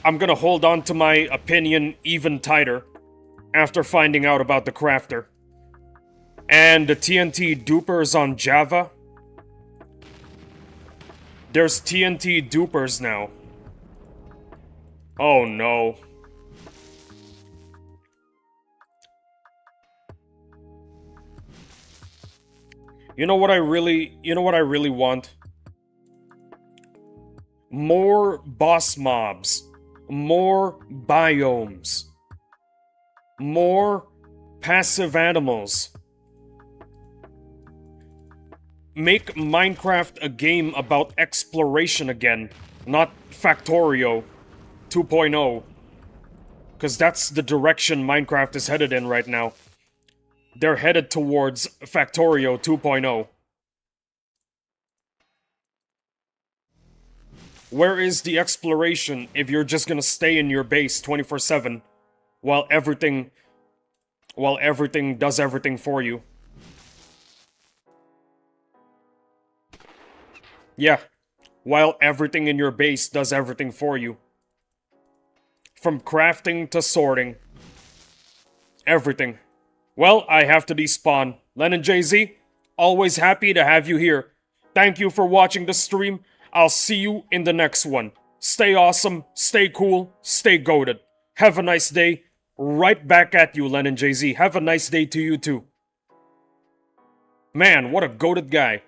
I'm gonna hold on to my opinion even tighter after finding out about the crafter. And the TNT dupers on Java. There's TNT dupers now. Oh no. You know what I really want? More boss mobs. More biomes. More passive animals. Make Minecraft a game about exploration again, not Factorio 2.0. Because that's the direction Minecraft is headed in right now. They're headed towards Factorio 2.0. Where is the exploration if you're just gonna stay in your base 24/7 while everything does everything for you? Yeah, while everything in your base does everything for you. From crafting to sorting. Everything. Well, I have to despawn. Len and Jay-Z, always happy to have you here. Thank you for watching the stream. I'll see you in the next one. Stay awesome, stay cool, stay goated. Have a nice day. Right back at you, Len and Jay-Z. Have a nice day to you too. Man, what a goated guy.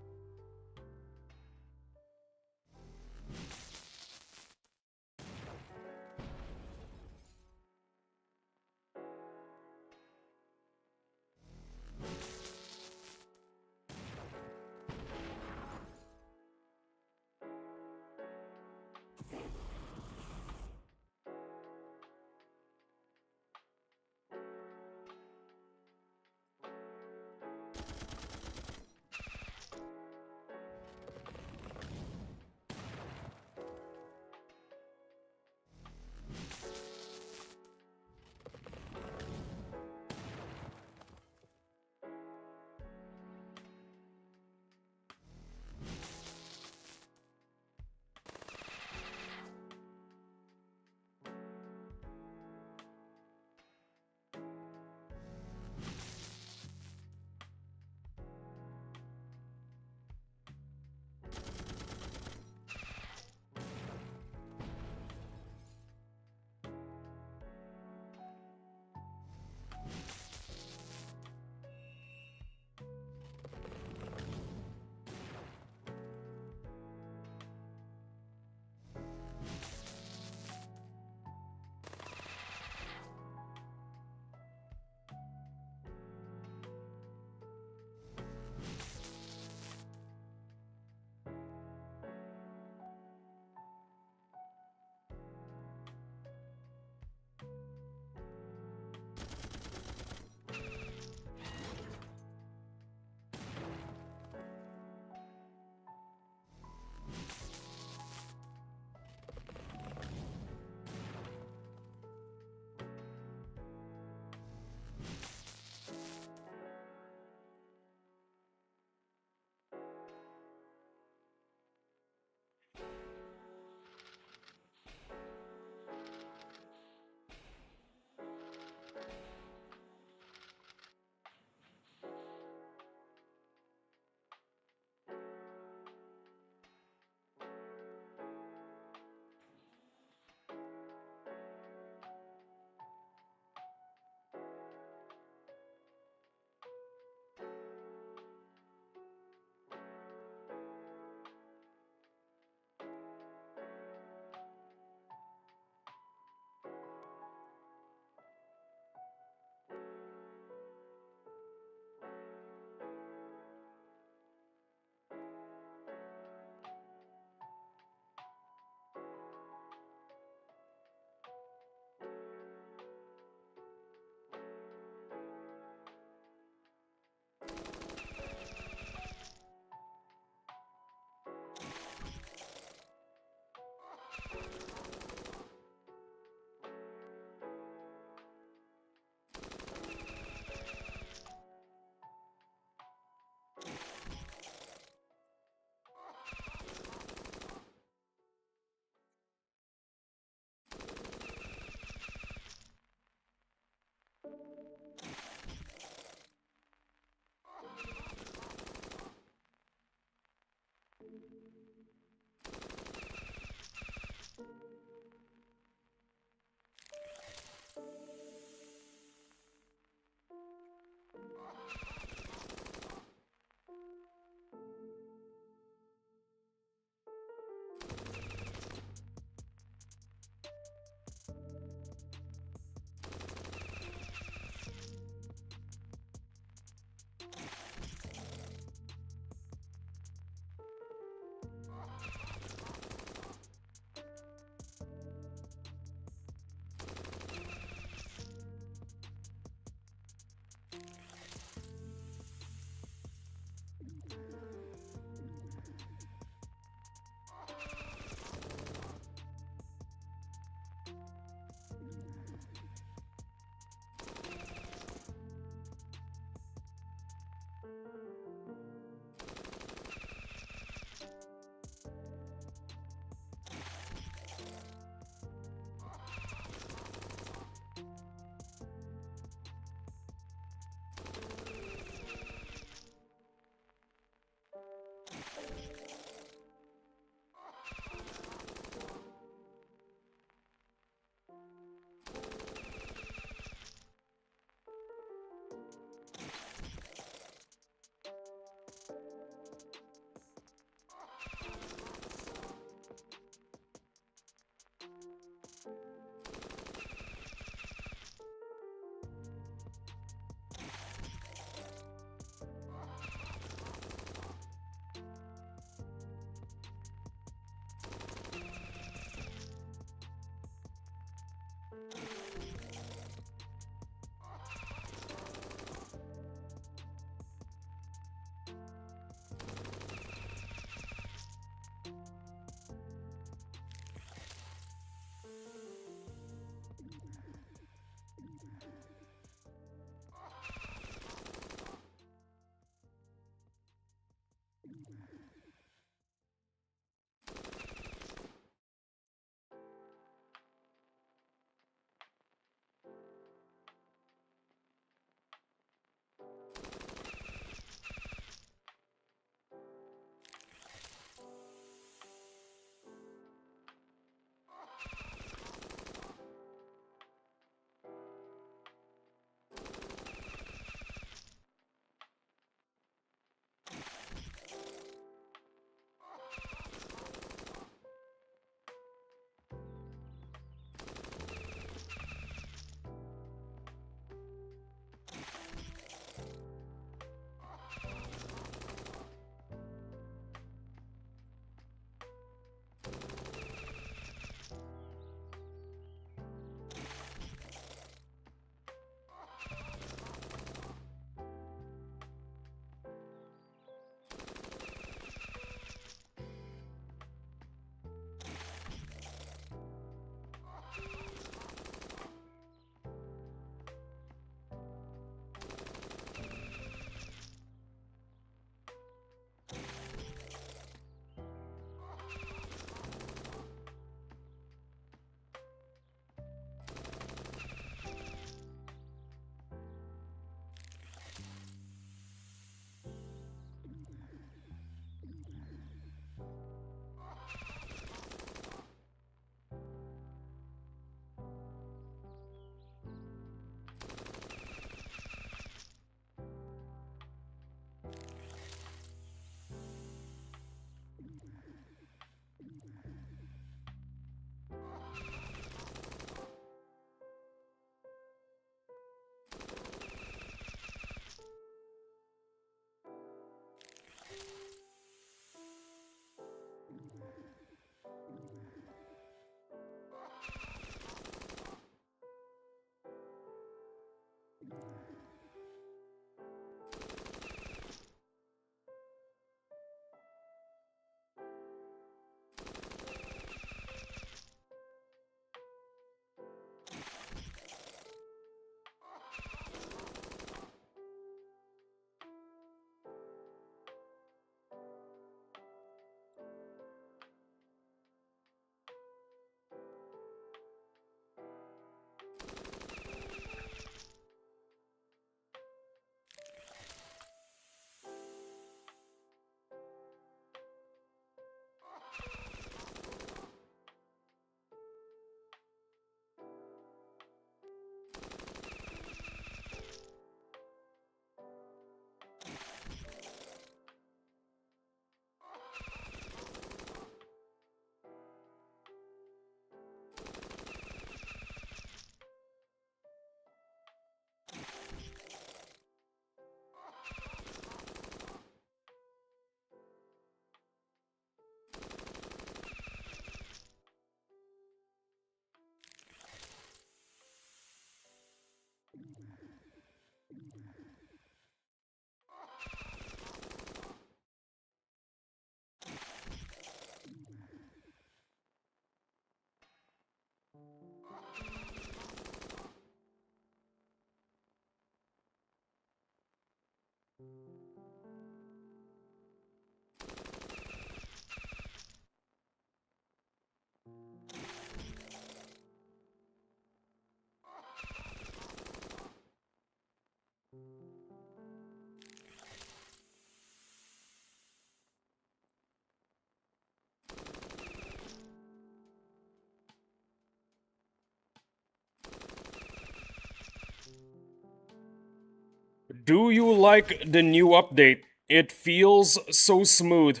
Do you like the new update? It feels so smooth.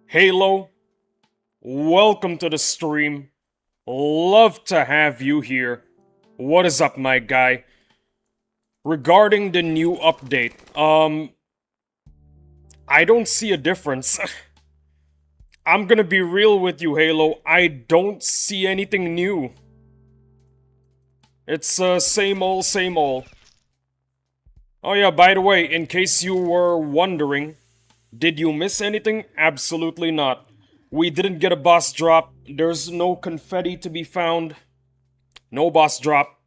Halo, welcome to the stream. Love to have you here. What is up, my guy? Regarding the new update, I don't see a difference. I'm gonna be real with you, Halo. I don't see anything new. It's same old, same old. Oh yeah, by the way, in case you were wondering, did you miss anything? Absolutely not. We didn't get a boss drop. There's no confetti to be found. No boss drop.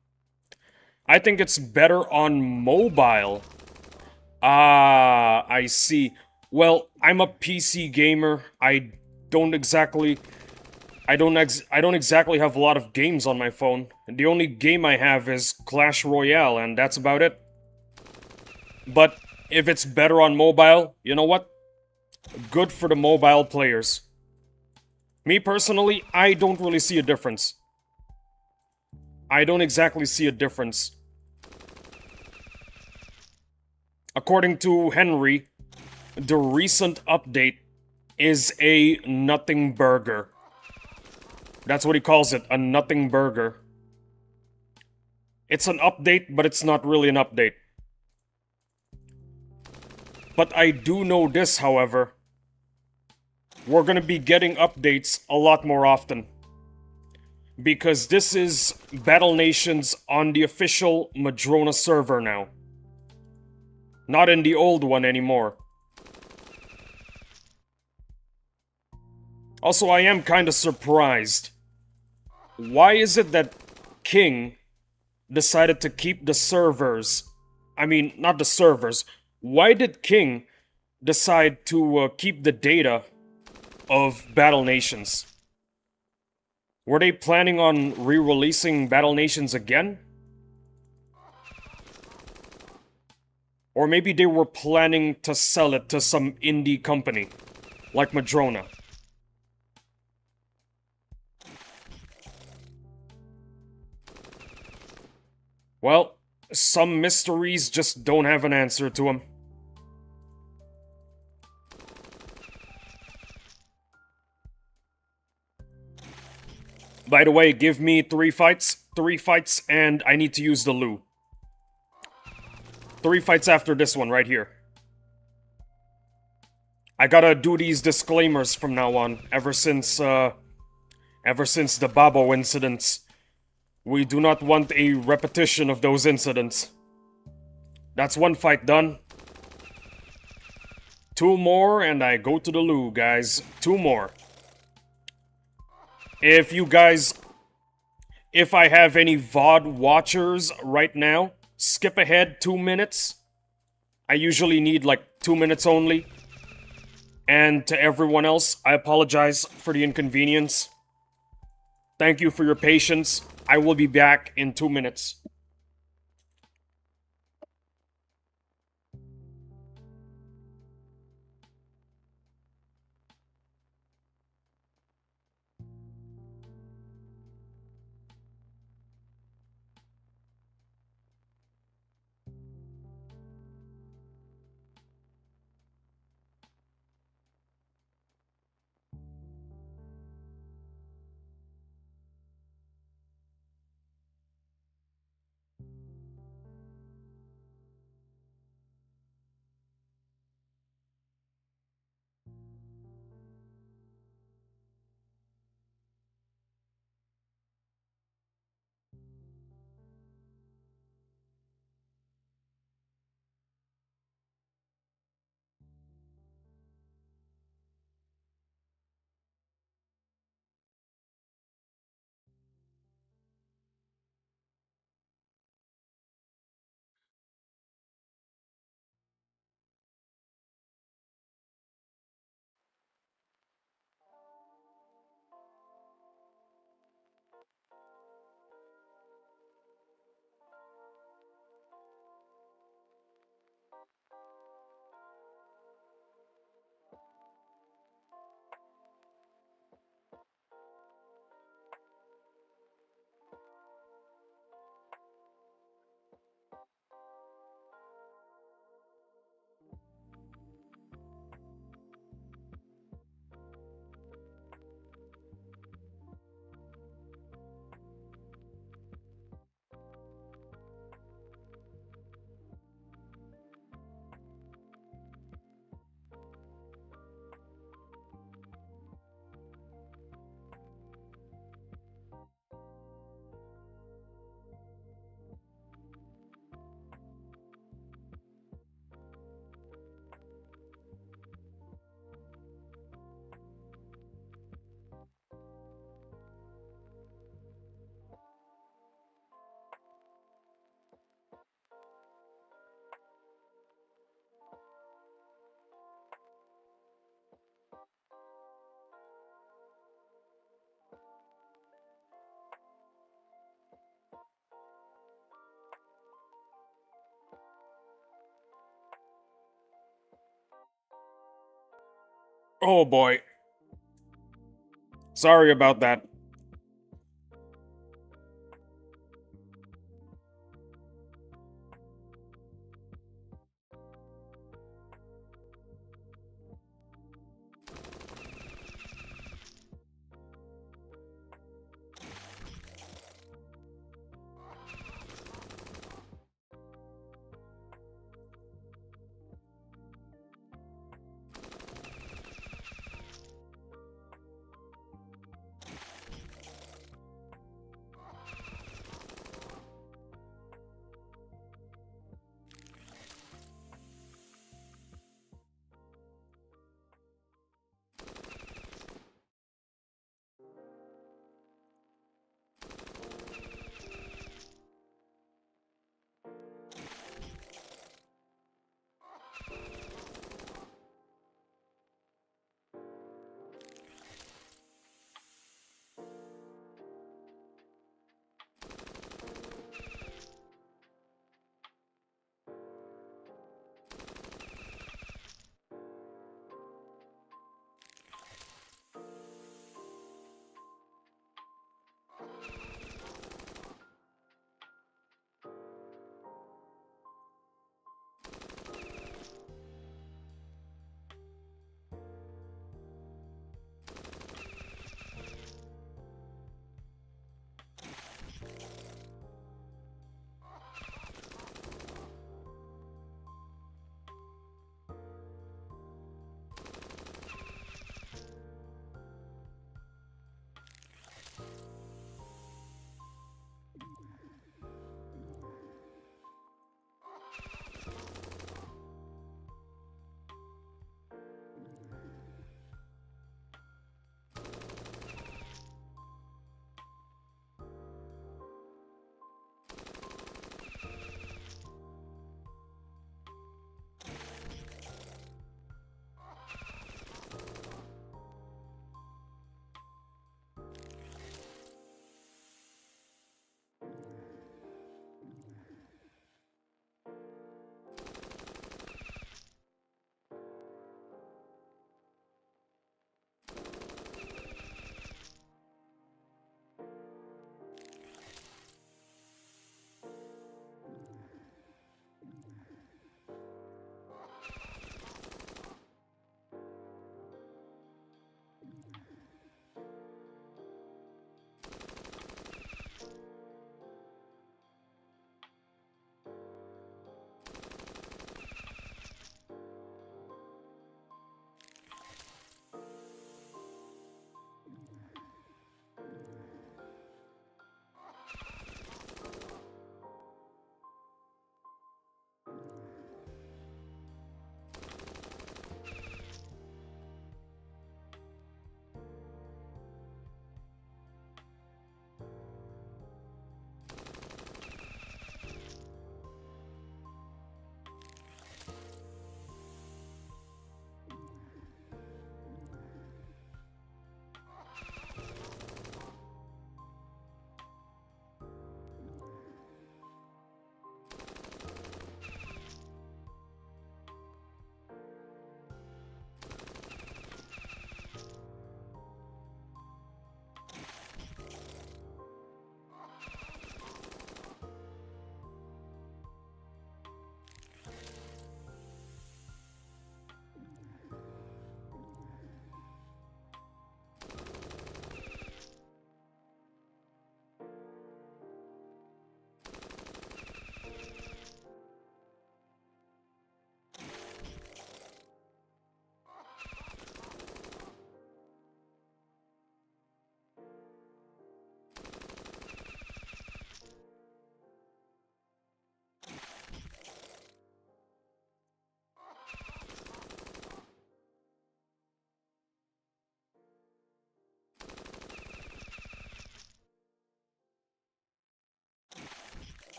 I think it's better on mobile. Ah, I see. Well, I'm a PC gamer. Don't exactly I don't exactly have a lot of games on my phone. The only game I have is Clash Royale, and that's about it. But if it's better on mobile, you know what? Good for the mobile players. Me personally, I don't really see a difference. I don't exactly see a difference. According to Henry, the recent update is a nothing burger. That's what he calls it, a nothing burger. It's an update, but it's not really an update. But I do know this, however. We're gonna be getting updates a lot more often. Because this is Battle Nations on the official Madrona server now. Not in the old one anymore. Also, I am kinda surprised. Why is it that King decided to keep the servers? I mean, not the servers. Why did King decide to keep the data of Battle Nations? Were they planning on re-releasing Battle Nations again? Or maybe they were planning to sell it to some indie company, like Madrona. Well, some mysteries just don't have an answer to them. By the way, give me 3 fights. 3 fights, and I need to use the loo. 3 fights after this one, right here. I gotta do these disclaimers from now on, ever since the Babo incidents. We do not want a repetition of those incidents. That's 1 fight done. 2 more, and I go to the loo, guys. 2 more. If I have any VOD watchers right now, skip ahead 2 minutes. I usually need like 2 minutes only. And to everyone else, I apologize for the inconvenience. Thank you for your patience. I will be back in 2 minutes. Oh boy. Sorry about that.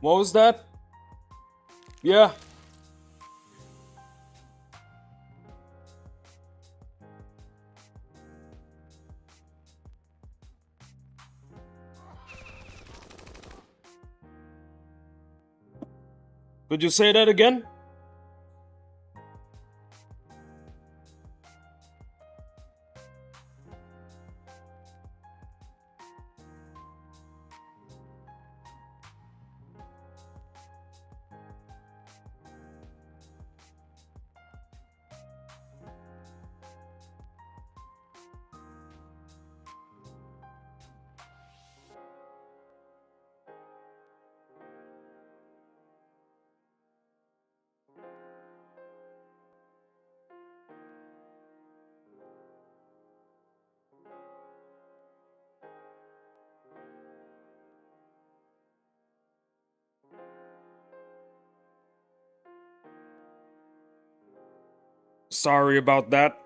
What was that? Yeah. Could you say that again? Sorry about that.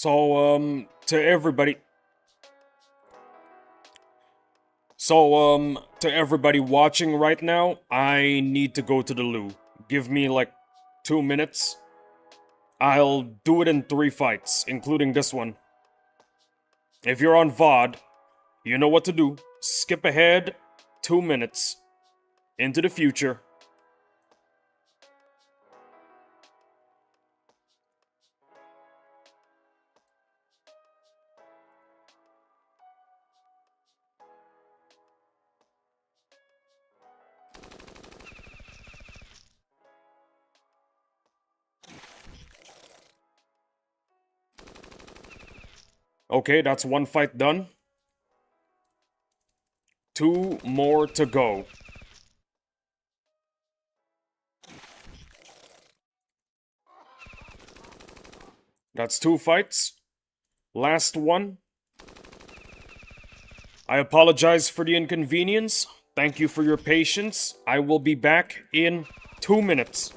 To everybody. To everybody watching right now, I need to go to the loo. Give me like 2 minutes. I'll do it in 3 fights, including this one. If you're on VOD, you know what to do. Skip ahead 2 minutes into the future. Okay, that's 1 fight done. 2 more to go. That's 2 fights. Last one. I apologize for the inconvenience. Thank you for your patience. I will be back in 2 minutes.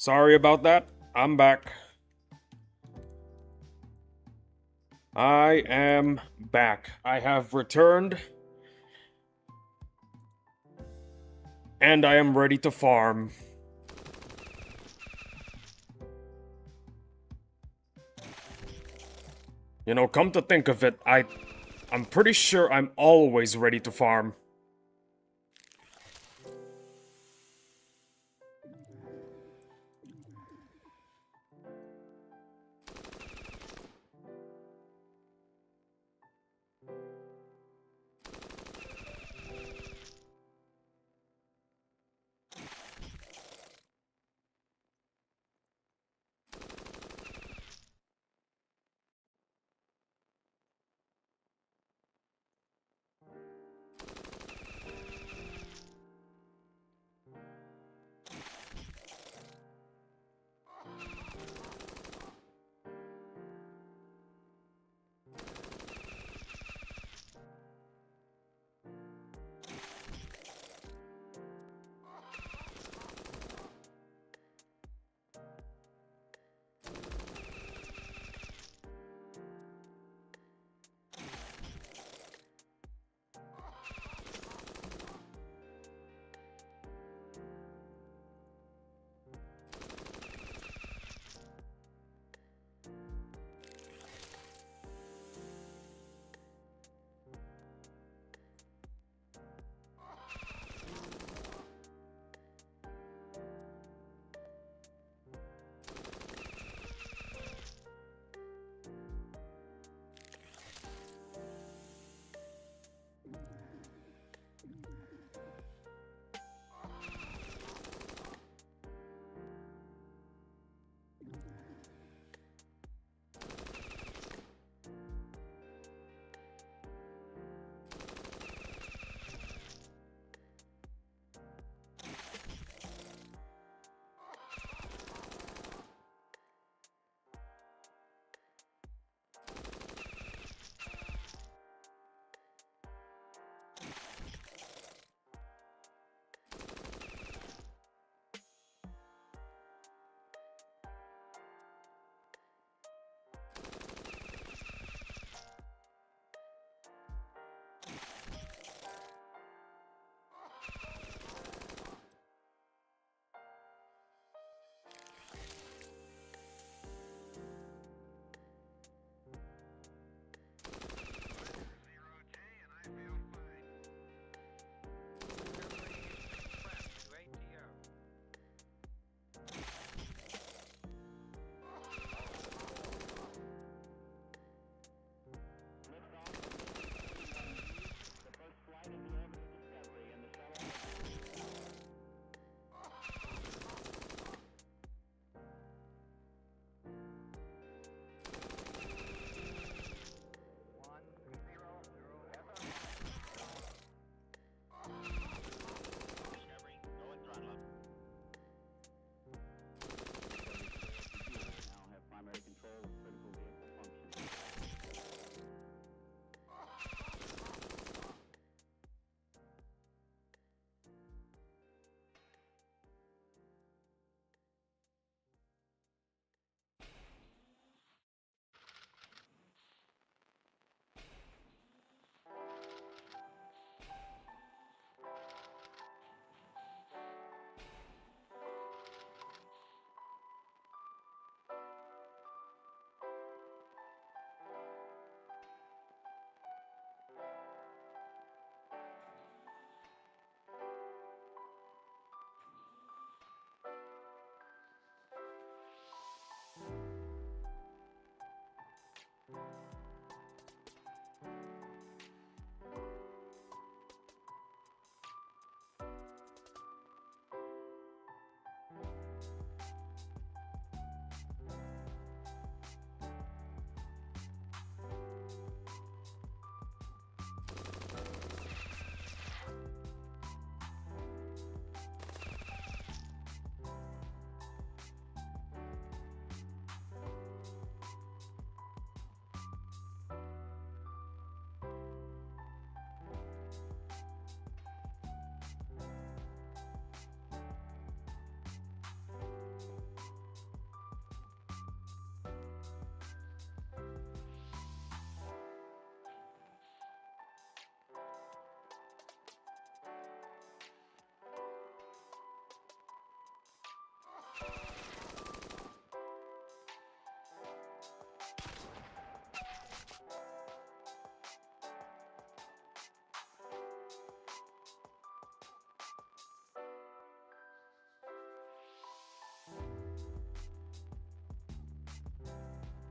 Sorry about that. I'm back. I am back. I have returned. And I am ready to farm. You know, come to think of it, I'm pretty sure I'm always ready to farm.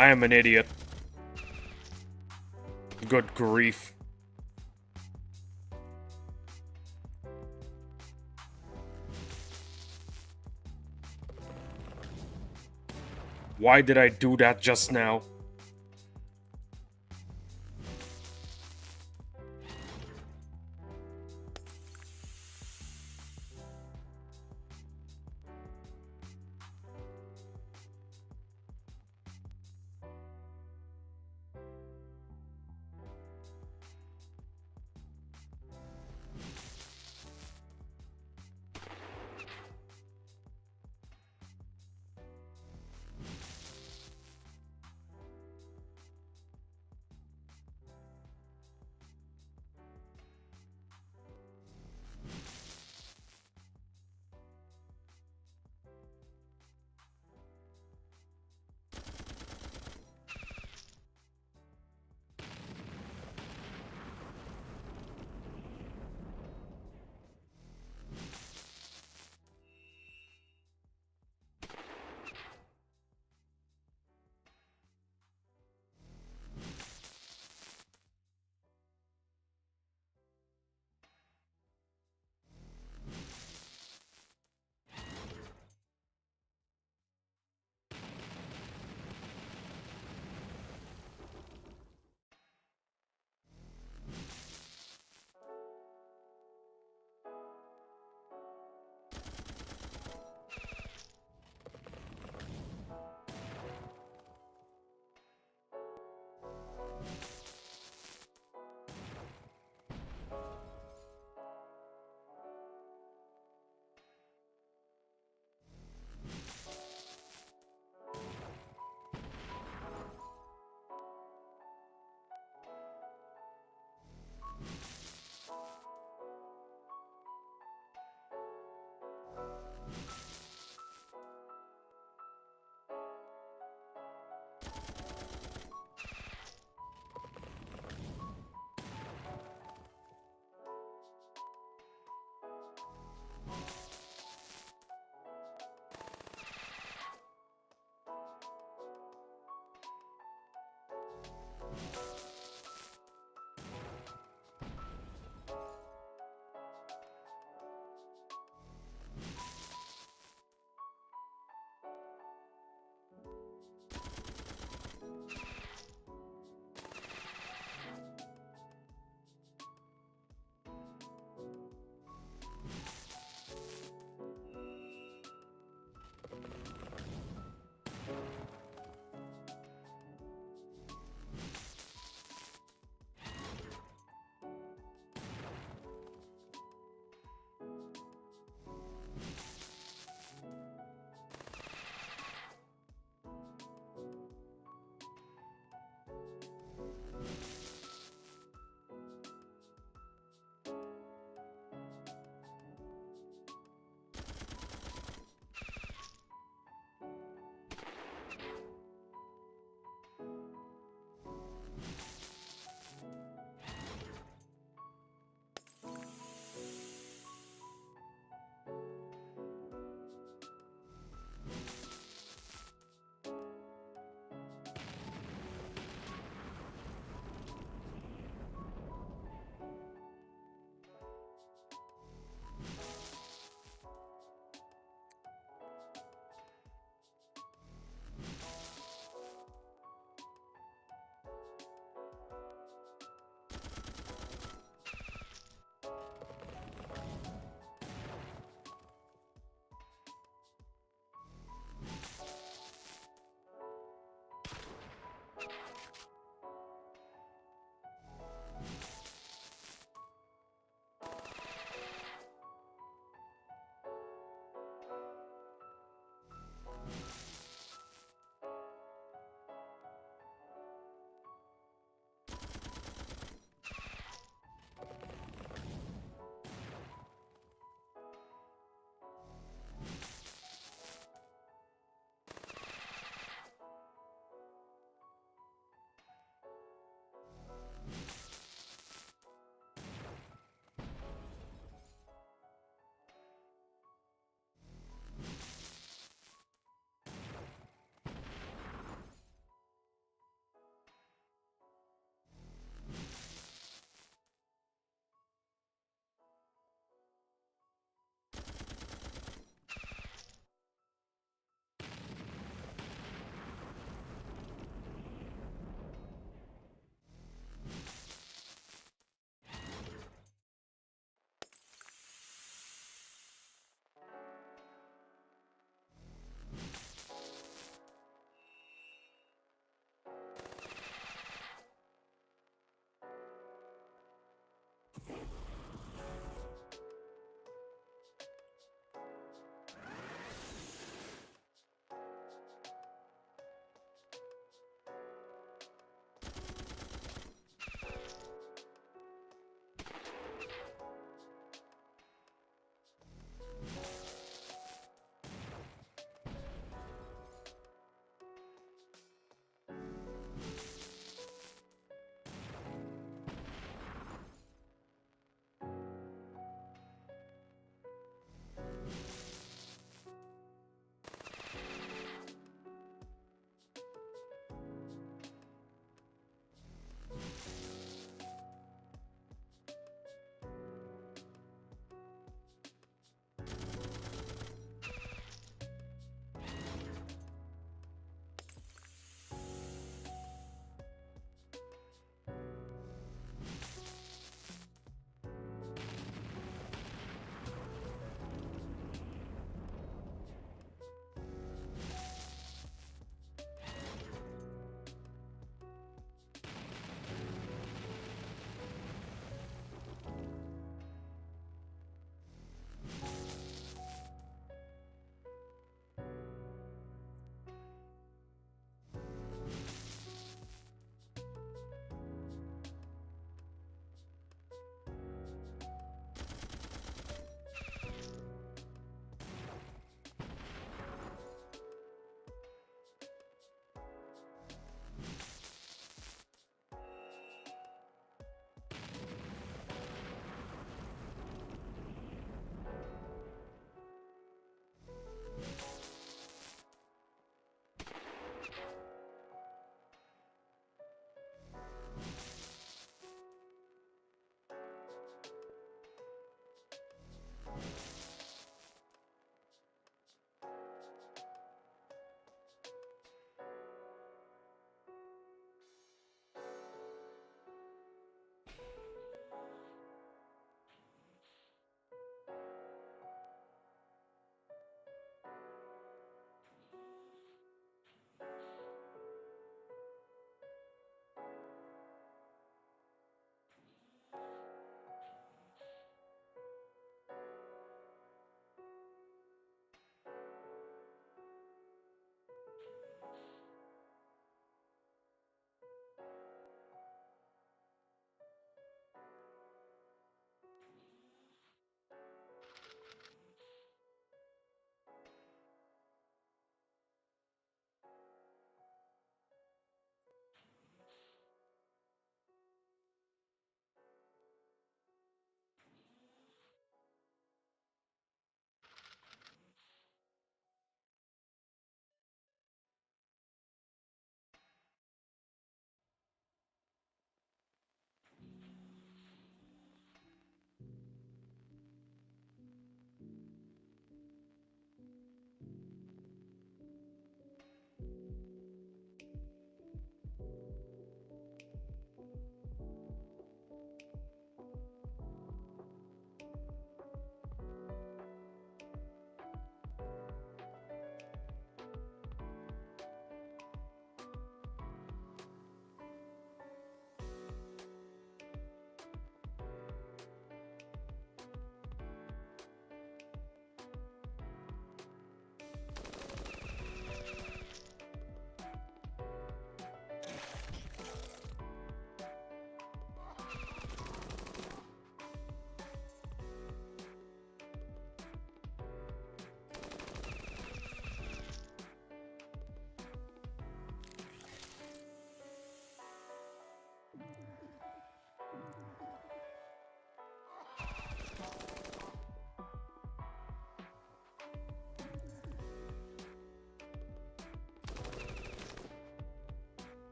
I am an idiot. Good grief. Why did I do that just now?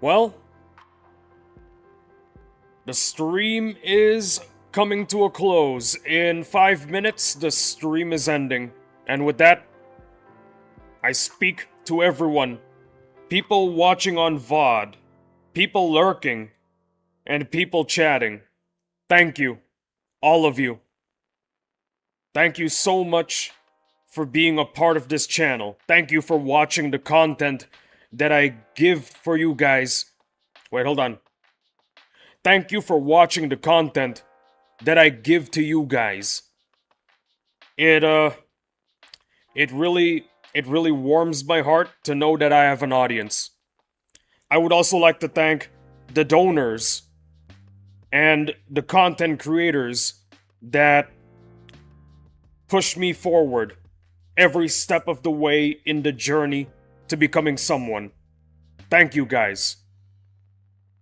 Well, the stream is coming to a close. In 5 minutes, the stream is ending. And with that, I speak to everyone. People watching on VOD, people lurking, and people chatting. Thank you. All of you. Thank you so much for being a part of this channel. Thank you for watching the content that I give for you guys. Wait, hold on. Thank you for watching the content that I give to you guys. It really warms my heart to know that I have an audience. I would also like to thank the donors and the content creators that push me forward every step of the way in the journey to becoming someone. Thank you guys.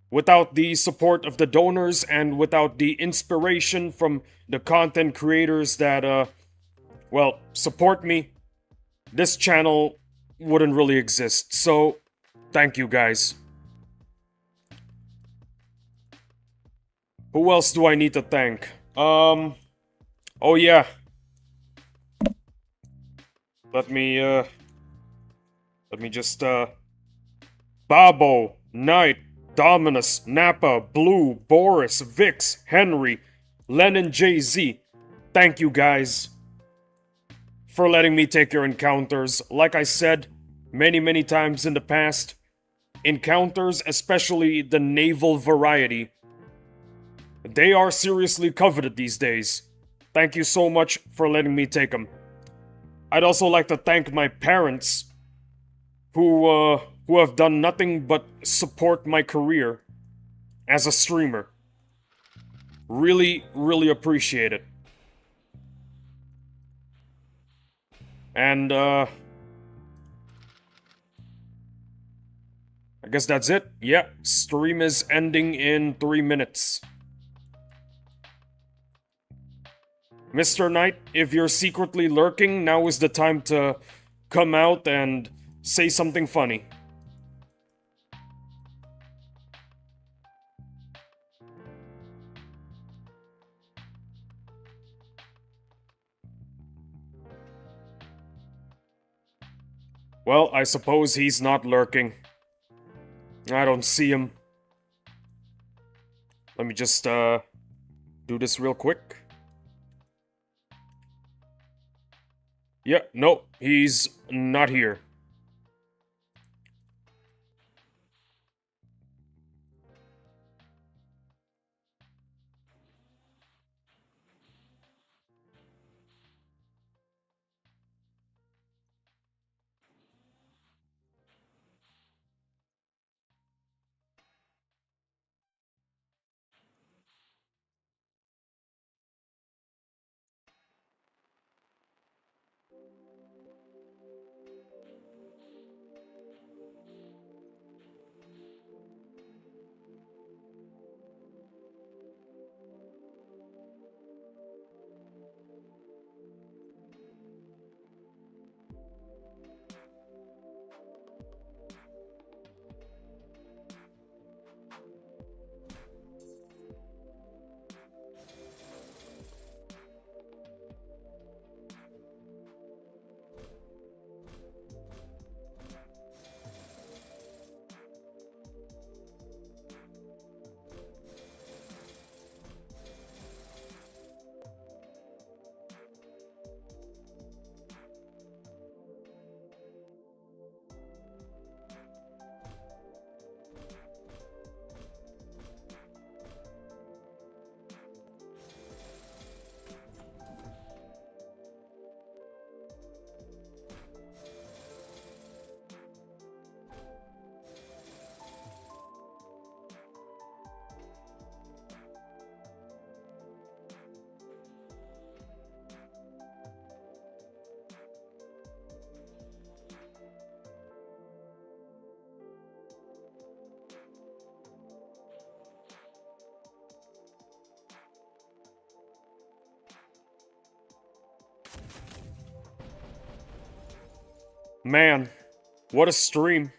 Without the support of the donors and without the inspiration from the content creators that, support me, this channel wouldn't really exist. So, thank you guys. Who else do I need to thank? Oh yeah. Let me just, Babo, Knight, Dominus, Nappa, Blue, Boris, Vix, Henry, Lennon JZ. Thank you guys for letting me take your encounters. Like I said many times in the past, encounters, especially the naval variety, they are seriously coveted these days. Thank you so much for letting me take them. I'd also like to thank my parents, who have done nothing but support my career as a streamer. Really appreciate it. And, I guess that's it. Yeah, stream is ending in 3 minutes. Mr. Knight, if you're secretly lurking, now is the time to come out and say something funny. Well, I suppose he's not lurking. I don't see him. Let me just, do this real quick. Yeah, no, he's not here. Man, what a stream.